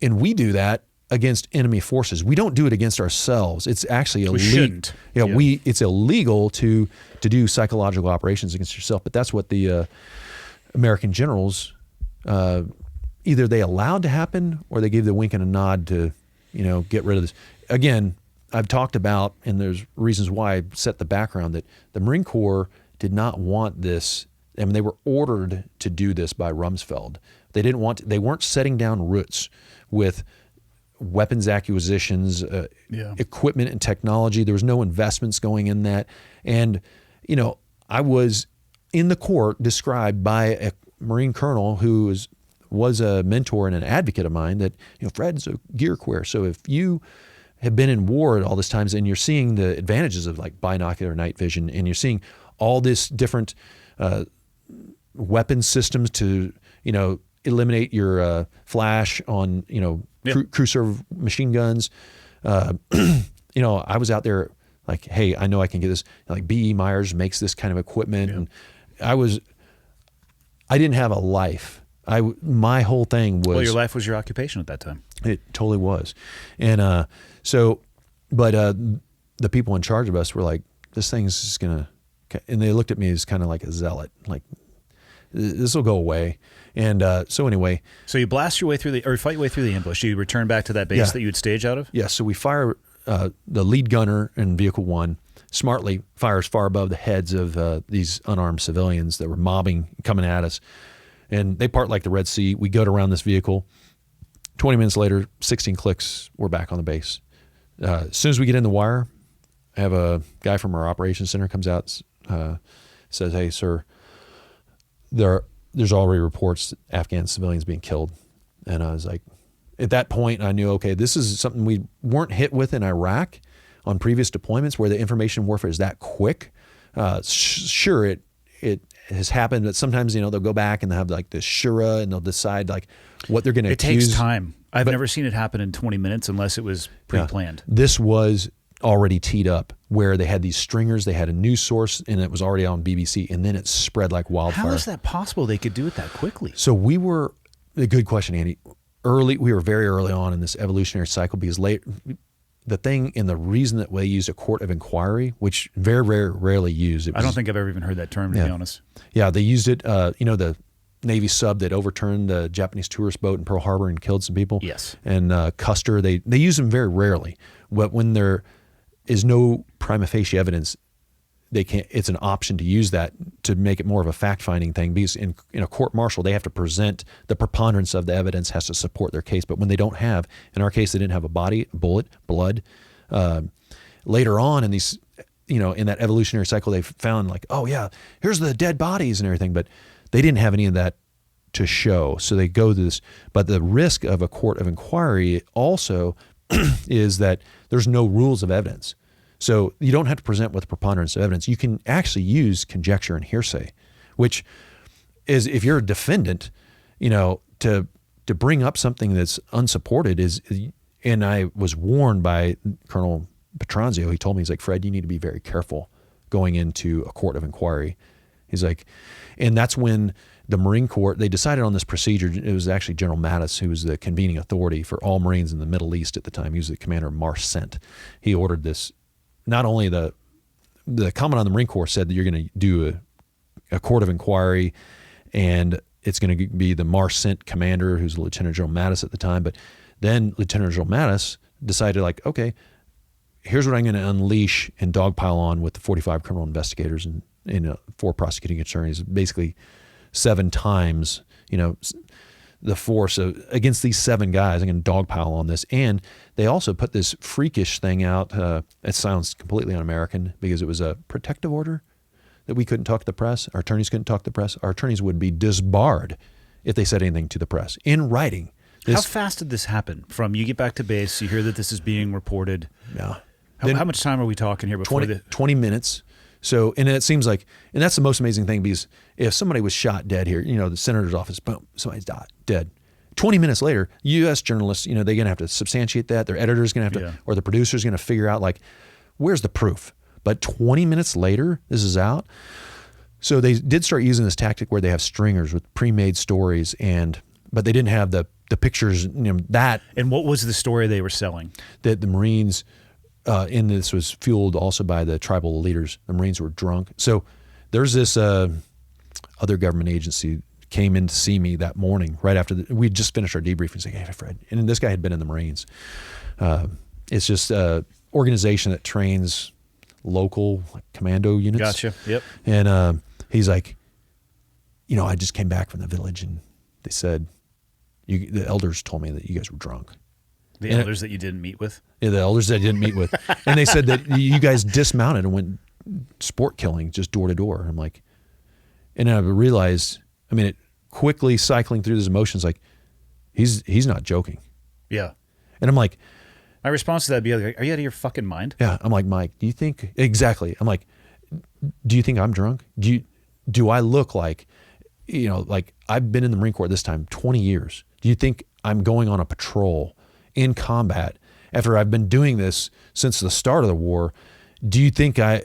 Speaker 3: we do that against enemy forces. We don't do it against ourselves. It's actually illegal.
Speaker 1: We shouldn't.
Speaker 3: It's illegal to do psychological operations against yourself. But that's what the American generals, either they allowed to happen or they gave the wink and a nod to, get rid of this. Again, I've talked about, and there's reasons why I set the background, that the Marine Corps did not want this. I mean, they were ordered to do this by Rumsfeld. They weren't setting down roots with weapons acquisitions, equipment and technology. There was no investments going in that. And, I was in the court described by a Marine colonel who was a mentor and an advocate of mine that, Fred's a gear queer. So if you have been in war all this times and you're seeing the advantages of like binocular night vision and you're seeing all this different weapon systems to, eliminate your flash on, crew serve machine guns. I was out there like, hey, I know I can get this. Like B.E. Myers makes this kind of equipment. Yeah. And I didn't have a life. My whole thing was.
Speaker 1: Well, your life was your occupation at that time.
Speaker 3: It totally was. And the people in charge of us were like, this thing's just going to, and they looked at me as kind of like a zealot, like this will go away. And so anyway.
Speaker 1: So you blast your way through fight your way through the ambush. You return back to that base that you would stage out of?
Speaker 3: Yeah. So we fire the lead gunner in Vehicle 1 smartly fires far above the heads of these unarmed civilians that were mobbing, coming at us. And they part like the Red Sea. We go around this vehicle. 20 minutes later, 16 clicks, we're back on the base. As soon as we get in the wire, I have a guy from our operations center comes out, says, hey, sir, there's already reports that Afghan civilians being killed. And I was like, at that point, I knew, okay, this is something we weren't hit with in Iraq on previous deployments where the information warfare is that quick. Sure, it has happened, but sometimes, they'll go back and they'll have like this shura and they'll decide like what they're going to accuse.
Speaker 1: It takes time. I've never seen it happen in 20 minutes unless it was pre-planned.
Speaker 3: Yeah, this was already teed up where they had these stringers, they had a news source, and it was already on BBC, and then it spread like wildfire.
Speaker 1: How is that possible they could do it that quickly?
Speaker 3: So we were, a good question, Andy. We were very early on in this evolutionary cycle because the thing and the reason that we used a court of inquiry, which very, very rarely used.
Speaker 1: I don't think I've ever even heard that term, to be honest. Yeah,
Speaker 3: they used it, the Navy sub that overturned the Japanese tourist boat in Pearl Harbor and killed some people.
Speaker 1: Yes.
Speaker 3: And Custer, they use them very rarely. But when there is no prima facie evidence, it's an option to use that to make it more of a fact-finding thing, because in a court-martial, they have to present the preponderance of the evidence has to support their case. But when they don't have, in our case, they didn't have a body, bullet, blood. Later on in these, in that evolutionary cycle, they found like, oh yeah, here's the dead bodies and everything, but they didn't have any of that to show. So they go to this, but the risk of a court of inquiry also is that there's no rules of evidence. So you don't have to present with preponderance of evidence. You can actually use conjecture and hearsay, which is, if you're a defendant, to bring up something that's unsupported is, and I was warned by Colonel Petranzio. He told me, he's like, Fred, you need to be very careful going into a court of inquiry. He's like, and that's when the Marine Corps, they decided on this procedure. It was actually General Mattis, who was the convening authority for all Marines in the Middle East at the time. He was the commander of MARSOC. He ordered this. Not only the commandant of the Marine Corps said that you're going to do a court of inquiry, and it's going to be the MARSOC commander, who's Lieutenant General Mattis at the time. But then Lieutenant General Mattis decided, like, okay, here's what I'm going to unleash and dogpile on with the 45 criminal investigators and 4 prosecuting attorneys, basically 7 times, the force against these 7 guys. I'm going to dogpile on this. And they also put this freakish thing out. It sounds completely un-American because it was a protective order that we couldn't talk to the press. Our attorneys couldn't talk to the press. Our attorneys would be disbarred if they said anything to the press in writing.
Speaker 1: How fast did this happen? From you get back to base, you hear that this is being reported.
Speaker 3: Yeah.
Speaker 1: How much time are we talking here before
Speaker 3: 20 minutes. So, and it seems like, and that's the most amazing thing, because if somebody was shot dead here, the senator's office, boom, somebody's dead. 20 minutes later, U.S. journalists, they're going to have to substantiate that. Their editor's going to have to, or the producer's going to figure out, like, where's the proof? But 20 minutes later, this is out. So they did start using this tactic where they have stringers with pre-made stories, but they didn't have the pictures, that.
Speaker 1: And what was the story they were selling?
Speaker 3: That the Marines, and this was fueled also by the tribal leaders. The Marines were drunk. So there's this other government agency came in to see me that morning right after we just finished our debriefing. He's like, hey, Fred. And this guy had been in the Marines. It's just an organization that trains local commando units.
Speaker 1: Gotcha. Yep.
Speaker 3: And he's like, I just came back from the village, and they said, the elders told me that you guys were drunk.
Speaker 1: The elders that you didn't meet with?
Speaker 3: Yeah, the elders that I didn't meet with. And they said that you guys dismounted and went sport killing just door to door. I'm like, and I realized, it quickly cycling through those emotions, like, he's not joking.
Speaker 1: Yeah.
Speaker 3: And I'm like,
Speaker 1: my response to that would be like, are you out of your fucking mind?
Speaker 3: Yeah. I'm like, Mike, do you think, exactly. I'm like, do you think I'm drunk? Do I look like, like I've been in the Marine Corps this time 20 years. Do you think I'm going on a patrol in combat after I've been doing this since the start of the war? Do you think I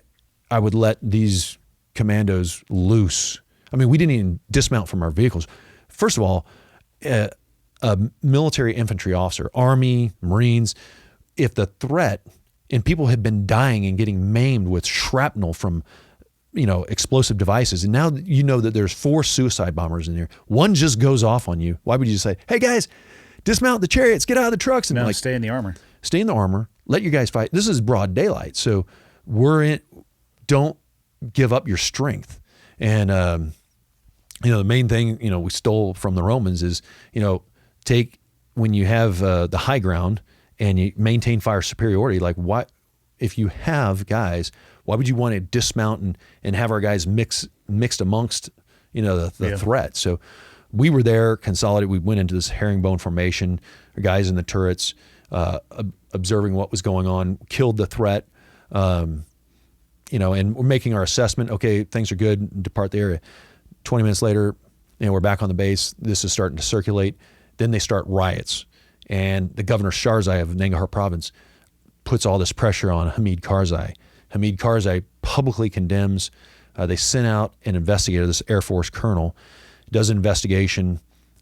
Speaker 3: would let these commandos loose? We didn't even dismount from our vehicles. First of all, a military infantry officer, Army, Marines, if the threat, and people had been dying and getting maimed with shrapnel from explosive devices, and now you know that there's 4 suicide bombers in there. One just goes off on you. Why would you say, hey guys, dismount the chariots, get out of the trucks, and
Speaker 1: stay in the armor.
Speaker 3: Stay in the armor, let your guys fight. This is broad daylight, so don't give up your strength. And the main thing we stole from the Romans is take, when you have the high ground and you maintain fire superiority, like, why, if you have guys, why would you want to dismount and have our guys mixed amongst the threat? So we were there, consolidated. We went into this herringbone formation, our guys in the turrets, observing what was going on, killed the threat, and we're making our assessment. Okay, things are good, depart the area. 20 minutes later, we're back on the base. This is starting to circulate. Then they start riots. And the governor Sharzai of Nangarhar province puts all this pressure on Hamid Karzai. Hamid Karzai publicly condemns. They sent out an investigator, this Air Force colonel, does an investigation,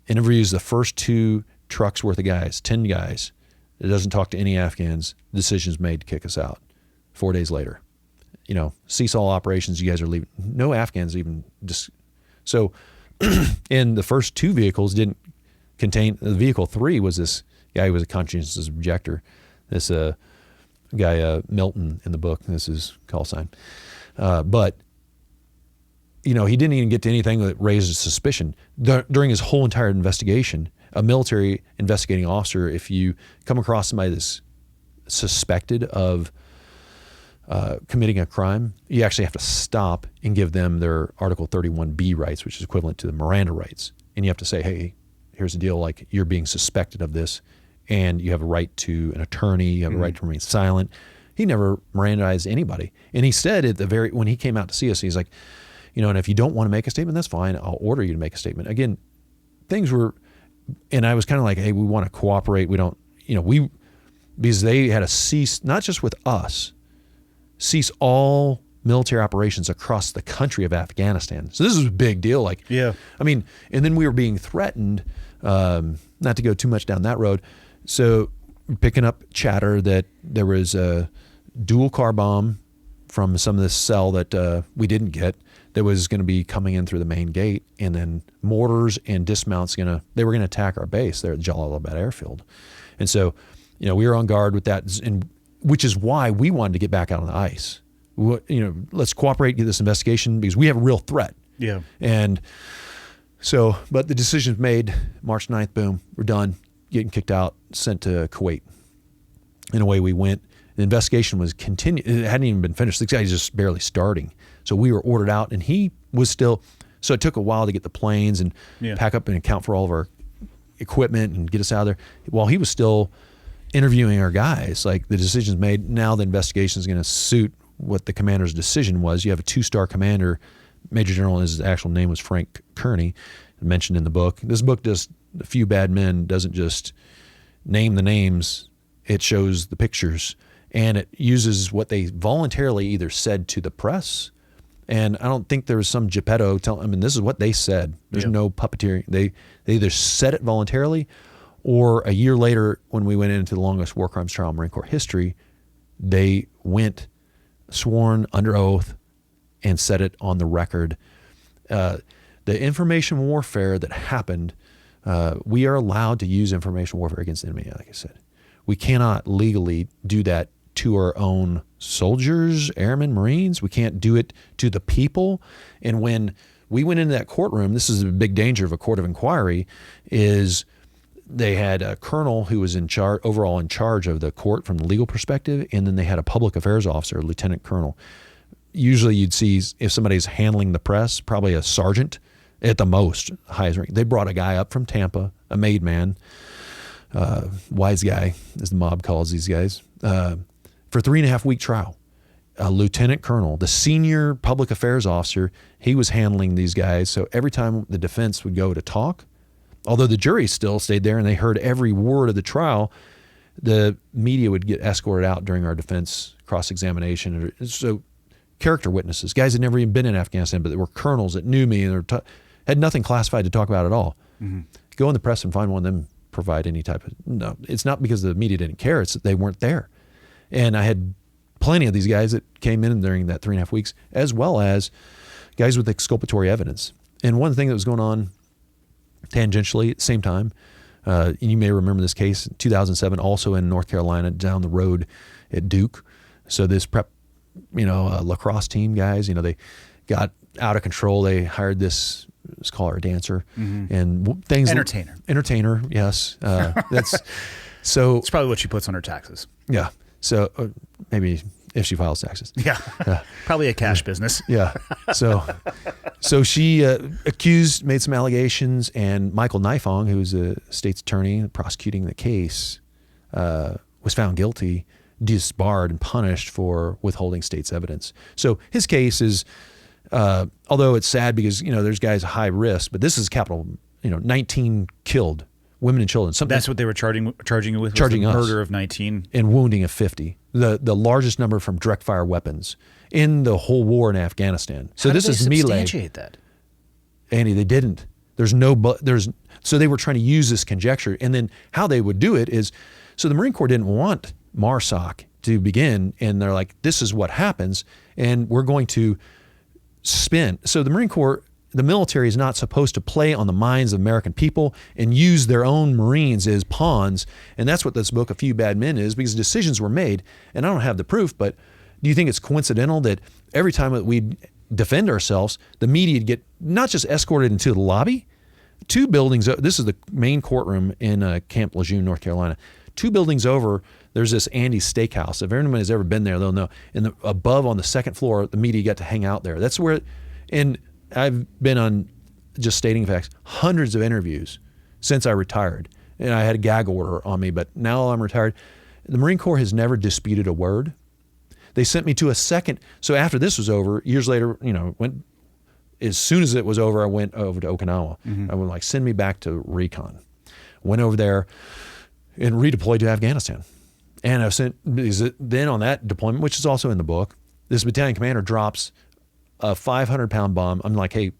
Speaker 3: interviews the first 2 trucks worth of guys, 10 guys. It doesn't talk to any Afghans. Decision's made to kick us out. 4 days later, cease all operations. You guys are leaving. No Afghans even just. So, and the first 2 vehicles didn't contain. The vehicle 3 was this guy who was a conscientious objector. This guy Milton in the book. This is call sign. But he didn't even get to anything that raised suspicion during his whole entire investigation. A military investigating officer, if you come across somebody that's suspected of committing a crime, you actually have to stop and give them their Article 31B rights, which is equivalent to the Miranda rights. And you have to say, hey, here's the deal, like, you're being suspected of this, and you have a right to an attorney, you have a right to remain silent. He never Mirandized anybody. And he said when he came out to see us, he's like, and if you don't want to make a statement, that's fine. I'll order you to make a statement. Again, things were, and I was kind of like, hey, we want to cooperate. We don't, because they had to cease, not just with us, cease all military operations across the country of Afghanistan. So this is a big deal. Like,
Speaker 1: Yeah.
Speaker 3: I mean, and then we were being threatened, not to go too much down that road. So picking up chatter that there was a dual car bomb from some of this cell that we didn't get that was going to be coming in through the main gate, and then mortars and dismounts they were going to attack our base there at Jalalabad airfield. And so, you know, we were on guard with that, and which is why we wanted to get back out on the ice. You know, let's cooperate, get this investigation, because we have a real threat.
Speaker 1: Yeah.
Speaker 3: And so, but the decision's made, March 9th, boom, we're done, getting kicked out, sent to Kuwait. And away we went. The investigation was continuing. It hadn't even been finished. This guy's just barely starting. So we were ordered out, and he was still, so it took a while to get the planes and pack up and account for all of our equipment and get us out of there. While he was still interviewing our guys, like the decision's made, now the investigation is going to suit what the commander's decision was. You have a 2-star commander, Major General, his actual name was Frank Kearney, mentioned in the book. This book does A Few Bad Men, doesn't just name the names, it shows the pictures, and it uses what they voluntarily either said to the press, and I don't think there was some Geppetto telling, I mean, this is what they said. There's no puppeteering. They either said it voluntarily, or a year later when we went into the longest war crimes trial in Marine Corps history, they went sworn under oath and said it on the record. The information warfare that happened, we are allowed to use information warfare against the enemy, like I said. We cannot legally do that to our own soldiers, airmen, Marines. We can't do it to the people. And when we went into that courtroom, this is a big danger of a court of inquiry, is they had a colonel who was overall in charge of the court from the legal perspective, and then they had a public affairs officer, a lieutenant colonel. Usually you'd see, if somebody's handling the press, probably a sergeant at the most, highest rank. They brought a guy up from Tampa, a made man, wise guy, as the mob calls these guys, for a 3.5-week trial. A lieutenant colonel, the senior public affairs officer, he was handling these guys. So every time the defense would go to talk, although the jury still stayed there and they heard every word of the trial, the media would get escorted out during our defense cross-examination. So character witnesses, guys that never even been in Afghanistan, but they were colonels that knew me and had nothing classified to talk about at all. Mm-hmm. Go in the press and find one of them provide any type of, no, it's not because the media didn't care, it's that they weren't there. And I had plenty of these guys that came in during that 3.5 weeks, as well as guys with exculpatory evidence. And one thing that was going on tangentially at the same time, and you may remember this case, 2007, also in North Carolina, down the road at Duke. So this prep, lacrosse team guys, they got out of control. They hired this, let's call her a dancer, and things. Entertainer, yes. That's so.
Speaker 1: It's probably what she puts on her taxes.
Speaker 3: Yeah. So maybe if she files taxes.
Speaker 1: Yeah. Probably a cash business.
Speaker 3: Yeah. So she made some allegations, and Michael Nifong, who's a state's attorney prosecuting the case, was found guilty, disbarred, and punished for withholding state's evidence. So his case is, although it's sad because, there's guys high risk, but this is capital, 19 killed. Women and children.
Speaker 1: That's what they were charging you with?
Speaker 3: Charging us.
Speaker 1: Murder of 19.
Speaker 3: And wounding of 50. The largest number from direct fire weapons in the whole war in Afghanistan. So this is melee.
Speaker 1: How did they substantiate that?
Speaker 3: Andy, they didn't. So they were trying to use this conjecture. And then how they would do it is, so the Marine Corps didn't want MARSOC to begin, and they're like, this is what happens, and we're going to spin. So the Marine Corps, the military is not supposed to play on the minds of American people and use their own Marines as pawns. And that's what this book, A Few Bad Men, is, because decisions were made. And I don't have the proof, but do you think it's coincidental that every time that we defend ourselves, the media would get not just escorted into the lobby, 2 buildings, this is the main courtroom in Camp Lejeune, North Carolina. 2 buildings over, there's this Andy's Steakhouse. If anyone has ever been there, they'll know. And above on the 2nd floor, the media got to hang out there. That's where, and I've been on, just stating facts, hundreds of interviews since I retired. And I had a gag order on me, but now I'm retired. The Marine Corps has never disputed a word. They sent me to a second. So after this was over, years later, as soon as it was over, I went over to Okinawa. Mm-hmm. I went send me back to Recon. Went over there and redeployed to Afghanistan. And I sent, then on that deployment, which is also in the book, this battalion commander drops a 500-pound bomb. I'm like, hey,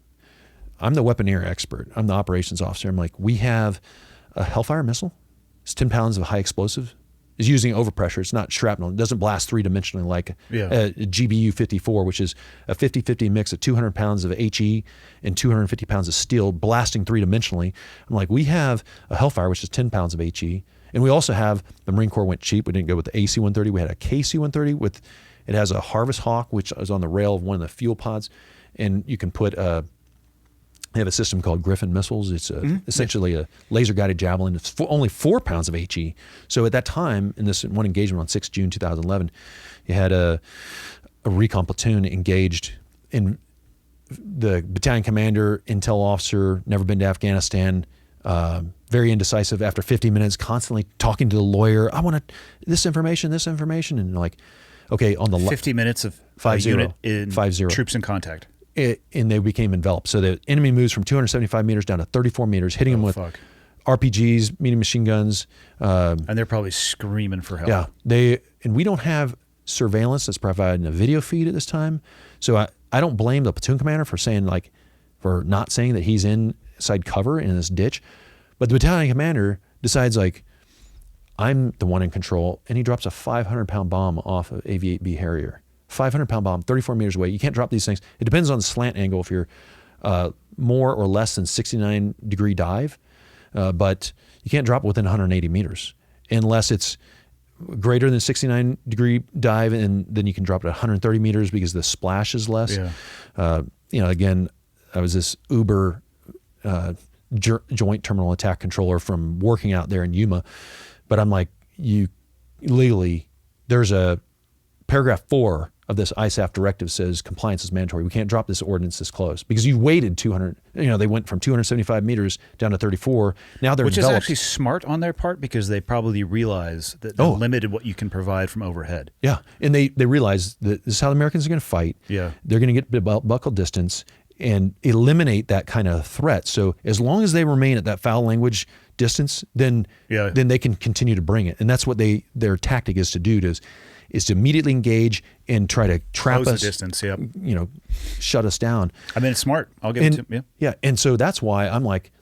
Speaker 3: I'm the weaponeer expert. I'm the operations officer. I'm like, we have a Hellfire missile. It's 10 pounds of high explosive. It's using overpressure. It's not shrapnel. It doesn't blast three-dimensionally like a GBU-54, which is a 50-50 mix of 200 pounds of HE and 250 pounds of steel blasting three-dimensionally. I'm like, we have a Hellfire, which is 10 pounds of HE. And we also have, the Marine Corps went cheap. We didn't go with the AC-130. We had a KC-130 with, it has a Harvest Hawk, which is on the rail of one of the fuel pods. And you can put they have a system called Griffin missiles. It's essentially a laser-guided javelin. It's only 4 pounds of HE. So at that time, in this one engagement on 6 June 2011, you had a recon platoon engaged in the battalion commander, intel officer, never been to Afghanistan, very indecisive after 50 minutes, constantly talking to the lawyer. I want this information, and like, okay, on the
Speaker 1: 50 minutes of
Speaker 3: 5-0,
Speaker 1: unit in
Speaker 3: 5-0.
Speaker 1: troops in contact.
Speaker 3: And they became enveloped. So the enemy moves from 275 meters down to 34 meters, hitting them with RPGs, medium machine guns.
Speaker 1: And they're probably screaming for help.
Speaker 3: Yeah, and we don't have surveillance that's provided in a video feed at this time. So I don't blame the platoon commander for not saying that he's inside cover in this ditch. But the battalion commander decides, like, I'm the one in control, and he drops a 500-pound bomb off of AV-8B Harrier. 500-pound bomb, 34 meters away. You can't drop these things. It depends on the slant angle if you're more or less than 69-degree dive, but you can't drop it within 180 meters unless it's greater than 69-degree dive, and then you can drop it at 130 meters because the splash is less.
Speaker 1: Yeah.
Speaker 3: Again, I was this Uber joint terminal attack controller from working out there in Yuma, but I'm like, there's a paragraph 4 of this ISAF directive says compliance is mandatory. We can't drop this ordinance this close because you waited 200. They went from 275 meters down to 34. Now they're
Speaker 1: which
Speaker 3: enveloped.
Speaker 1: is actually smart on their part because they probably realize that they're limited what you can provide from overhead.
Speaker 3: Yeah, and they realize that this is how the Americans are going to fight.
Speaker 1: Yeah,
Speaker 3: they're going to get buckle distance and eliminate that kind of threat. So as long as they remain at that foul language distance, then they can continue to bring it. And that's what their tactic is to do. Is to immediately engage and try to trap
Speaker 1: close
Speaker 3: us,
Speaker 1: the distance,
Speaker 3: shut us down.
Speaker 1: I mean, it's smart. I'll give it to them. Yeah.
Speaker 3: And so that's why I'm like,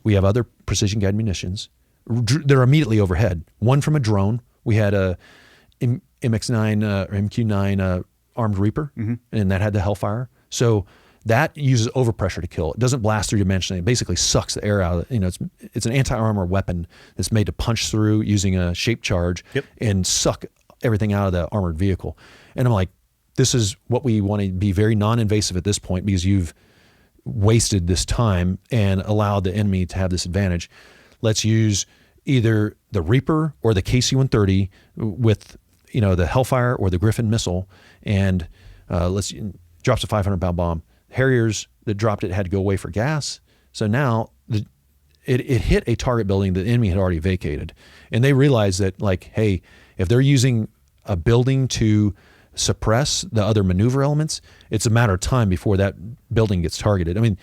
Speaker 3: we have other precision guided munitions. They're immediately overhead. One from a drone. We had a MX-9 or MQ-9 armed Reaper, and that had the Hellfire. So that uses overpressure to kill. It doesn't blast three-dimensionally. It basically sucks the air out. It's an anti-armor weapon that's made to punch through using a shape charge and suck everything out of the armored vehicle. And I'm like, this is what we want to be very non-invasive at this point because you've wasted this time and allowed the enemy to have this advantage. Let's use either the Reaper or the KC-130 with, the Hellfire or the Griffin missile, and drops a 500-pound bomb. Harriers that dropped it had to go away for gas. So now it hit a target building that the enemy had already vacated. And they realized that, like, hey, if they're using a building to suppress the other maneuver elements, it's a matter of time before that building gets targeted. I mean,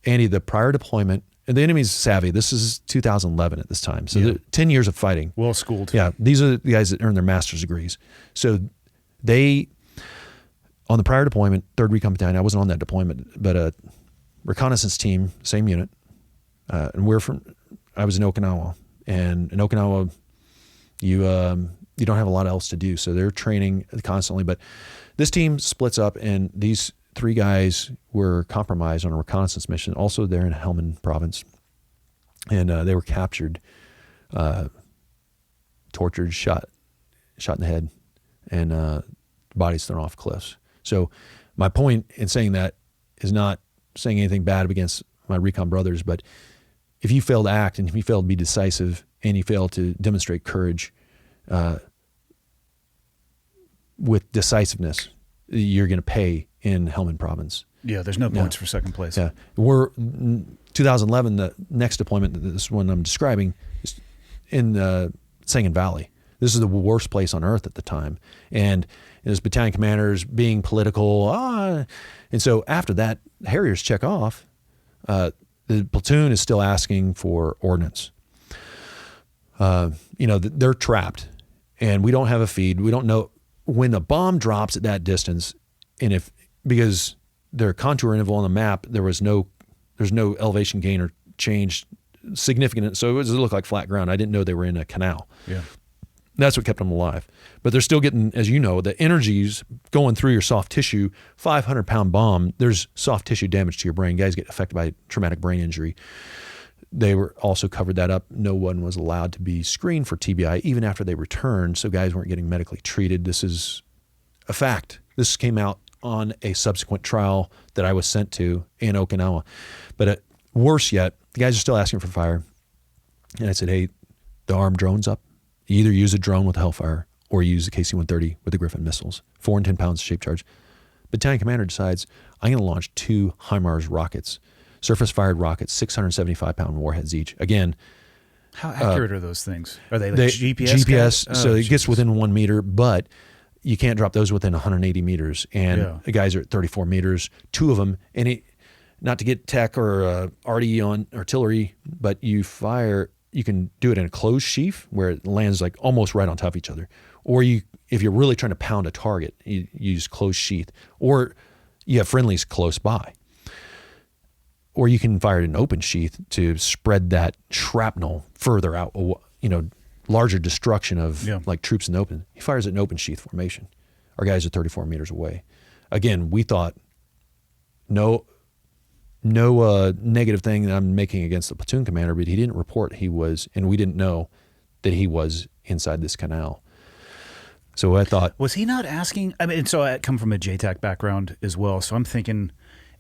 Speaker 3: Andy, the prior deployment, and the enemy's savvy. This is 2011 at this time. So 10 years of fighting.
Speaker 1: Well schooled.
Speaker 3: Yeah. These are the guys that earned their master's degrees. So on the prior deployment, 3rd Recon Battalion, I wasn't on that deployment, but a reconnaissance team, same unit. And I was in Okinawa. And in Okinawa, you don't have a lot else to do. So they're training constantly. But this team splits up, and these 3 guys were compromised on a reconnaissance mission, also there in Helmand province. And they were captured, tortured, shot in the head, and bodies thrown off cliffs. So my point in saying that is not saying anything bad against my recon brothers, but if you fail to act and if you fail to be decisive and you fail to demonstrate courage with decisiveness, you're going to pay in Helmand province.
Speaker 1: Yeah, there's no points for second place.
Speaker 3: Yeah, we're 2011. The next deployment, this one I'm describing, is in Sangin Valley. This is the worst place on earth at the time, and his battalion commanders being political. And so after that, Harriers check off. The platoon is still asking for ordnance. They're trapped, and we don't have a feed. We don't know. when a bomb drops at that distance, and because their contour interval on the map, there's no elevation gain or change significant, so it looked like flat ground. I didn't know they were in a canal.
Speaker 1: Yeah.
Speaker 3: That's what kept them alive. But they're still getting, as you know, the energies going through your soft tissue. 500-pound bomb, there's soft tissue damage to your brain. Guys get affected by traumatic brain injury. They were also covered that up. No one was allowed to be screened for TBI even after they returned, so guys weren't getting medically treated. This is a fact. This came out on a subsequent trial that I was sent to in Okinawa. But worse yet, the guys are still asking for fire. And I said, hey, the armed drone's up. You either use a drone with a Hellfire or you use a KC-130 with the Griffin missiles, 4 and 10 pounds of shape charge. Battalion commander decides, I'm going to launch 2 HIMARS rockets, surface-fired rockets, 675-pound warheads each. Again,
Speaker 1: how accurate are those things? Are they like GPS?
Speaker 3: GPS, so it gets within 1 meter, but you can't drop those within 180 meters. And the guys are at 34 meters, 2 of them. And not to get tech or RD on artillery, but you can do it in a closed sheath where it lands like almost right on top of each other. Or if you're really trying to pound a target, you use closed sheath. Or you have friendlies close by. Or you can fire it in open sheath to spread that shrapnel further out, larger destruction of like troops in the open. He fires it in open sheath formation. Our guys are 34 meters away. Again, we thought no negative thing that I'm making against the platoon commander, but he didn't report and we didn't know that he was inside this canal. So I thought,
Speaker 1: was he not asking? I mean, so I come from a JTAC background as well, so I'm thinking,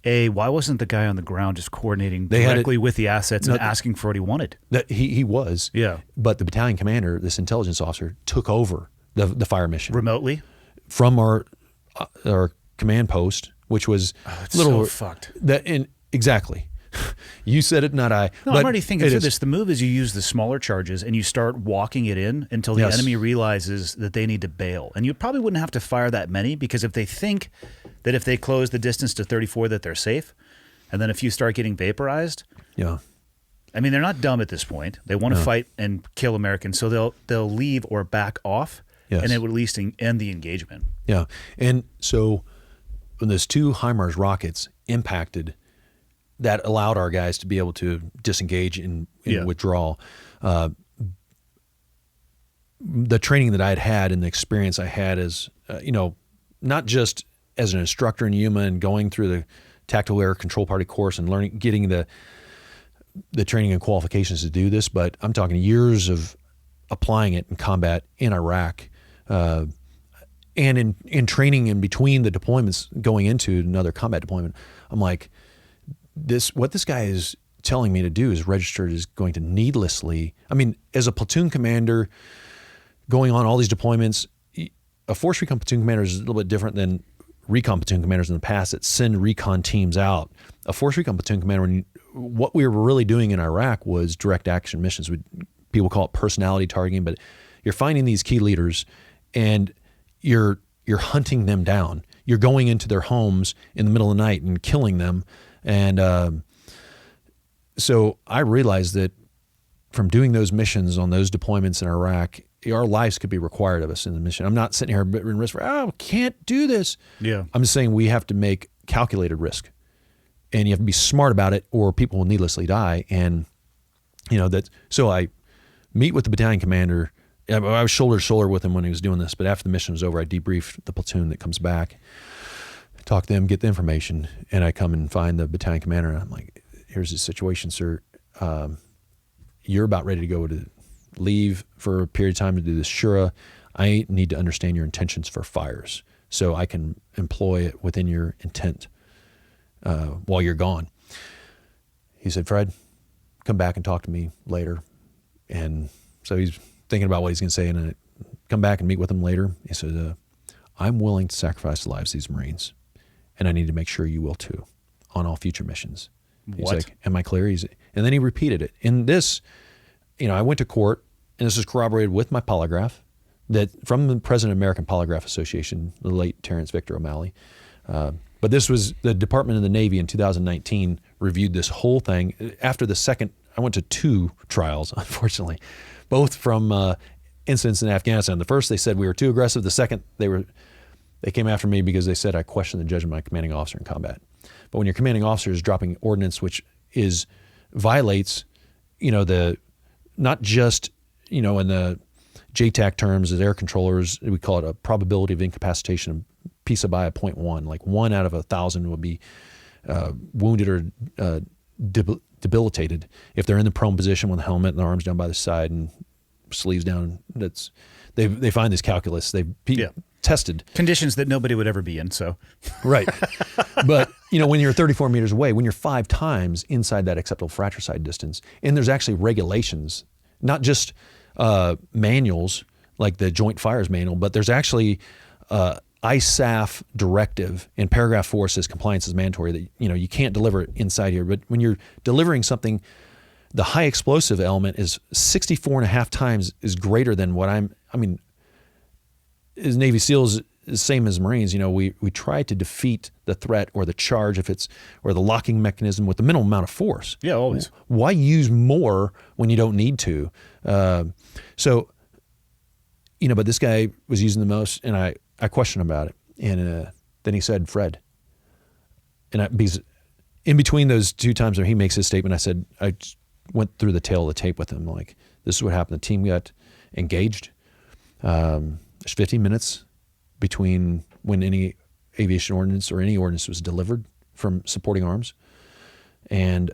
Speaker 1: why wasn't the guy on the ground just coordinating directly with the assets and asking for what he wanted?
Speaker 3: That he was,
Speaker 1: yeah.
Speaker 3: But the battalion commander, this intelligence officer, took over the fire mission
Speaker 1: remotely
Speaker 3: from our command post, which was
Speaker 1: so fucked.
Speaker 3: Exactly. You said it, not I.
Speaker 1: No, I'm already thinking through this. The move is you use the smaller charges and you start walking it in until the enemy realizes that they need to bail. And you probably wouldn't have to fire that many, because if they think that if they close the distance to 34 that they're safe, and then if you start getting vaporized, I mean, they're not dumb at this point. They want to fight and kill Americans, so they'll leave or back off, and it would at least end the engagement.
Speaker 3: Yeah, and so when those 2 HIMARS rockets impacted, that allowed our guys to be able to disengage in withdrawal. The training that I had and the experience I had as, not just as an instructor in Yuma and going through the tactical air control party course and getting the training and qualifications to do this, but I'm talking years of applying it in combat in Iraq, and in training in between the deployments going into another combat deployment. I'm like, what this guy is telling me to do is registered as going to needlessly. I mean, as a platoon commander going on all these deployments, a force recon platoon commander is a little bit different than recon platoon commanders in the past that send recon teams out. A force recon platoon commander, what we were really doing in Iraq was direct action missions. People call it personality targeting, but you're finding these key leaders and you're hunting them down. You're going into their homes in the middle of the night and killing them. And so I realized that from doing those missions on those deployments in Iraq, our lives could be required of us in the mission. I'm not sitting here in risk for, can't do this. Yeah. I'm just saying we have to make calculated risk, and you have to be smart about it, or people will needlessly die. And so I meet with the battalion commander. I was shoulder to shoulder with him when he was doing this, but after the mission was over, I debriefed the platoon that comes back, talk to them, get the information, and I come and find the battalion commander, and I'm like, here's the situation, sir. You're about ready to go to leave for a period of time to do this Shura. I need to understand your intentions for fires so I can employ it within your intent while you're gone. He said, Fred, come back and talk to me later. And so he's thinking about what he's going to say, and I come back and meet with him later. He said, I'm willing to sacrifice the lives of these Marines, and I need to make sure you will too on all future missions. He's like, am I clear? And then he repeated it. In this, I went to court, and this is corroborated with my polygraph that from the president of American Polygraph Association, the late Terrence Victor O'Malley. But this was the Department of the Navy in 2019 reviewed this whole thing. After the second, I went to 2 trials, unfortunately, both from incidents in Afghanistan. The first, they said we were too aggressive. The second, they came after me because they said I questioned the judgment of my commanding officer in combat. But when your commanding officer is dropping ordnance, which violates, not just, in the JTAC terms as air controllers, we call it a probability of incapacitation of PISA by a 0.1. Like 1 out of 1,000 would be wounded or debilitated if they're in the prone position with the helmet and the arms down by the side and sleeves down. They find this calculus. They've tested
Speaker 1: conditions that nobody would ever be in. So,
Speaker 3: right. But when you're 34 meters away, when you're 5 times inside that acceptable fratricide distance, and there's actually regulations, not just manuals like the Joint Fires Manual, but there's actually ISAF directive, and paragraph 4 says compliance is mandatory, that you can't deliver it inside here. But when you're delivering something, the high explosive element is 64 and a half times is greater than what as Navy SEALs, the same as Marines, we try to defeat the threat or the charge or the locking mechanism with the minimal amount of force.
Speaker 1: Yeah, always.
Speaker 3: Why use more when you don't need to? But this guy was using the most, and I questioned him about it. And then he said, Fred, because in between those 2 times where he makes his statement, I said, I went through the tail of the tape with him. Like, this is what happened. The team got engaged. There's 15 minutes between when any aviation ordnance or any ordnance was delivered from supporting arms. And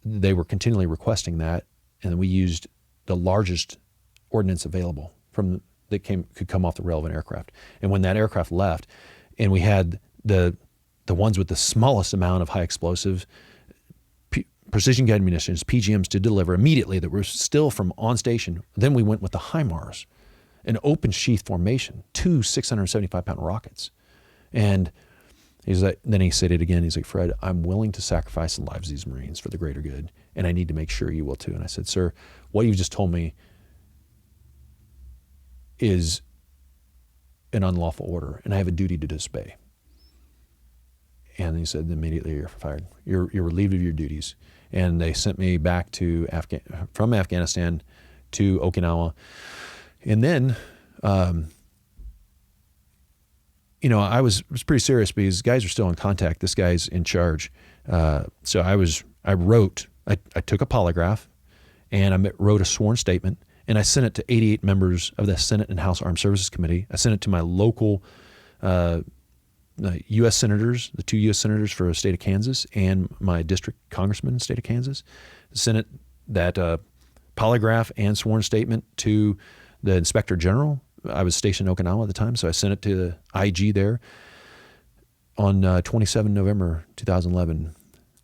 Speaker 3: they were continually requesting that. And we used the largest ordnance available that could come off the relevant aircraft. And when that aircraft left, and we had the ones with the smallest amount of high explosive precision guided munitions, PGMs, to deliver immediately that were still from on station, then we went with the HIMARS, an open sheath formation, 2 675-pound rockets. And then he said it again. He's like, Fred, I'm willing to sacrifice the lives of these Marines for the greater good, and I need to make sure you will too. And I said, sir, what you've just told me is an unlawful order, and I have a duty to disobey. And he said, immediately you're fired. You're relieved of your duties. And they sent me back from Afghanistan to Okinawa. And then, I was pretty serious because guys are still in contact. This guy's in charge. So I took a polygraph, and I wrote a sworn statement, and I sent it to 88 members of the Senate and House Armed Services Committee. I sent it to my local U.S. senators, the 2 U.S. senators for the state of Kansas, and my district congressman in the state of Kansas. Sent it, that polygraph and sworn statement, to the Inspector General. I was stationed in Okinawa at the time, so I sent it to the IG there on 27 November 2011.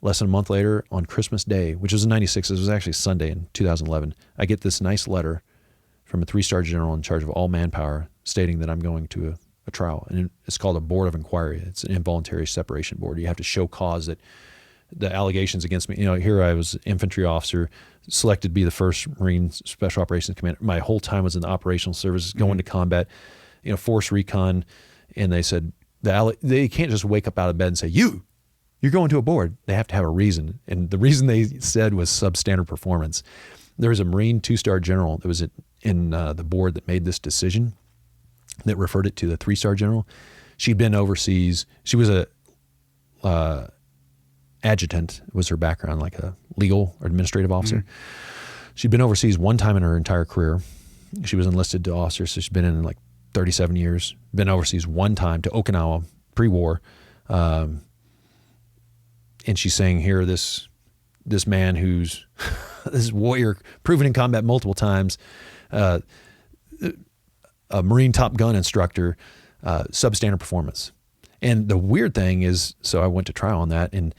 Speaker 3: Less than a month later, on Christmas Day, which was in 96, it was actually Sunday in 2011, I get this nice letter from a 3-star general in charge of all manpower stating that I'm going to a trial. And it's called a board of inquiry. It's an involuntary separation board. You have to show cause that the allegations against me, here I was infantry officer, selected to be the first Marine Special Operations Commander. My whole time was in the operational services, going to combat, force recon. And they said, they can't just wake up out of bed and say, you're going to a board. They have to have a reason. And the reason they said was substandard performance. There was a Marine 2-star general that was in the board that made this decision, that referred it to the 3-star general. She'd been overseas. She was a adjutant, was her background, like a legal or administrative officer. She'd been overseas one time in her entire career. She was enlisted to officer, so she's been in like 37 years. Been overseas one time to Okinawa, pre-war. And she's saying here, this man who's this warrior, proven in combat multiple times, a Marine Top Gun instructor, substandard performance. And the weird thing is, so I went to trial on that, and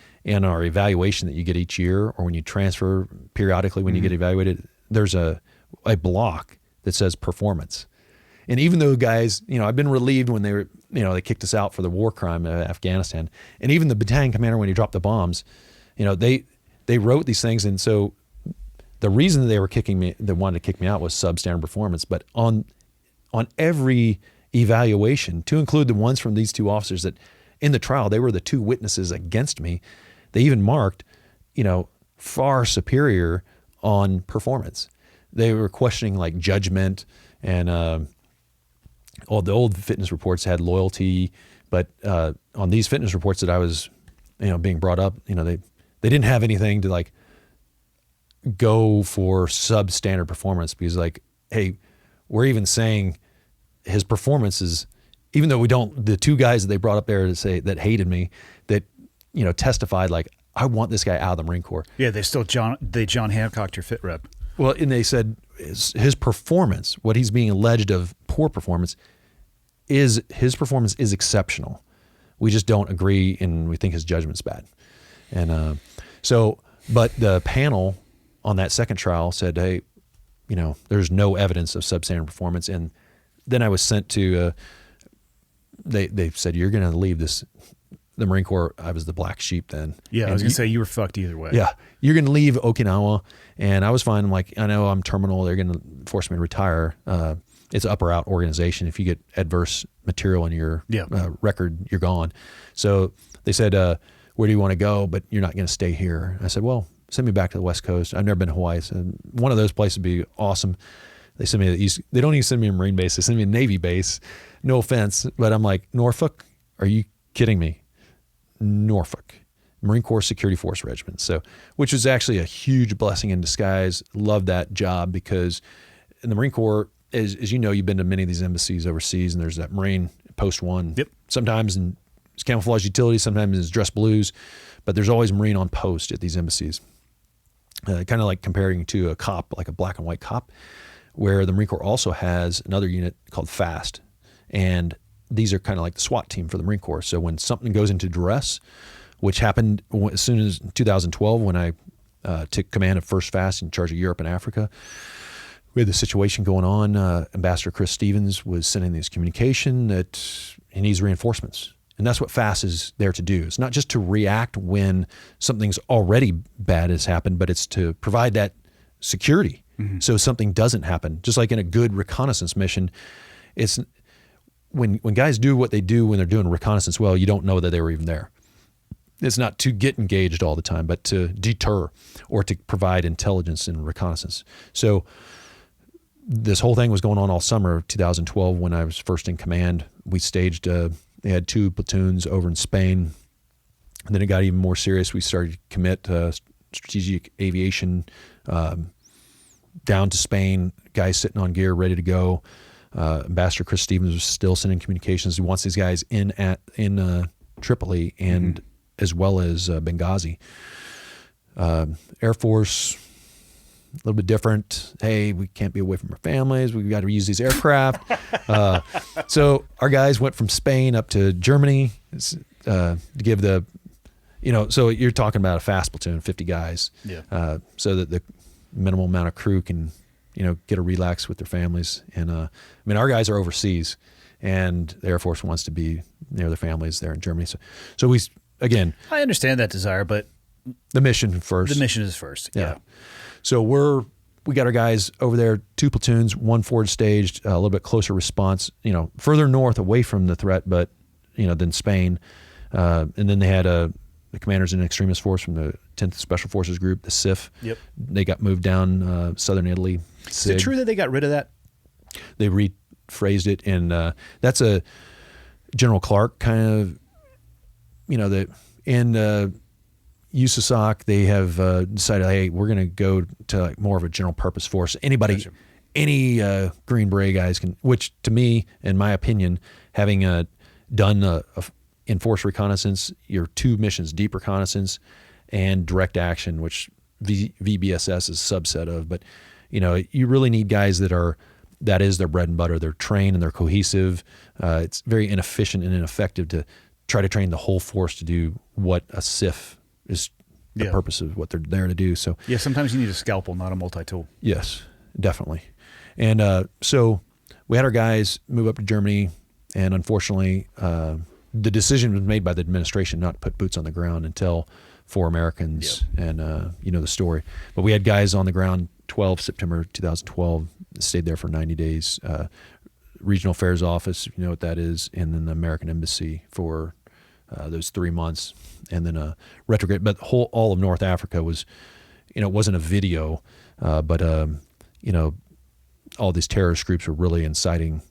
Speaker 3: our evaluation that you get each year, or when you transfer periodically when you get evaluated, there's a block that says performance. And even though guys, I've been relieved when they kicked us out for the war crime of Afghanistan, and even the battalion commander, when he dropped the bombs, they wrote these things. And so the reason they wanted to kick me out was substandard performance. But on every evaluation, to include the ones from these 2 officers that in the trial, they were the 2 witnesses against me, they even marked, far superior on performance. They were questioning like judgment And all the old fitness reports had loyalty, but on these fitness reports that I was, being brought up, they didn't have anything to like go for substandard performance, because like, hey, we're even saying his performance is, even though we don't, the two guys that they brought up there to say that hated me, that, testified like, I want this guy out of the Marine Corps.
Speaker 1: Yeah, they John Hancocked your fit rep.
Speaker 3: Well, and they said his performance, what he's being alleged of poor performance, is his performance is exceptional. We just don't agree, and we think his judgment's bad. And but the panel on that second trial said, hey, there's no evidence of substandard performance. And then I was sent to, they said, you're going to leave the Marine Corps. I was the black sheep then.
Speaker 1: Yeah,
Speaker 3: and
Speaker 1: I was going to say you were fucked either way.
Speaker 3: Yeah, you're going to leave Okinawa. And I was fine. I'm like, I know I'm terminal. They're going to force me to retire. It's an up or out organization. If you get adverse material in your record, you're gone. So they said, where do you want to go? But you're not going to stay here. I said, well, send me back to the West Coast. I've never been to Hawaii. So one of those places would be awesome. They send me to the East. They don't even send me a Marine base. They send me a Navy base. No offense, but I'm like, Norfolk? Are you kidding me? Norfolk. Marine Corps Security Force Regiment. So, which was actually a huge blessing in disguise. Loved that job, because in the Marine Corps, as you know, you've been to many of these embassies overseas, and there's that Marine Post 1. Yep. Sometimes in it's camouflage utility, sometimes it's dress blues, but there's always Marine on post at these embassies. Kind of like comparing to a cop, like a black and white cop, where the Marine Corps also has another unit called FAST. And these are kind of like the SWAT team for the Marine Corps. So when something goes into duress, which happened as soon as 2012 when I took command of First FAST in charge of Europe and Africa, we had the situation going on. Ambassador Chris Stevens was sending this communication that he needs reinforcements. And that's what FAST is there to do. It's not just to react when something's already bad has happened, but it's to provide that security so something doesn't happen. Just like in a good reconnaissance mission, it's when guys do what they do when they're doing reconnaissance well, you don't know that they were even there. It's not to get engaged all the time, but to deter or to provide intelligence and reconnaissance. So this whole thing was going on all summer of 2012 when I was first in command. We staged, they had 2 platoons over in Spain. And then it got even more serious. We started to commit strategic aviation down to Spain, guys sitting on gear, ready to go. Ambassador Chris Stevens was still sending communications. He wants these guys in Tripoli and as well as Benghazi. Air Force, a little bit different. Hey, we can't be away from our families. We've got to use these aircraft. So our guys went from Spain up to Germany to give the, so you're talking about a fast platoon, 50 guys. Yeah. So that the minimal amount of crew can, get a relax with their families. And our guys are overseas, and the Air Force wants to be near their families there in Germany. So we, again,
Speaker 1: I understand that desire, but
Speaker 3: the mission first.
Speaker 1: The mission is first. Yeah.
Speaker 3: So we got our guys over there, 2 platoons, 1 forward staged, a little bit closer response, further north away from the threat, but than Spain. And then they had the commanders in extremist force from the 10th Special Forces Group, the SIF. Yep. They got moved down southern Italy.
Speaker 1: Is it true that they got rid of that?
Speaker 3: They rephrased it, and that's a General Clark kind of, in USASOC, they have decided, hey, we're going to go to like more of a general purpose force. Anybody, gotcha. Any Green Beret guys can, which to me, in my opinion, having done enforced reconnaissance, your 2 missions, deep reconnaissance and direct action, which VBSS is a subset of, but you really need guys that is their bread and butter. They're trained and they're cohesive. It's very inefficient and ineffective to try to train the whole force to do what a SIF is the purpose of what they're there to do. So
Speaker 1: sometimes you need a scalpel, not a multi-tool.
Speaker 3: Yes, definitely. And so we had our guys move up to Germany, and unfortunately, the decision was made by the administration not to put boots on the ground until 4 Americans, and the story. But we had guys on the ground 12 September 2012, stayed there for 90 days. Regional Affairs Office, you know what that is, and then the American Embassy for those 3 months, and then retrograde. But all of North Africa was, it wasn't a video, but all these terrorist groups were really inciting,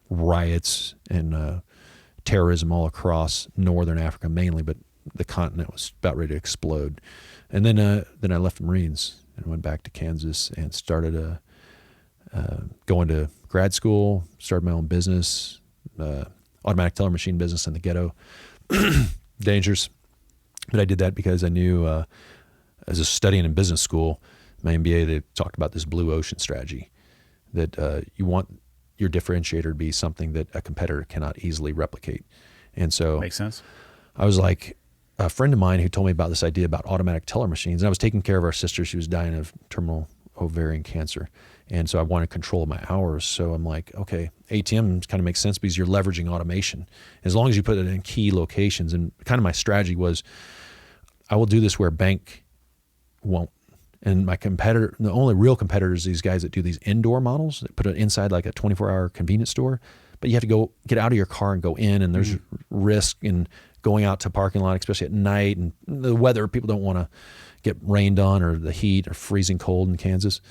Speaker 3: riots and terrorism all across northern Africa mainly, but the continent was about ready to explode. And then I left the Marines and went back to Kansas and started going to grad school, started my own business, automatic teller machine business in the ghetto. Dangerous. But I did that because I knew as a studying in business school, my MBA, they talked about this blue ocean strategy, that you want your differentiator to be something that a competitor cannot easily replicate. And so
Speaker 1: Makes sense.
Speaker 3: I was like, a friend of mine who told me about this idea about automatic teller machines, and I was taking care of our sister. She was dying of terminal ovarian cancer. And so I wanted control of my hours. So I'm like, okay, ATM kind of makes sense because you're leveraging automation. As long as you put it in key locations. And kind of my strategy was, I will do this where bank won't. And my competitor, the only real competitors, these guys that do these indoor models that put it inside like a 24-hour convenience store. But you have to go get out of your car and go in, and there's risk in going out to parking lot, especially at night, and the weather. People don't want to get rained on, or the heat, or freezing cold in Kansas.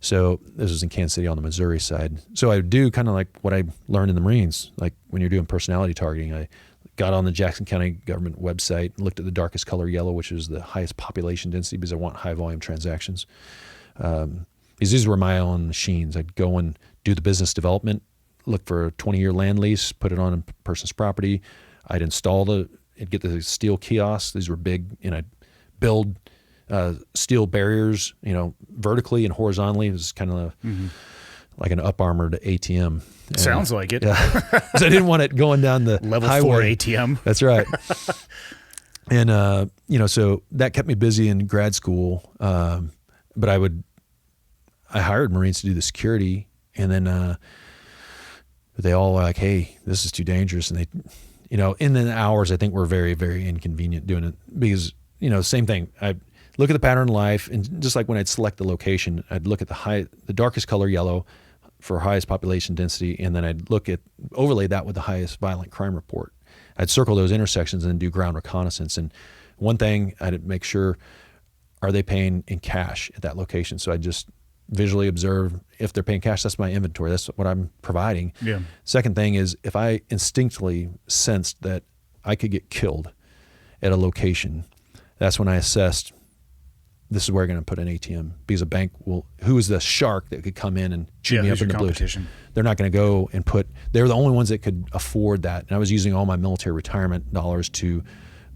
Speaker 3: So this was in Kansas City on the Missouri side. So I would do kind of like what I learned in the Marines, like when you're doing personality targeting. I got on the Jackson County government website, looked at the darkest color yellow, which is the highest population density because I want high volume transactions. Because these were my own machines. I'd go and do the business development, look for a 20-year land lease, put it on a person's property. I'd install I'd get the steel kiosks. These were big, and I'd build steel barriers, vertically and horizontally. It was kind of like an up-armored ATM.
Speaker 1: Sounds like it.
Speaker 3: Yeah. So I didn't want it going down the
Speaker 1: Level
Speaker 3: highway.
Speaker 1: 4 ATM.
Speaker 3: That's right. And, so that kept me busy in grad school. But I hired Marines to do the security, and then they all were like, hey, this is too dangerous. And they, in the hours, I think were very, very inconvenient doing it because, same thing. I look at the pattern of life, and just like when I'd select the location, I'd look at the darkest color yellow for highest population density, and then I'd overlay that with the highest violent crime report. I'd circle those intersections and then do ground reconnaissance. And one thing, I'd make sure, are they paying in cash at that location? So I'd just visually observe if they're paying cash. That's my inventory. That's what I'm providing.
Speaker 1: Yeah.
Speaker 3: Second thing is, if I instinctively sensed that I could get killed at a location, that's when I assessed, this is where I'm going to put an ATM, because a bank who is the shark that could come in and chew me up in the blue? They're not going to go and they're the only ones that could afford that. And I was using all my military retirement dollars to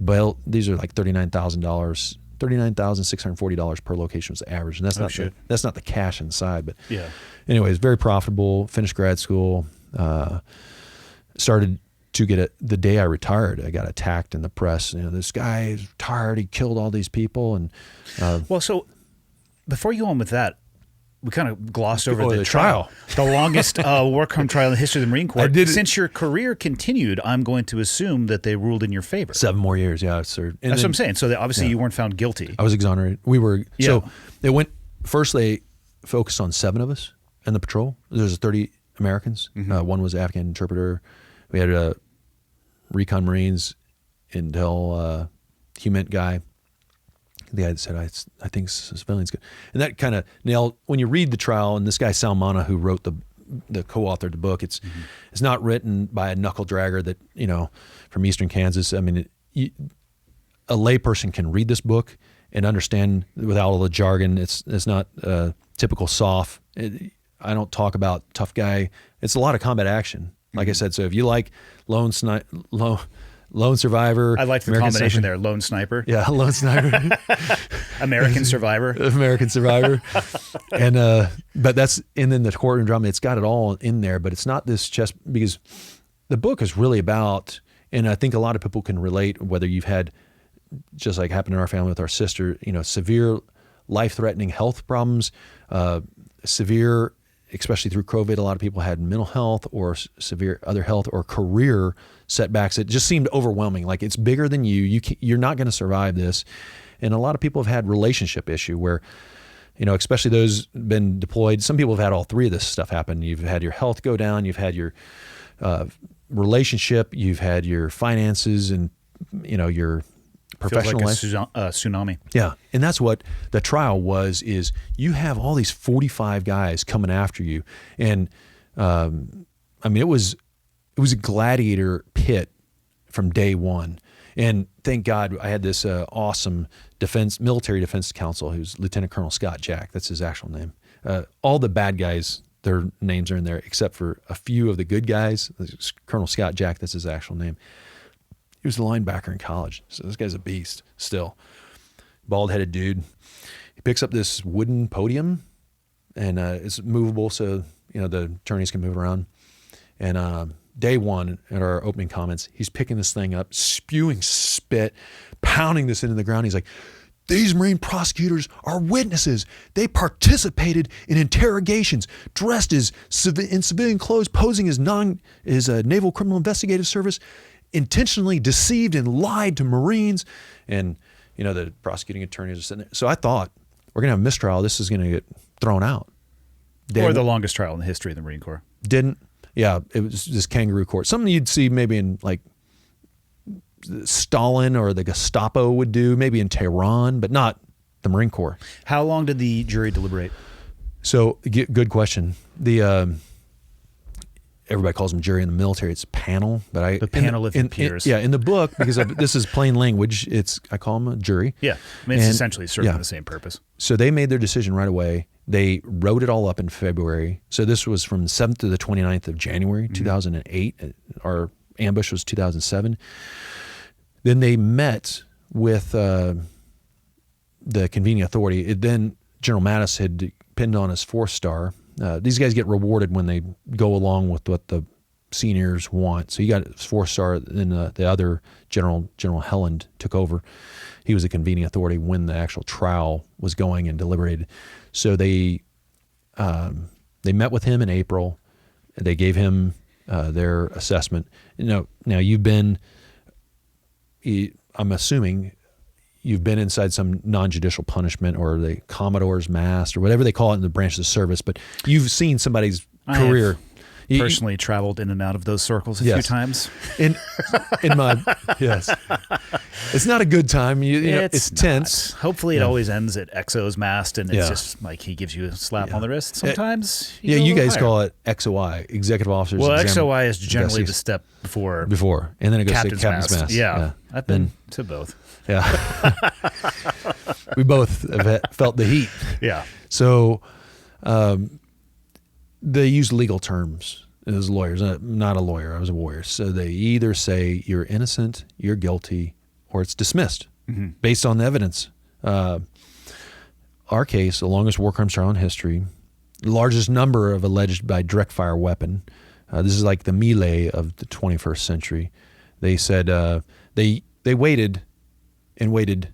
Speaker 3: build. These are like $39,000. $39,640 per location was the average, and that's not the cash inside. But
Speaker 1: yeah,
Speaker 3: anyways, very profitable. Finished grad school. Started to get it the day I retired. I got attacked in the press. This guy is retired. He killed all these people. And
Speaker 1: well, so before you go on with that, we kind of glossed over the
Speaker 3: trial.
Speaker 1: The longest war crime trial in the history of the Marine Corps. Since your career continued, I'm going to assume that they ruled in your favor.
Speaker 3: 7 more years, yeah, sir.
Speaker 1: That's what I'm saying. So obviously you weren't found guilty.
Speaker 3: I was exonerated. So they went, first they focused on 7 of us in the patrol. There's 30 Americans. One was Afghan interpreter. We had Recon Marines, Intel, Hument guy. The guy that said, I think civilians good. And that kind of nailed, when you read the trial, and this guy Salmana, who wrote the co-authored the book, it's not written by a knuckle dragger that, from Eastern Kansas. I mean, a layperson can read this book and understand without all the jargon. It's not typical soft. I don't talk about tough guy. It's a lot of combat action. Like I said, so if you like lone survivor.
Speaker 1: I like the
Speaker 3: American
Speaker 1: combination
Speaker 3: sniper.
Speaker 1: there. Lone sniper.
Speaker 3: Yeah, lone sniper.
Speaker 1: American survivor.
Speaker 3: American survivor. And but that's, and then the courtroom drama, it's got it all in there, but it's not this just because the book is really about, and I think a lot of people can relate, whether you've had, just like happened in our family with our sister, severe life-threatening health problems, severe, especially through COVID, a lot of people had mental health or severe other health or career setbacks. It just seemed overwhelming. Like, it's bigger than you. You're not going to survive this. And a lot of people have had relationship issue where, especially those been deployed. Some people have had all 3 of this stuff happen. You've had your health go down. You've had your relationship. You've had your finances and, your professional life.
Speaker 1: Feels like a tsunami.
Speaker 3: Yeah, and that's what the trial was. Is you have all these 45 guys coming after you, and I mean it was a gladiator pit from day one. And thank God I had this awesome military defense counsel who's Lieutenant Colonel Scott Jack. That's his actual name. All the bad guys, their names are in there, except for a few of the good guys. Colonel Scott Jack, that's his actual name. He was a linebacker in college, so this guy's a beast still. Bald-headed dude. He picks up this wooden podium, and it's movable, so the attorneys can move around. And day one, at our opening comments, he's picking this thing up, spewing spit, pounding this into the ground. He's like, "These Marine prosecutors are witnesses. They participated in interrogations, dressed as in civilian clothes, posing as Naval Criminal Investigative Service, intentionally deceived and lied to Marines." And the prosecuting attorneys are sitting there. So I thought, we're gonna have a mistrial. This is gonna get thrown out.
Speaker 1: Or the longest trial in the history of the Marine Corps.
Speaker 3: Didn't. Yeah, it was this kangaroo court. Something you'd see maybe in like Stalin or the Gestapo would do, maybe in Tehran, but not the Marine Corps.
Speaker 1: How long did the jury deliberate?
Speaker 3: So, good question. Everybody calls them jury in the military. It's panel, but
Speaker 1: the panel of peers.
Speaker 3: In the book, because this is plain language, I call them a jury.
Speaker 1: Yeah, I mean, it's essentially serving the same purpose.
Speaker 3: So they made their decision right away. They wrote it all up in February. So this was from the 7th to the 29th of January, 2008. Our ambush was 2007. Then they met with the convening authority. Then General Mattis had pinned on his 4-star. These guys get rewarded when they go along with what the seniors want. So he got his 4-star, then the other General Helland took over. He was the convening authority when the actual trial was going and deliberated. So they met with him in April. They gave him their assessment. Now you've been, I'm assuming you've been inside some non-judicial punishment or the Commodore's Mast or whatever they call it in the branch of the service, but you've seen somebody's career.
Speaker 1: I personally traveled in and out of those circles a few times.
Speaker 3: In my yes, it's not a good time. It's tense.
Speaker 1: Hopefully, it always ends at XO's mast, and it's just like he gives you a slap on the wrist. Sometimes,
Speaker 3: you guys call it XOI, executive officers.
Speaker 1: Well, XOI is generally the step before,
Speaker 3: and then it goes to
Speaker 1: captain's
Speaker 3: captain's mast.
Speaker 1: Yeah, I've been to both.
Speaker 3: Yeah, we both have felt the heat.
Speaker 1: Yeah.
Speaker 3: So, they use legal terms as lawyers. I'm not a lawyer. I was a warrior. So they either say you're innocent, you're guilty, or it's dismissed based on the evidence. Our case, the longest war crimes trial in history, the largest number of alleged by direct fire weapon. This is like the melee of the 21st century. They said they waited and waited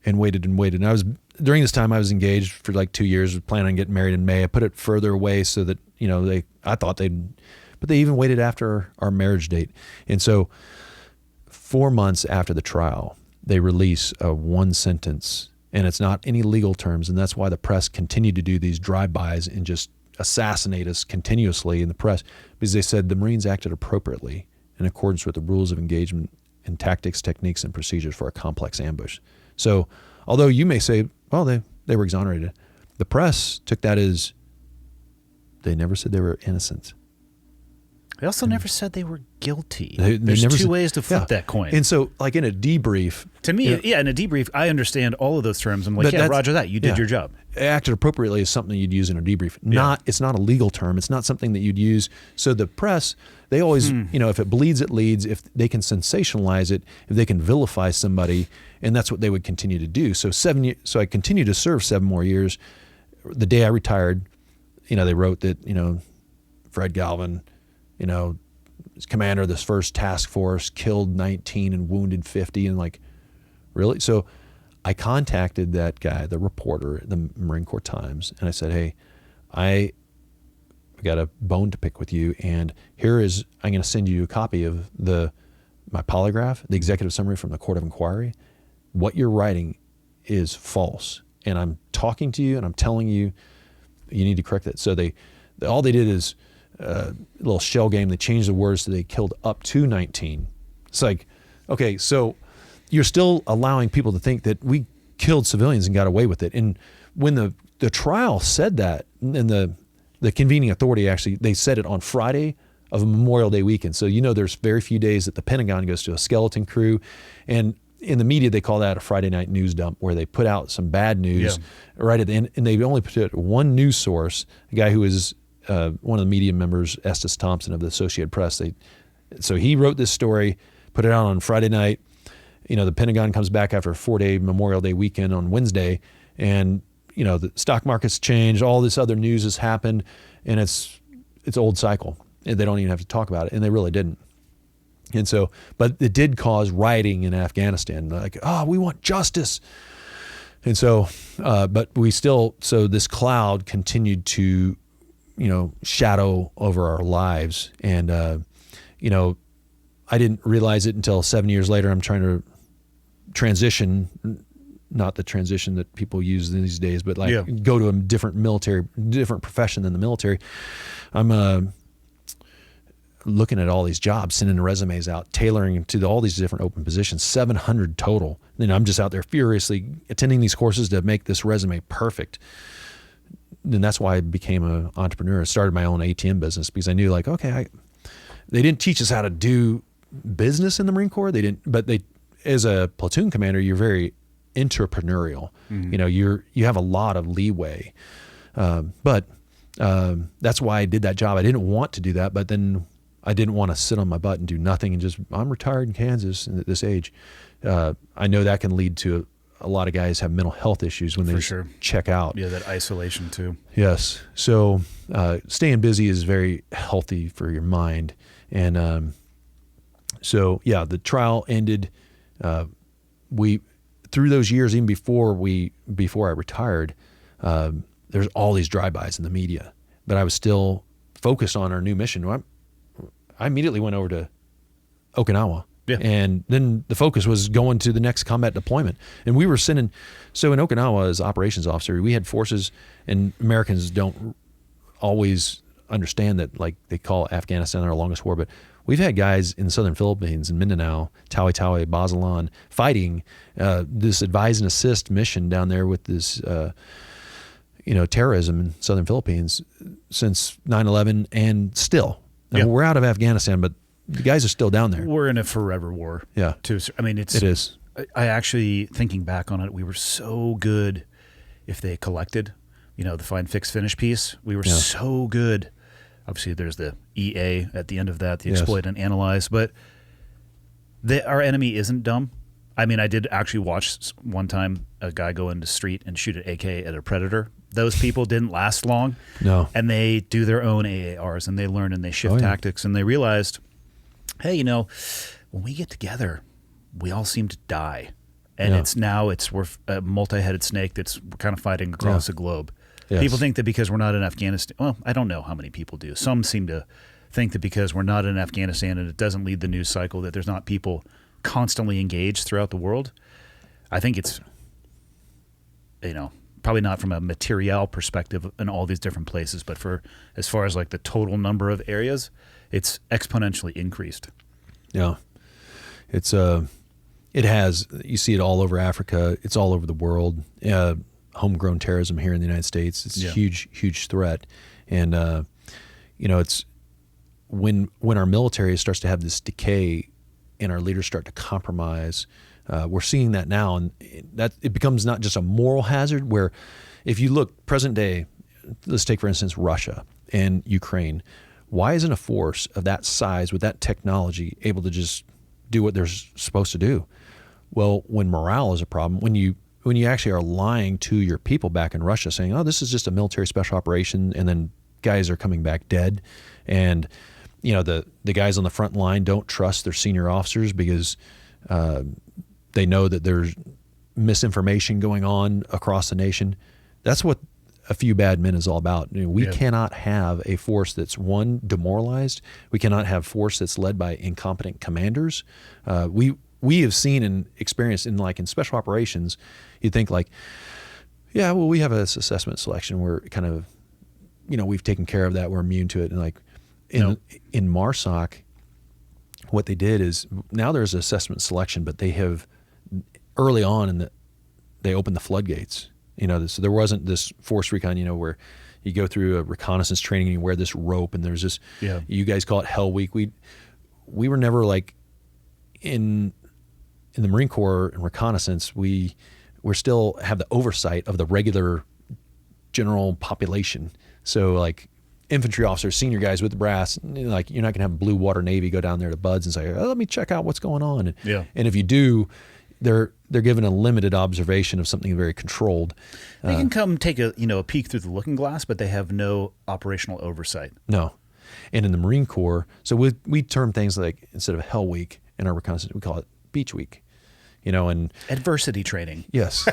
Speaker 3: and waited and waited. And during this time I was engaged for like 2 years, planning on getting married in May. I put it further away so that but they even waited after our marriage date. And so 4 months after the trial, they release a one sentence, and it's not any legal terms. And that's why the press continued to do these drive-bys and just assassinate us continuously in the press, because they said the Marines acted appropriately in accordance with the rules of engagement and tactics, techniques, and procedures for a complex ambush. So although you may say, well, they were exonerated, the press took that as they never said they were innocent.
Speaker 1: They also never said they were guilty.
Speaker 3: There's
Speaker 1: two ways to flip that coin.
Speaker 3: And so, like in a debrief...
Speaker 1: To me, in a debrief, I understand all of those terms. I'm like, roger that. You did your job.
Speaker 3: Acted appropriately is something you'd use in a debrief. It's not a legal term. It's not something that you'd use. So the press, they always, if it bleeds, it leads. If they can sensationalize it, if they can vilify somebody, and that's what they would continue to do. So So I continued to serve 7 more years. The day I retired, they wrote that, Fred Galvin, is commander of this first task force, killed 19 and wounded 50, and like, really? So I contacted that guy, the reporter at the Marine Corps Times, and I said, hey, I got a bone to pick with you, and I'm going to send you a copy of my polygraph, the executive summary from the Court of Inquiry. What you're writing is false, and I'm talking to you, and I'm telling you, you need to correct that. So all they did is a little shell game. They changed the words so they killed up to 19. It's like, okay, so you're still allowing people to think that we killed civilians and got away with it. And when the trial said that, and the convening authority actually, they said it on Friday of Memorial Day weekend. So, there's very few days that the Pentagon goes to a skeleton crew. And in the media, they call that a Friday night news dump, where they put out some bad news right at the end. And they only put it one news source, a guy who is one of the media members, Estes Thompson of the Associated Press. So he wrote this story, put it out on Friday night. The Pentagon comes back after a 4-day Memorial Day weekend on Wednesday, and the stock market's changed, all this other news has happened, and it's old cycle. And they don't even have to talk about it, and they really didn't. And so, but it did cause rioting in Afghanistan. Like, we want justice. And so, but so this cloud continued to, shadow over our lives. And, I didn't realize it until 7 years later. I'm trying to transition, not the transition that people use these days, but go to a different profession than the military. I'm looking at all these jobs, sending resumes out, tailoring to all these different open positions, 700 total. And I'm just out there furiously attending these courses to make this resume perfect. And that's why I became an entrepreneur. I started my own ATM business because I knew, like, okay, they didn't teach us how to do business in the Marine Corps. But as a platoon commander, you're very entrepreneurial. Mm-hmm. You have a lot of leeway. But that's why I did that job. I didn't want to do that, but then I didn't want to sit on my butt and do nothing and I'm retired in Kansas at this age. I know that can lead to a lot of guys have mental health issues when they check out.
Speaker 1: Yeah, that isolation too.
Speaker 3: Yes. So staying busy is very healthy for your mind. And the trial ended. Through those years, even before I retired, there's all these drive-bys in the media, but I was still focused on our new mission. I immediately went over to Okinawa, and then the focus was going to the next combat deployment. And we were sending, so in Okinawa as operations officer, we had forces, and Americans don't always understand that, like, they call Afghanistan our longest war, but we've had guys in the southern Philippines, in Mindanao, Tawi-Tawi, Basilan, fighting this advise and assist mission down there with this terrorism in southern Philippines since 9/11, and still. Now, we're out of Afghanistan, but the guys are still down there.
Speaker 1: We're in a forever war.
Speaker 3: Yeah.
Speaker 1: It is. I actually, thinking back on it, we were so good if they collected, the find, fix, finish piece. We were so good. Obviously, there's the EA at the end of that, the exploit and analyze. But our enemy isn't dumb. I did actually watch one time a guy go into the street and shoot an AK at a predator. Those people didn't last long. No. And they do their own AARs, and they learn and they shift tactics. And they realized, hey, when we get together, we all seem to die. And we're a multi-headed snake that's kind of fighting across the globe. Yes. People think that because we're not in Afghanistan, well, I don't know how many people do. Some seem to think that because we're not in Afghanistan and it doesn't lead the news cycle, that there's not people constantly engaged throughout the world. I think it's, probably not from a material perspective in all these different places, but as far as like the total number of areas, it's exponentially increased. Yeah.
Speaker 3: You see it all over Africa. It's all over the world. Homegrown terrorism here in the United States. It's a huge, huge threat. And, it's when our military starts to have this decay and our leaders start to compromise, we're seeing that now. And that it becomes not just a moral hazard where if you look present day, let's take, for instance, Russia and Ukraine. Why isn't a force of that size with that technology able to just do what they're supposed to do? Well, when morale is a problem, when you actually are lying to your people back in Russia saying, oh, this is just a military special operation, and then guys are coming back dead, and the guys on the front line don't trust their senior officers because they know that there's misinformation going on across the nation. That's what a few bad men is all about. We cannot have a force that's, one, demoralized. We cannot have force that's led by incompetent commanders. We have seen and experienced in special operations, you think we have a assessment selection. We're kind of, we've taken care of that. We're immune to it. And in MARSOC, what they did is now there's assessment selection, but they have early on they opened the floodgates. So there wasn't this forced recon, where you go through a reconnaissance training and you wear this rope and there's this, you guys call it Hell Week. We were never like in the Marine Corps and reconnaissance, we're still have the oversight of the regular general population. So like infantry officers, senior guys with the brass, like you're not gonna have a Blue Water Navy go down there to BUDS and say, let me check out what's going on. And if you do, they're given a limited observation of something very controlled.
Speaker 1: They can come take a peek through the looking glass, but they have no operational oversight.
Speaker 3: No. And in the Marine Corps, so we term things like, instead of Hell Week in our reconnaissance, we call it Beach Week. And
Speaker 1: adversity training.
Speaker 3: Yes.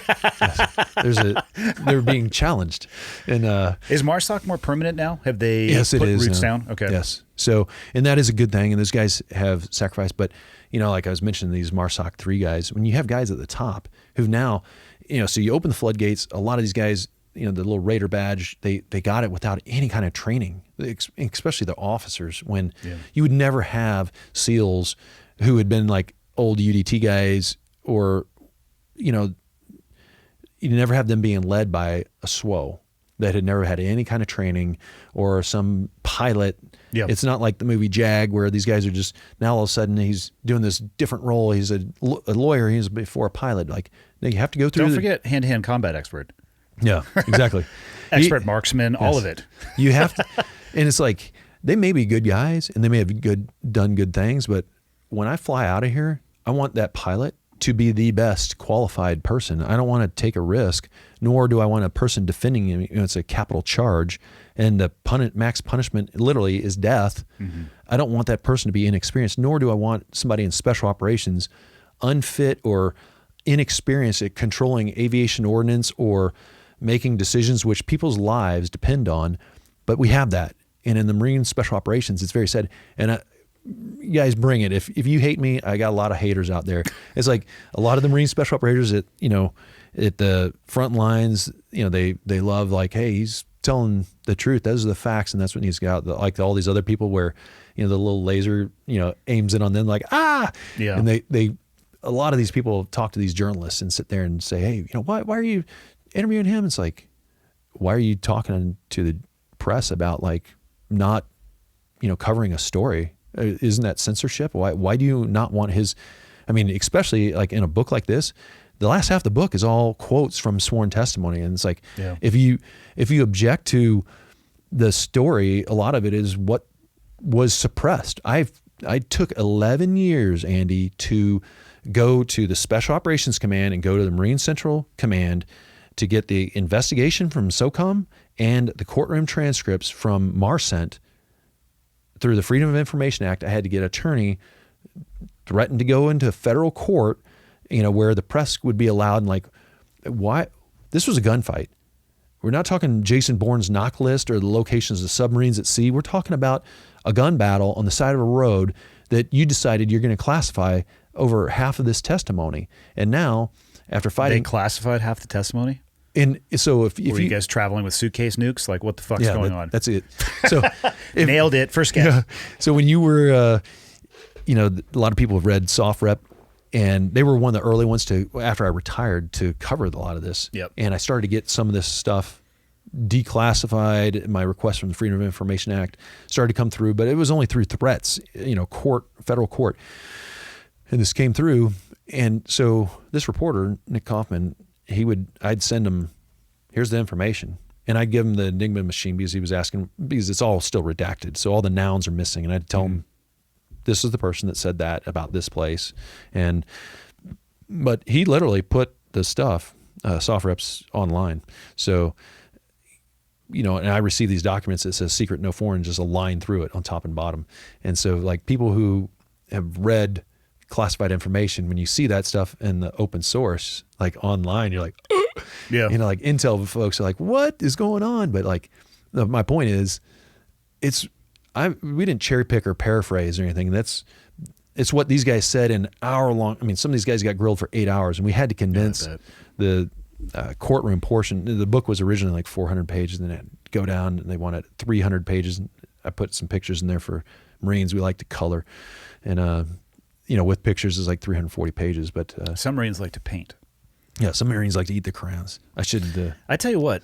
Speaker 3: They're being challenged. And
Speaker 1: is MARSOC more permanent now? Have they
Speaker 3: put
Speaker 1: roots down? Okay.
Speaker 3: Yes. So, and that is a good thing. And those guys have sacrificed. But, like I was mentioning, these MARSOC 3 guys, when you have guys at the top who've now, so you open the floodgates, a lot of these guys, the little Raider badge, they got it without any kind of training, especially the officers, when you would never have SEALs who had been like old UDT guys, or, you never have them being led by a SWO that had never had any kind of training, or some pilot.
Speaker 1: Yep.
Speaker 3: It's not like the movie Jag, where these guys are just, now all of a sudden he's doing this different role. He's a lawyer. He's before a pilot. Like, you have to go through.
Speaker 1: Don't forget hand-to-hand combat expert.
Speaker 3: Yeah, exactly.
Speaker 1: Expert marksman, all of it.
Speaker 3: You have to, and it's like, they may be good guys and they may have done good things, but when I fly out of here, I want that pilot to be the best qualified person. I don't want to take a risk, nor do I want a person defending him. It's a capital charge, and the max punishment literally is death. Mm-hmm. I don't want that person to be inexperienced, nor do I want somebody in special operations unfit or inexperienced at controlling aviation ordnance or making decisions which people's lives depend on. But we have that. And in the Marine Special Operations, it's very sad. And you guys bring it. If you hate me, I got a lot of haters out there. It's like a lot of the Marine Special Operators at the front lines, they love, like, hey, he's telling the truth. Those are the facts, and that's what needs to get out. Like all these other people where, the little laser, aims in on them, like, ah!
Speaker 1: Yeah.
Speaker 3: And they a lot of these people talk to these journalists and sit there and say, hey, why are you interviewing him? It's like, why are you talking to the press about, like, not, covering a story? Isn't that censorship? Why do you not want his, especially like in a book like this, the last half of the book is all quotes from sworn testimony. And it's like, if you object to the story, a lot of it is what was suppressed. I took 11 years, Andy, to go to the Special Operations Command and go to the Marine Central Command to get the investigation from SOCOM and the courtroom transcripts from MARSENT. Through the Freedom of Information Act, I had to get an attorney threatened to go into federal court, where the press would be allowed. And like, why? This was a gunfight. We're not talking Jason Bourne's knock list or the locations of submarines at sea. We're talking about a gun battle on the side of a road that you decided you're going to classify over half of this testimony. And now, after fighting,
Speaker 1: they classified half the testimony.
Speaker 3: And so if
Speaker 1: were you guys traveling with suitcase nukes? Like, what the fuck's going on?
Speaker 3: That's it. So
Speaker 1: nailed it. First guess.
Speaker 3: Yeah. So when you were, a lot of people have read Soft Rep, and they were one of the early ones after I retired, to cover a lot of this.
Speaker 1: Yep.
Speaker 3: And I started to get some of this stuff declassified. My request from the Freedom of Information Act started to come through, but it was only through threats, federal court. And this came through. And so this reporter, Nick Kaufman, I'd send him, here's the information. And I'd give him the Enigma machine because he was asking, because it's all still redacted. So all the nouns are missing. And I'd tell him, this is the person that said that about this place. But he literally put the stuff, soft reps, online. So, and I receive these documents that says secret, no foreign, just a line through it on top and bottom. And so like people who have read classified information, when you see that stuff in the open source, like online, you're like,
Speaker 1: yeah,
Speaker 3: like Intel folks are like, what is going on? But like, my point is, we didn't cherry pick or paraphrase or anything. It's what these guys said in hour long. Some of these guys got grilled for 8 hours, and we had to condense the courtroom portion. The book was originally like 400 pages, and then it had to go down, and they wanted 300 pages. And I put some pictures in there for Marines. We like to color, and with pictures is like 340 pages. But
Speaker 1: some Marines like to paint.
Speaker 3: Yeah, some Marines like to eat the crayons. I should.
Speaker 1: I tell you what,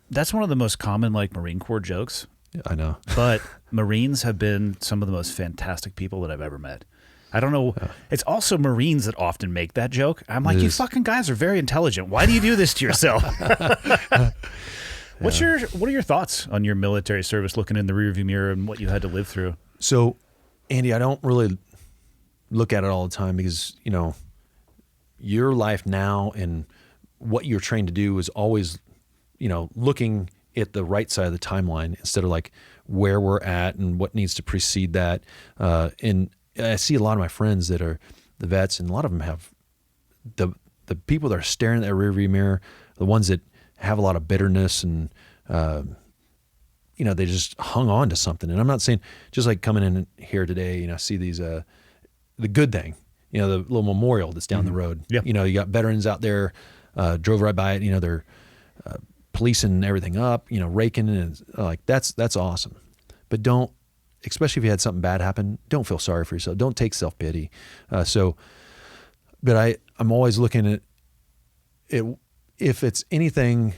Speaker 1: that's one of the most common like Marine Corps jokes.
Speaker 3: I know.
Speaker 1: But Marines have been some of the most fantastic people that I've ever met. I don't know. It's also Marines that often make that joke. I'm like, you fucking guys are very intelligent. Why do you do this to yourself? What are your thoughts on your military service, looking in the rearview mirror and what you had to live through?
Speaker 3: So, Andy, I don't really look at it all the time because, your life now and what you're trained to do is always, looking at the right side of the timeline instead of like where we're at and what needs to precede that. And I see a lot of my friends that are the vets, and a lot of them have the people that are staring at that rearview mirror, the ones that have a lot of bitterness and, they just hung on to something. And I'm not saying just like coming in here today, see these, the good thing, the little memorial that's down the road.
Speaker 1: Yeah.
Speaker 3: You got veterans out there, drove right by it, they're policing everything up, raking, and like that's awesome. But don't, especially if you had something bad happen, don't feel sorry for yourself. Don't take self-pity. But I'm always looking at it. If it's anything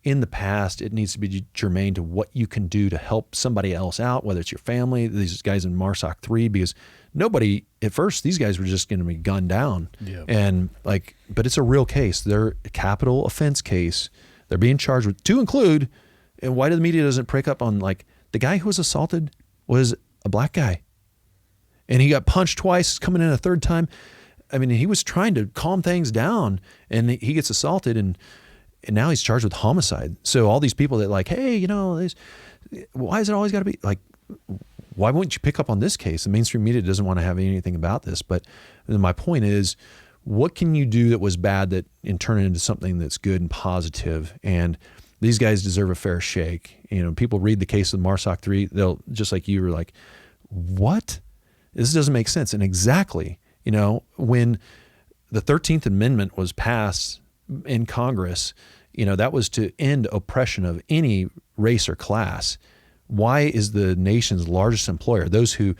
Speaker 3: in the past, it needs to be germane to what you can do to help somebody else out, whether it's your family, these guys in MARSOC 3, because nobody, at first, these guys were just going to be gunned down.
Speaker 1: Yeah.
Speaker 3: And but it's a real case. They're a capital offense case. They're being charged with, to include, and why the media doesn't pick up on, like, the guy who was assaulted was a black guy. And he got punched twice, coming in a third time. I mean, he was trying to calm things down, and he gets assaulted, and now he's charged with homicide. So all these people that like, hey, why is it always got to be like, why wouldn't you pick up on this case? The mainstream media doesn't want to have anything about this. But my point is, what can you do that was bad and turn it into something that's good and positive? And these guys deserve a fair shake. People read the case of MARSOC 3, they'll, just like you were like, what? This doesn't make sense. And exactly, when the 13th Amendment was passed in Congress, that was to end oppression of any race or class. Why is the nation's largest employer, those who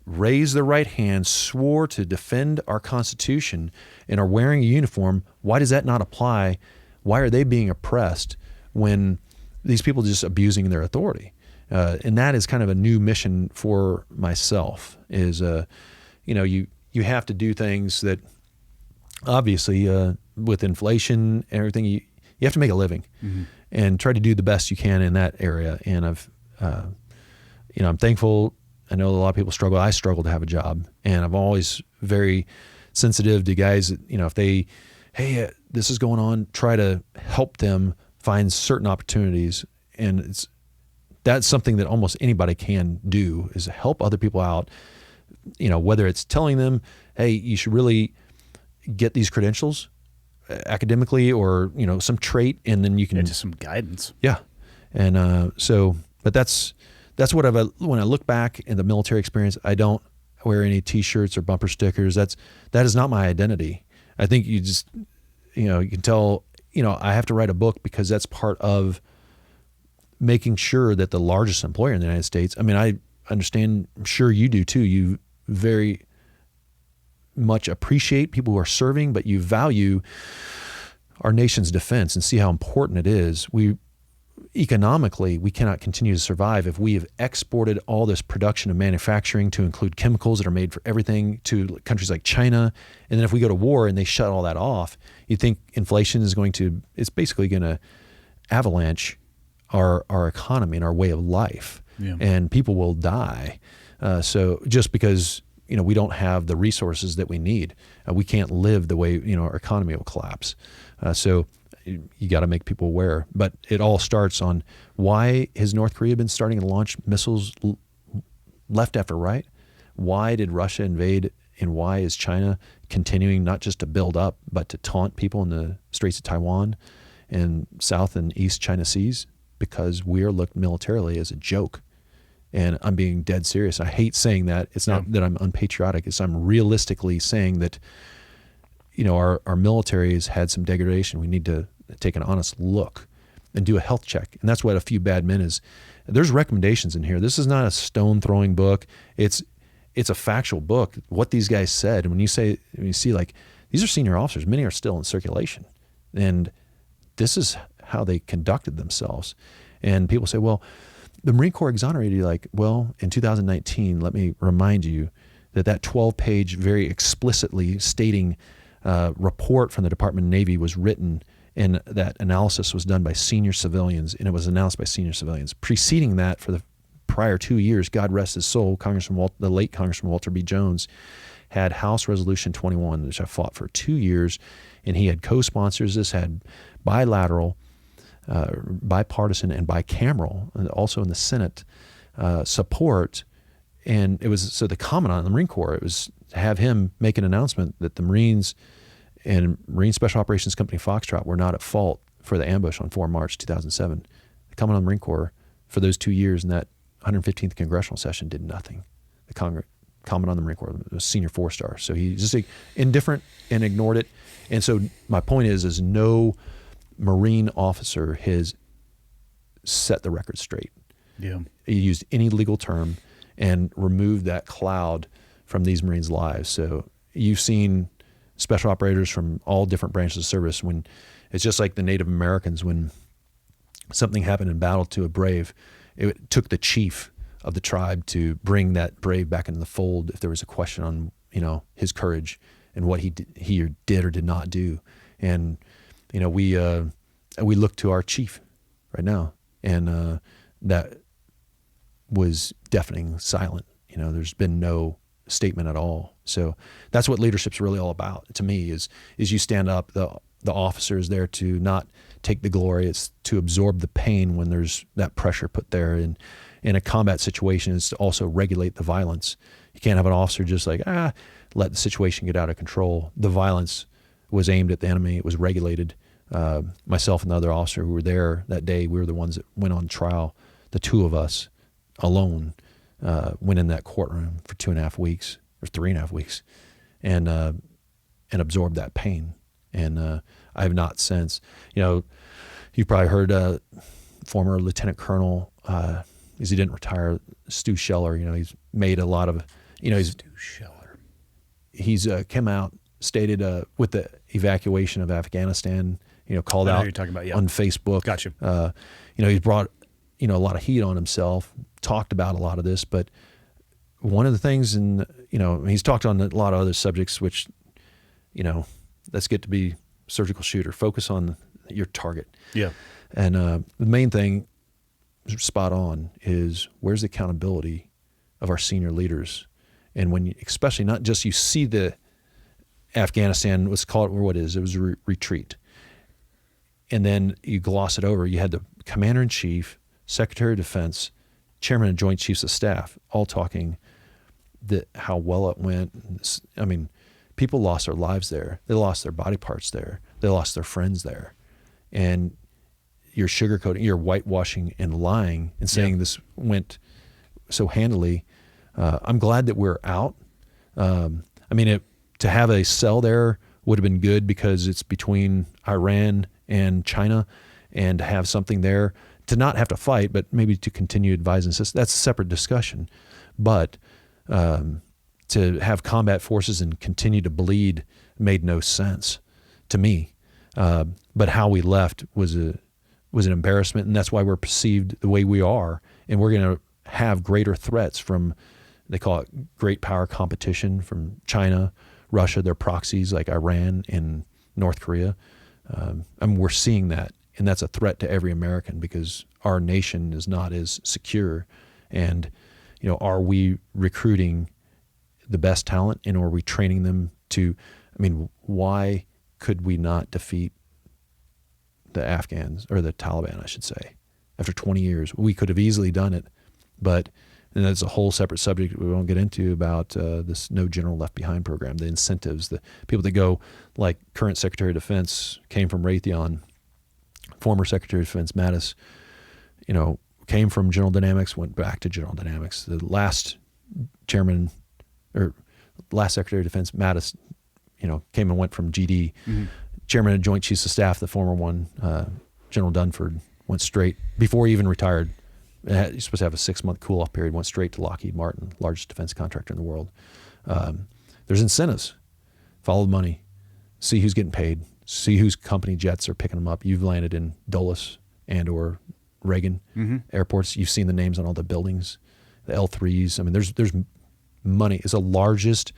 Speaker 3: raised their right hand, swore to defend our Constitution, and are wearing a uniform, why does that not apply? Why are they being oppressed when these people are just abusing their authority? And that is kind of a new mission for myself is, you have to do things that obviously with inflation and everything, you have to make a living and try to do the best you can in that area. And I'm thankful. I know a lot of people struggle. I struggle to have a job, and I'm always very sensitive to guys that, if they, hey, this is going on, try to help them find certain opportunities. And that's something that almost anybody can do, is help other people out, whether it's telling them, hey, you should really get these credentials academically or, some trait, and then you can
Speaker 1: just some guidance.
Speaker 3: Yeah. And but that's what when I look back in the military experience, I don't wear any t-shirts or bumper stickers. That is not my identity. I think you just, you can tell, I have to write a book because that's part of making sure that the largest employer in the United States, I mean, I understand, I'm sure you do too. You very much appreciate people who are serving, but you value our nation's defense and see how important it is. Economically, we cannot continue to survive if we have exported all this production and manufacturing to include chemicals that are made for everything to countries like China. And then if we go to war and they shut all that off, you think inflation is it's basically going to avalanche our economy and our way of life. Yeah. And people will die. So just because, we don't have the resources that we need, we can't live the way, our economy will collapse. So you got to make people aware. But it all starts on why has North Korea been starting to launch missiles left after right? Why did Russia invade, and why is China continuing not just to build up, but to taunt people in the Straits of Taiwan and South and East China Seas? Because we are looked militarily as a joke. And I'm being dead serious. I hate saying that. It's not that I'm unpatriotic. It's I'm realistically saying that, our military has had some degradation. We need to take an honest look and do a health check. And that's what A Few Bad Men is. There's recommendations in here. This is not a stone throwing book. It's it's a factual book. What these guys said, and when you see like these are senior officers, many are still in circulation, and this is how they conducted themselves. And people say, well, the Marine Corps exonerated you. Like, well, in 2019, let me remind you that 12-page, very explicitly stating report from the Department of Navy was written, and that analysis was done by senior civilians, and it was announced by senior civilians. Preceding that, for the prior 2 years, God rest his soul, the late Congressman Walter B. Jones had House Resolution 21, which I fought for 2 years, and he had co-sponsors. This had bilateral, bipartisan, and bicameral, and also in the Senate, support. And it was, so the Commandant of the Marine Corps, it was to have him make an announcement that the Marines and Marine Special Operations Company Foxtrot were not at fault for the ambush on 4 March 2007. The Commandant of the Marine Corps, for those 2 years in that 115th congressional session, did nothing. The Commandant of the Marine Corps was senior 4-star. So he's just indifferent and ignored it. And so my point is no Marine officer has set the record straight.
Speaker 1: Yeah.
Speaker 3: He used any legal term and removed that cloud from these Marines' lives. So you've seen special operators from all different branches of service. When it's just like the Native Americans, when something happened in battle to a brave, it took the chief of the tribe to bring that brave back into the fold if there was a question on, his courage and what he did or did not do. And we look to our chief right now, and that was deafening silent. There's been no statement at all. So that's what leadership's really all about to me, is you stand up. The officer is there to not take the glory. It's to absorb the pain when there's that pressure put there. And in a combat situation, is to also regulate the violence. You can't have an officer just like, let the situation get out of control. The violence was aimed at the enemy. It was regulated. Myself and the other officer who were there that day, we were the ones that went on trial. The two of us alone went in that courtroom for 2.5 weeks or 3.5 weeks, and absorbed that pain. And I have not since. You've probably heard former Lieutenant Colonel, because he didn't retire, Stu Scheller. He's made a lot of. Stu Scheller. He's come out, stated with the evacuation of Afghanistan. Called out
Speaker 1: you're talking about, yeah,
Speaker 3: on Facebook.
Speaker 1: Gotcha.
Speaker 3: He's brought a lot of heat on himself. Talked about a lot of this, but one of the things, and he's talked on a lot of other subjects, which let's get to be surgical shooter. Focus on your target.
Speaker 1: Yeah.
Speaker 3: And the main thing, spot on, is where's the accountability of our senior leaders? And when especially not just you see the Afghanistan, let's call it what it is. It was a retreat. And then you gloss it over. You had the Commander-in-Chief, Secretary of Defense, Chairman of Joint Chiefs of Staff, all talking how well it went. I mean, people lost their lives there. They lost their body parts there. They lost their friends there. And you're sugarcoating, you're whitewashing and lying and saying this went so handily. I'm glad that we're out. To have a cell there would have been good because it's between Iran and China, and to have something there to not have to fight, but maybe to continue advising. That's a separate discussion. But to have combat forces and continue to bleed made no sense to me. But how we left was an embarrassment, and that's why we're perceived the way we are. And we're going to have greater threats from, they call it great power competition, from China, Russia, their proxies like Iran and North Korea. We're seeing that, and that's a threat to every American because our nation is not as secure. And, are we recruiting the best talent, and are we training them to, why could we not defeat the Afghans, or the Taliban, I should say, after 20 years? We could have easily done it, and that's a whole separate subject we won't get into about this No General Left Behind program, the incentives, the people that go, like current Secretary of Defense came from Raytheon, former Secretary of Defense Mattis, came from General Dynamics, went back to General Dynamics. The last last Secretary of Defense Mattis, came and went from GD. Mm-hmm. Chairman of Joint Chiefs of Staff, the former one, General Dunford, went straight, before he even retired, You're supposed to have a 6-month cool-off period. Went straight to Lockheed Martin, largest defense contractor in the world. There's incentives. Follow the money. See who's getting paid. See whose company jets are picking them up. You've landed in Dulles and or Reagan airports. You've seen the names on all the buildings, the L3s. I mean, there's money. It's the largest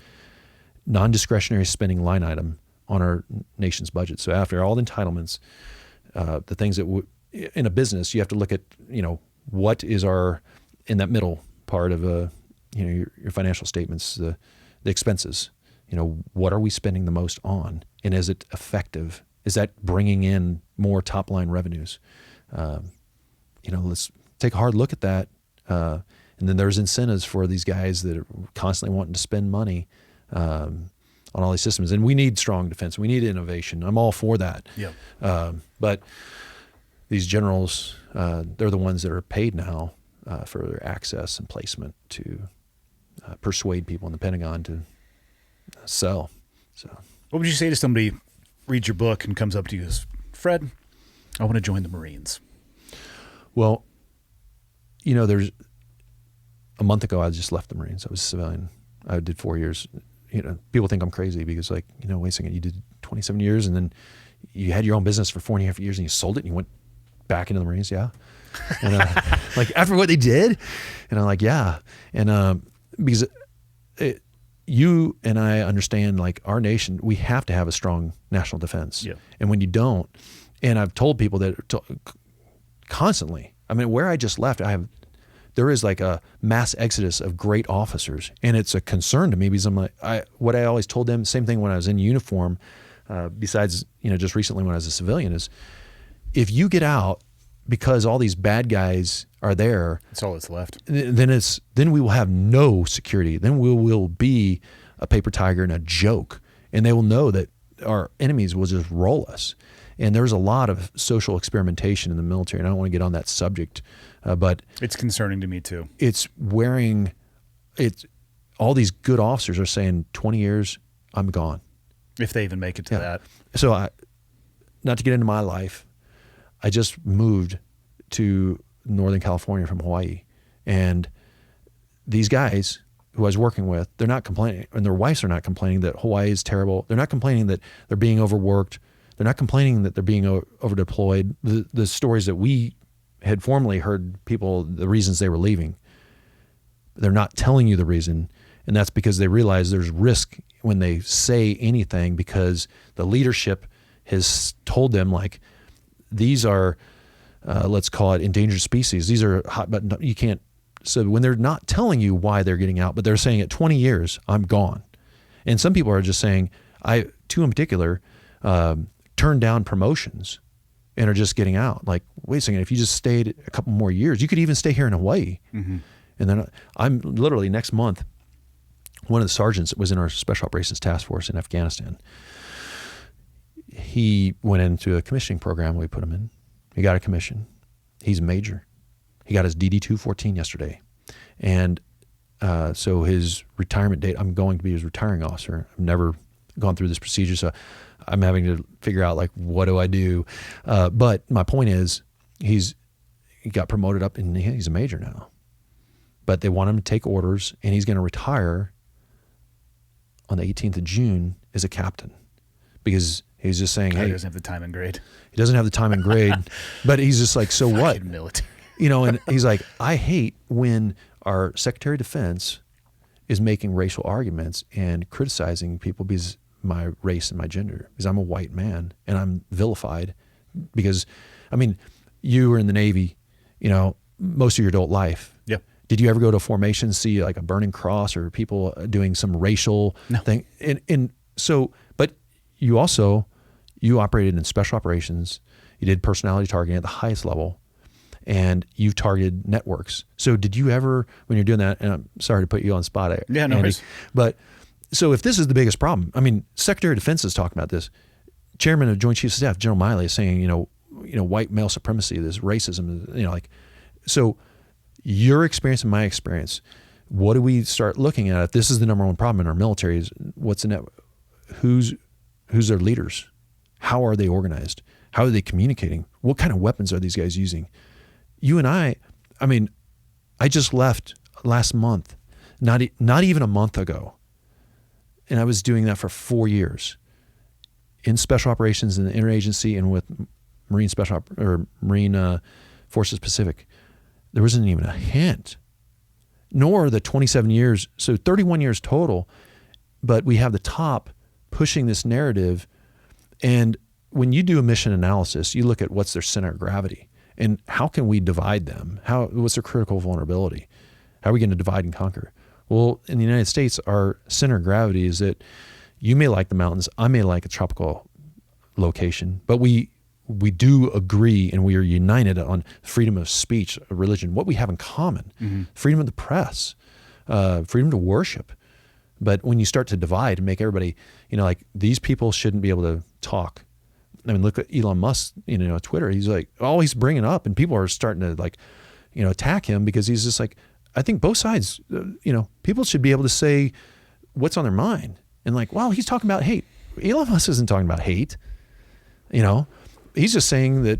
Speaker 3: non-discretionary spending line item on our nation's budget. So after all the entitlements, the things that in a business, you have to look at, what is in that middle part of your financial statements, the expenses. What are we spending the most on, and is it effective? Is that bringing in more top line revenues? Let's take a hard look at that. And then there's incentives for these guys that are constantly wanting to spend money on all these systems. And we need strong defense. We need innovation. I'm all for that.
Speaker 1: Yeah.
Speaker 3: But these generals, they're the ones that are paid now for their access and placement to persuade people in the Pentagon to sell. So,
Speaker 1: what would you say to somebody reads your book and comes up to you as, Fred, I want to join the Marines?
Speaker 3: Well, there's a month ago I just left the Marines. I was a civilian. I did 4 years. People think I'm crazy because, wait a second, you did 27 years and then you had your own business for 4.5 years and you sold it and you went back into the Marines. Yeah. And after what they did, and I'm like, yeah. And because you and I understand, our nation, we have to have a strong national defense.
Speaker 1: Yeah.
Speaker 3: And when you don't, and I've told people that constantly, where I just left, there is a mass exodus of great officers, and it's a concern to me because what I always told them, same thing when I was in uniform, besides, just recently when I was a civilian, is if you get out because all these bad guys are there,
Speaker 1: that's all that's left.
Speaker 3: Then we will have no security. Then we will be a paper tiger and a joke, and they will know that our enemies will just roll us. And there's a lot of social experimentation in the military, and I don't want to get on that subject, but
Speaker 1: it's concerning to me too.
Speaker 3: It's all these good officers are saying 20 years, I'm gone.
Speaker 1: If they even make it to that.
Speaker 3: So not to get into my life, I just moved to Northern California from Hawaii, and these guys who I was working with, they're not complaining, and their wives are not complaining that Hawaii is terrible. They're not complaining that they're being overworked. They're not complaining that they're being over deployed. The stories that we had formerly heard people, the reasons they were leaving, they're not telling you the reason, and that's because they realize there's risk when they say anything because the leadership has told them these are, let's call it endangered species. These are hot button. You can't. So when they're not telling you why they're getting out, but they're saying at 20 years, I'm gone. And some people are just saying, two in particular, turned down promotions and are just getting out. Wait a second, if you just stayed a couple more years, you could even stay here in Hawaii. Mm-hmm. And then I'm literally next month, one of the sergeants that was in our Special Operations Task Force in Afghanistan, he went into a commissioning program we put him in. He got a commission. He's a major. He got his DD-214 yesterday. And so his retirement date, I'm going to be his retiring officer. I've never gone through this procedure, so I'm having to figure out what do I do? But my point is he got promoted up and he's a major now. But they want him to take orders, and he's going to retire on the 18th of June as a captain because he's just saying, hey,
Speaker 1: he doesn't have the time and grade.
Speaker 3: He doesn't have the time and grade, but he's just so what?
Speaker 1: Military.
Speaker 3: And he's like, I hate when our Secretary of Defense is making racial arguments and criticizing people because my race and my gender, because I'm a white man and I'm vilified because, you were in the Navy, most of your adult life.
Speaker 1: Yep.
Speaker 3: Did you ever go to a formation, see a burning cross or people doing some racial thing? And so, but you operated in special operations. You did personality targeting at the highest level, and you've targeted networks. So did you ever, when you're doing that, and I'm sorry to put you on the spot,
Speaker 1: yeah, no
Speaker 3: Andy,
Speaker 1: worries.
Speaker 3: But so if this is the biggest problem, Secretary of Defense is talking about this. Chairman of Joint Chiefs of Staff, General Miley, is saying, white male supremacy, this racism, so your experience and my experience, what do we start looking at? If this is the number one problem in our military, is what's the network? Who's their leaders? How are they organized? How are they communicating? What kind of weapons are these guys using? You and I I mean, I just left last month, not even a month ago. And I was doing that for 4 years in special operations in the interagency and with Marine Forces Pacific. There wasn't even a hint, nor the 27 years, so 31 years total. But we have the top pushing this narrative. And when you do a mission analysis, you look at what's their center of gravity and how can we divide them? What's their critical vulnerability? How are we going to divide and conquer? Well, in the United States, our center of gravity is that you may like the mountains, I may like a tropical location, but we do agree and we are united on freedom of speech, religion, what we have in common, freedom of the press, freedom to worship. But when you start to divide and make everybody, like these people shouldn't be able to talk. I mean, look at Elon Musk, Twitter. He's like, he's bringing up, and people are starting to attack him because he's just like, I think both sides, people should be able to say what's on their mind. And like, wow, he's talking about hate. Elon Musk isn't talking about hate. He's just saying that,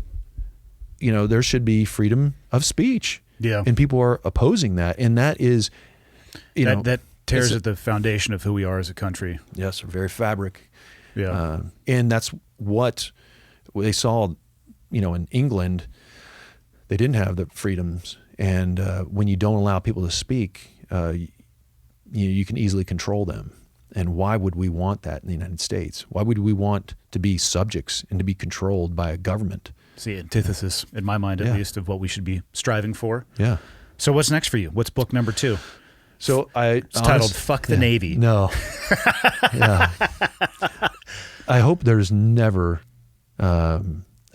Speaker 3: there should be freedom of speech.
Speaker 1: Yeah.
Speaker 3: And people are opposing that. And that is,
Speaker 1: that tears at the foundation of who we are as a country.
Speaker 3: Yes, very fabric.
Speaker 1: Yeah.
Speaker 3: And that's what they saw, in England, they didn't have the freedoms. And when you don't allow people to speak, you can easily control them. And why would we want that in the United States? Why would we want to be subjects and to be controlled by a government?
Speaker 1: It's the antithesis, in my mind at least, of what we should be striving for.
Speaker 3: Yeah.
Speaker 1: So what's next for you? What's book number 2?
Speaker 3: So
Speaker 1: it's titled "Fuck the Navy."
Speaker 3: No. Yeah. I hope there's never a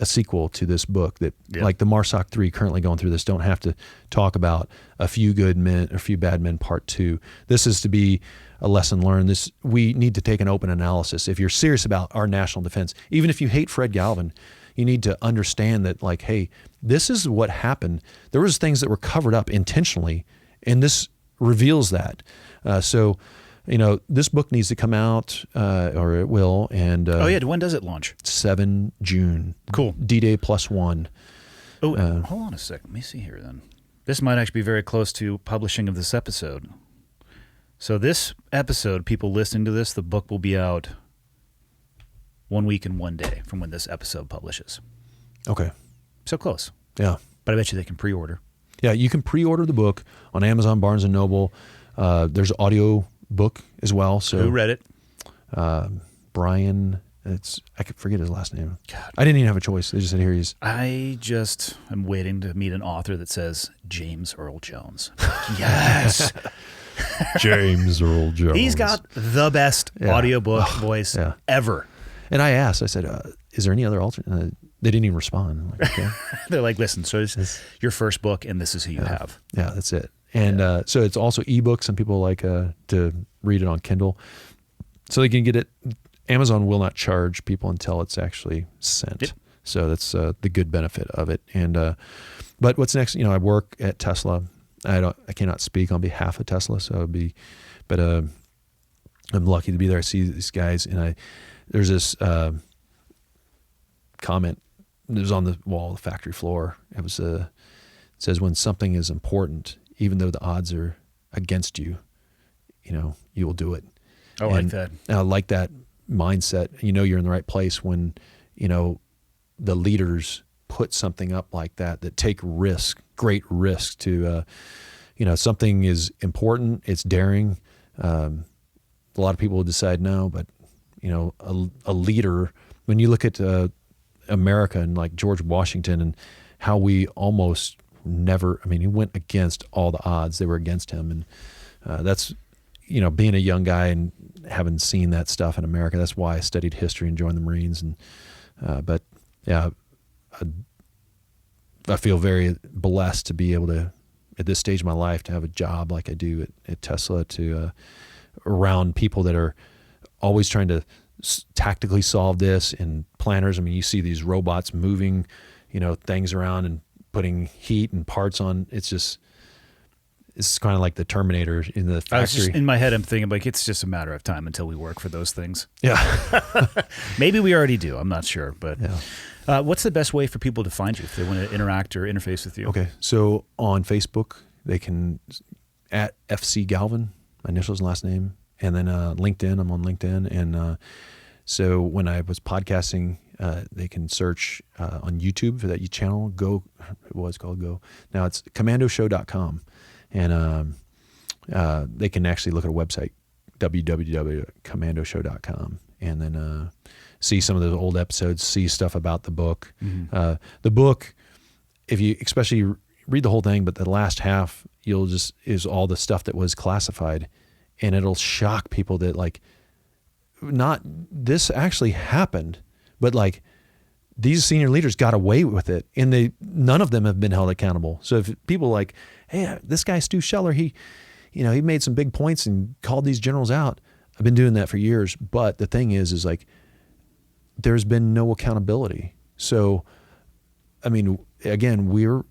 Speaker 3: sequel to this book that, like the MARSOC 3 currently going through this, don't have to talk about a few good men, a few bad men, part 2. This is to be a lesson learned. We need to take an open analysis. If you're serious about our national defense, even if you hate Fred Galvin, you need to understand that, like, hey, this is what happened. There was things that were covered up intentionally, and this reveals that. This book needs to come out, or it will. And
Speaker 1: when does it launch?
Speaker 3: 7 June.
Speaker 1: Cool.
Speaker 3: D-Day +1.
Speaker 1: Oh, hold on a sec. Let me see here then. This might actually be very close to publishing of this episode. So this episode, people listening to this, the book will be out 1 week and 1 day from when this episode publishes.
Speaker 3: Okay.
Speaker 1: So close.
Speaker 3: Yeah.
Speaker 1: But I bet you they can pre-order.
Speaker 3: Yeah, you can pre-order the book on Amazon, Barnes & Noble. There's an audio book as well. So
Speaker 1: who read it?
Speaker 3: Brian, I could forget his last name.
Speaker 1: God.
Speaker 3: I didn't even have a choice. They just said, here he is.
Speaker 1: I just am waiting to meet an author that says James Earl Jones. Yes.
Speaker 3: James Earl Jones.
Speaker 1: He's got the best audiobook voice ever.
Speaker 3: And I asked, I said, is there any other alternate? They didn't even respond. I'm like, okay.
Speaker 1: They're like, listen, so it's your first book, and this is who you have.
Speaker 3: Yeah, that's it. And so it's also ebook. Some people like to read it on Kindle. So they can get it. Amazon will not charge people until it's actually sent. Yep. So that's the good benefit of it. And but what's next? I work at Tesla. I cannot speak on behalf of Tesla, so but I'm lucky to be there. I see these guys, and there's this comment that was on the wall of the factory floor. It says, when something is important, even though the odds are against you, you will do it.
Speaker 1: I like that.
Speaker 3: I like that mindset. You're in the right place when, the leaders put something up like that take great risk to, something is important, it's daring. A lot of people will decide no, but, a leader, when you look at America and like George Washington and how we almost never, he went against all the odds. They were against him. And that's, being a young guy and having seen that stuff in America, that's why I studied history and joined the Marines. And but yeah, I feel very blessed to be able to, at this stage of my life, to have a job like I do at Tesla, to around people that are always trying to tactically solve this, and planners. You see these robots moving, things around and putting heat and parts on. It's it's kind of like the Terminator in the
Speaker 1: I was just,
Speaker 3: factory.
Speaker 1: in my head, I'm thinking like it's just a matter of time until we work for those things.
Speaker 3: Yeah.
Speaker 1: Maybe we already do. I'm not sure, but
Speaker 3: Yeah.
Speaker 1: what's the best way for people to find you if they want to interact or interface with you?
Speaker 3: Okay. So on Facebook, they can at FC Galvin, my initials and last name, and then LinkedIn. I'm on LinkedIn, and so when I was podcasting, they can search on YouTube for that channel. Go, it was called Go. Now it's commandoshow.com, and they can actually look at a website, www.commandoshow.com, and then see some of the old episodes, see stuff about the book.
Speaker 1: Mm-hmm.
Speaker 3: The book, if you especially read the whole thing, but the last half, is all the stuff that was classified, and it'll shock people that like, not this actually happened, but like these senior leaders got away with it, and none of them have been held accountable. So if people like, hey, this guy Stu Scheller, he made some big points and called these generals out. I've been doing that for years, but the thing is like, there's been no accountability. So, I mean, again, we're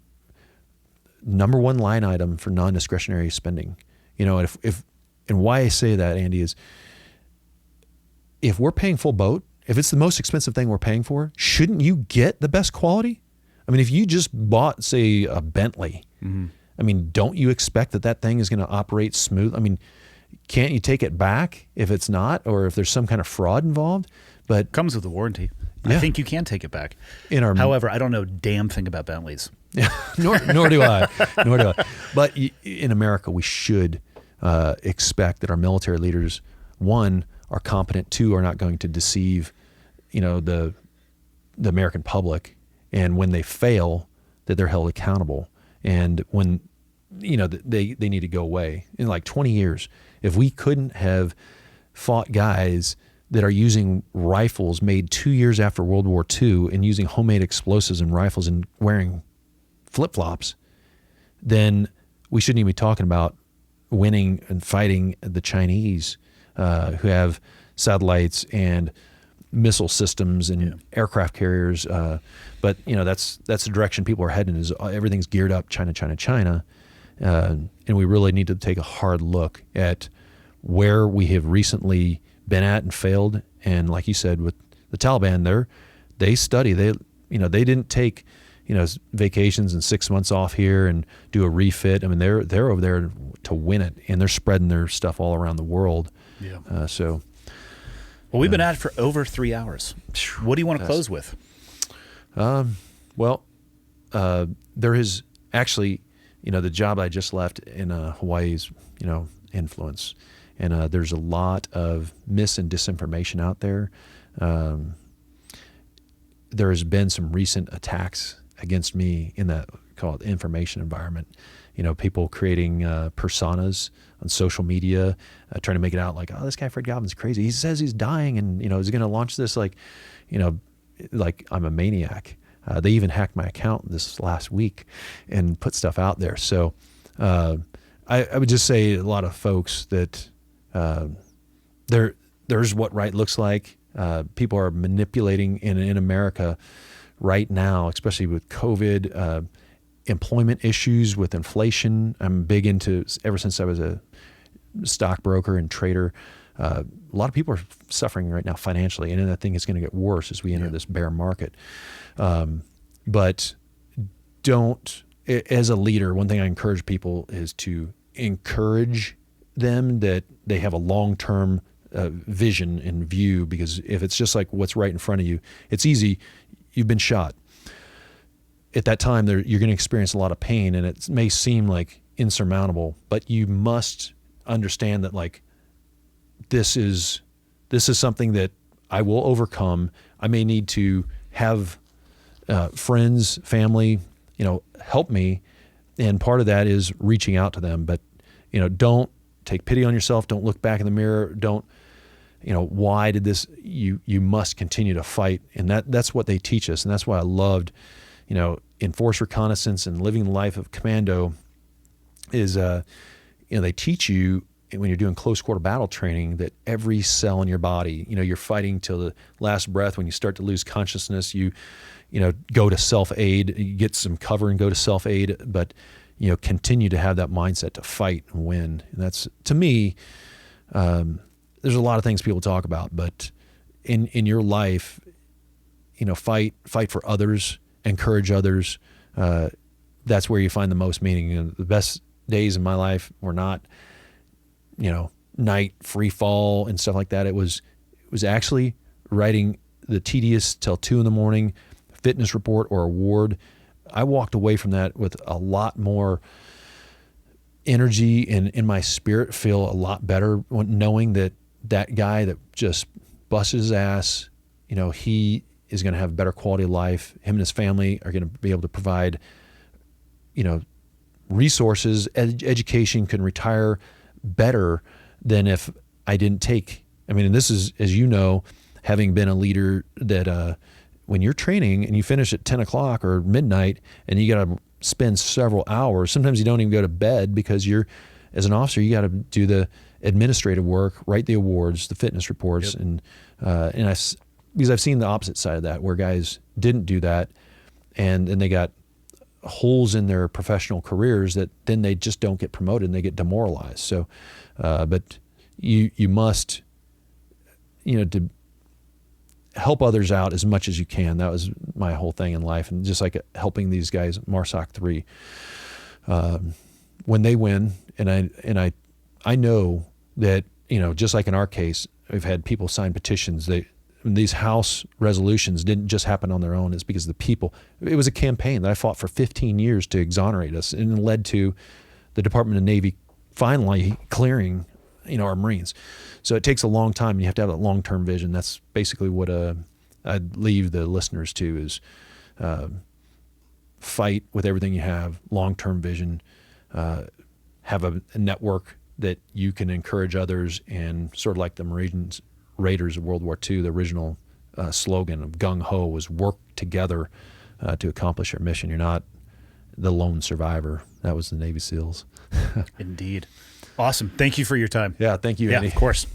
Speaker 3: number one line item for non-discretionary spending. And and why I say that, Andy, is if we're paying full boat, if it's the most expensive thing we're paying for, shouldn't you get the best quality? I mean, if you just bought, say, a Bentley, I mean, don't you expect that thing is going to operate smooth? I mean, can't you take it back if it's not, or if there's some kind of fraud involved? But
Speaker 1: Comes with a warranty.
Speaker 3: Yeah.
Speaker 1: I think you can take it back.
Speaker 3: However,
Speaker 1: I don't know a damn thing about Bentleys.
Speaker 3: nor do I. But in America, we should expect that our military leaders, one, are competent, two, are not going to deceive, the American public, and when they fail, that they're held accountable. And when, they need to go away. In like 20 years, if we couldn't have fought guys that are using rifles made 2 years after World War II and using homemade explosives and rifles and wearing flip-flops, then we shouldn't even be talking about winning and fighting the Chinese, who have satellites and missile systems and aircraft carriers. But that's the direction people are heading. Is everything's geared up China, and we really need to take a hard look at where we have recently been at and failed. And like you said, with the Taliban, they study. They didn't take vacations and 6 months off here and do a refit. I mean, they're over there to win it, and they're spreading their stuff all around the world.
Speaker 1: Yeah.
Speaker 3: Well,
Speaker 1: we've been at it for over 3 hours. What do you want to close with?
Speaker 3: There is actually, the job I just left in Hawaii's, influence. And there's a lot of mis and disinformation out there. There has been some recent attacks against me in that called information environment. People creating personas on social media, trying to make it out like, oh, this guy Fred Galvin's crazy. He says he's dying, and is going to launch this like I'm a maniac. They even hacked my account this last week and put stuff out there. So I would just say a lot of folks that there's what right looks like. People are manipulating in America right now, especially with COVID, employment issues with inflation. I'm big into, ever since I was a stockbroker and trader, a lot of people are suffering right now financially, and I think it's going to get worse as we enter this bear market. But as a leader, one thing I encourage people is to encourage them that they have a long-term vision and view, because if it's just like what's right in front of you, it's easy. You've been shot. At that time, you're going to experience a lot of pain, and it may seem like insurmountable, but you must understand that like this is something that I will overcome. I may need to have friends, family, help me, and part of that is reaching out to them. But don't take pity on yourself. Don't look back in the mirror. Don't why did this? You must continue to fight, and that's what they teach us, and that's why I loved in force reconnaissance and living the life of commando is they teach you when you're doing close quarter battle training that every cell in your body, you're fighting till the last breath. When you start to lose consciousness, you go to self-aid, you get some cover and go to self-aid, but continue to have that mindset to fight and win. And that's, to me, there's a lot of things people talk about, but in your life, fight for others, encourage others. That's where you find the most meaning. The best days in my life were not, night free fall and stuff like that. It was actually writing the tedious till 2 a.m. fitness report or award. I walked away from that with a lot more energy and in my spirit feel a lot better knowing that guy that just busted his ass, he is going to have a better quality of life. Him and his family are going to be able to provide, resources, education, can retire better than if I didn't take. And this is, as you know, having been a leader, that when you're training and you finish at 10 o'clock or midnight and you got to spend several hours, sometimes you don't even go to bed because as an officer, you got to do the administrative work, write the awards, the fitness reports. Yep. Because I've seen the opposite side of that, where guys didn't do that and they got holes in their professional careers that then they just don't get promoted and they get demoralized. So, but you must, to help others out as much as you can. That was my whole thing in life. And just like helping these guys, MARSOC 3, when they win, and I know that, just like in our case, we've had people sign petitions. These House resolutions didn't just happen on their own. It's because of the people. It was a campaign that I fought for 15 years to exonerate us, and it led to the Department of Navy finally clearing, our Marines. So it takes a long time, and you have to have a long-term vision. That's basically what I'd leave the listeners to is fight with everything you have, long-term vision, have a network that you can encourage others, and sort of like the Marines Raiders of World War II, the original slogan of gung-ho was work together to accomplish your mission. You're not the lone survivor. That was the Navy SEALs.
Speaker 1: Indeed. Awesome. Thank you for your time.
Speaker 3: Yeah, thank you, Andy.
Speaker 1: Yeah, of course.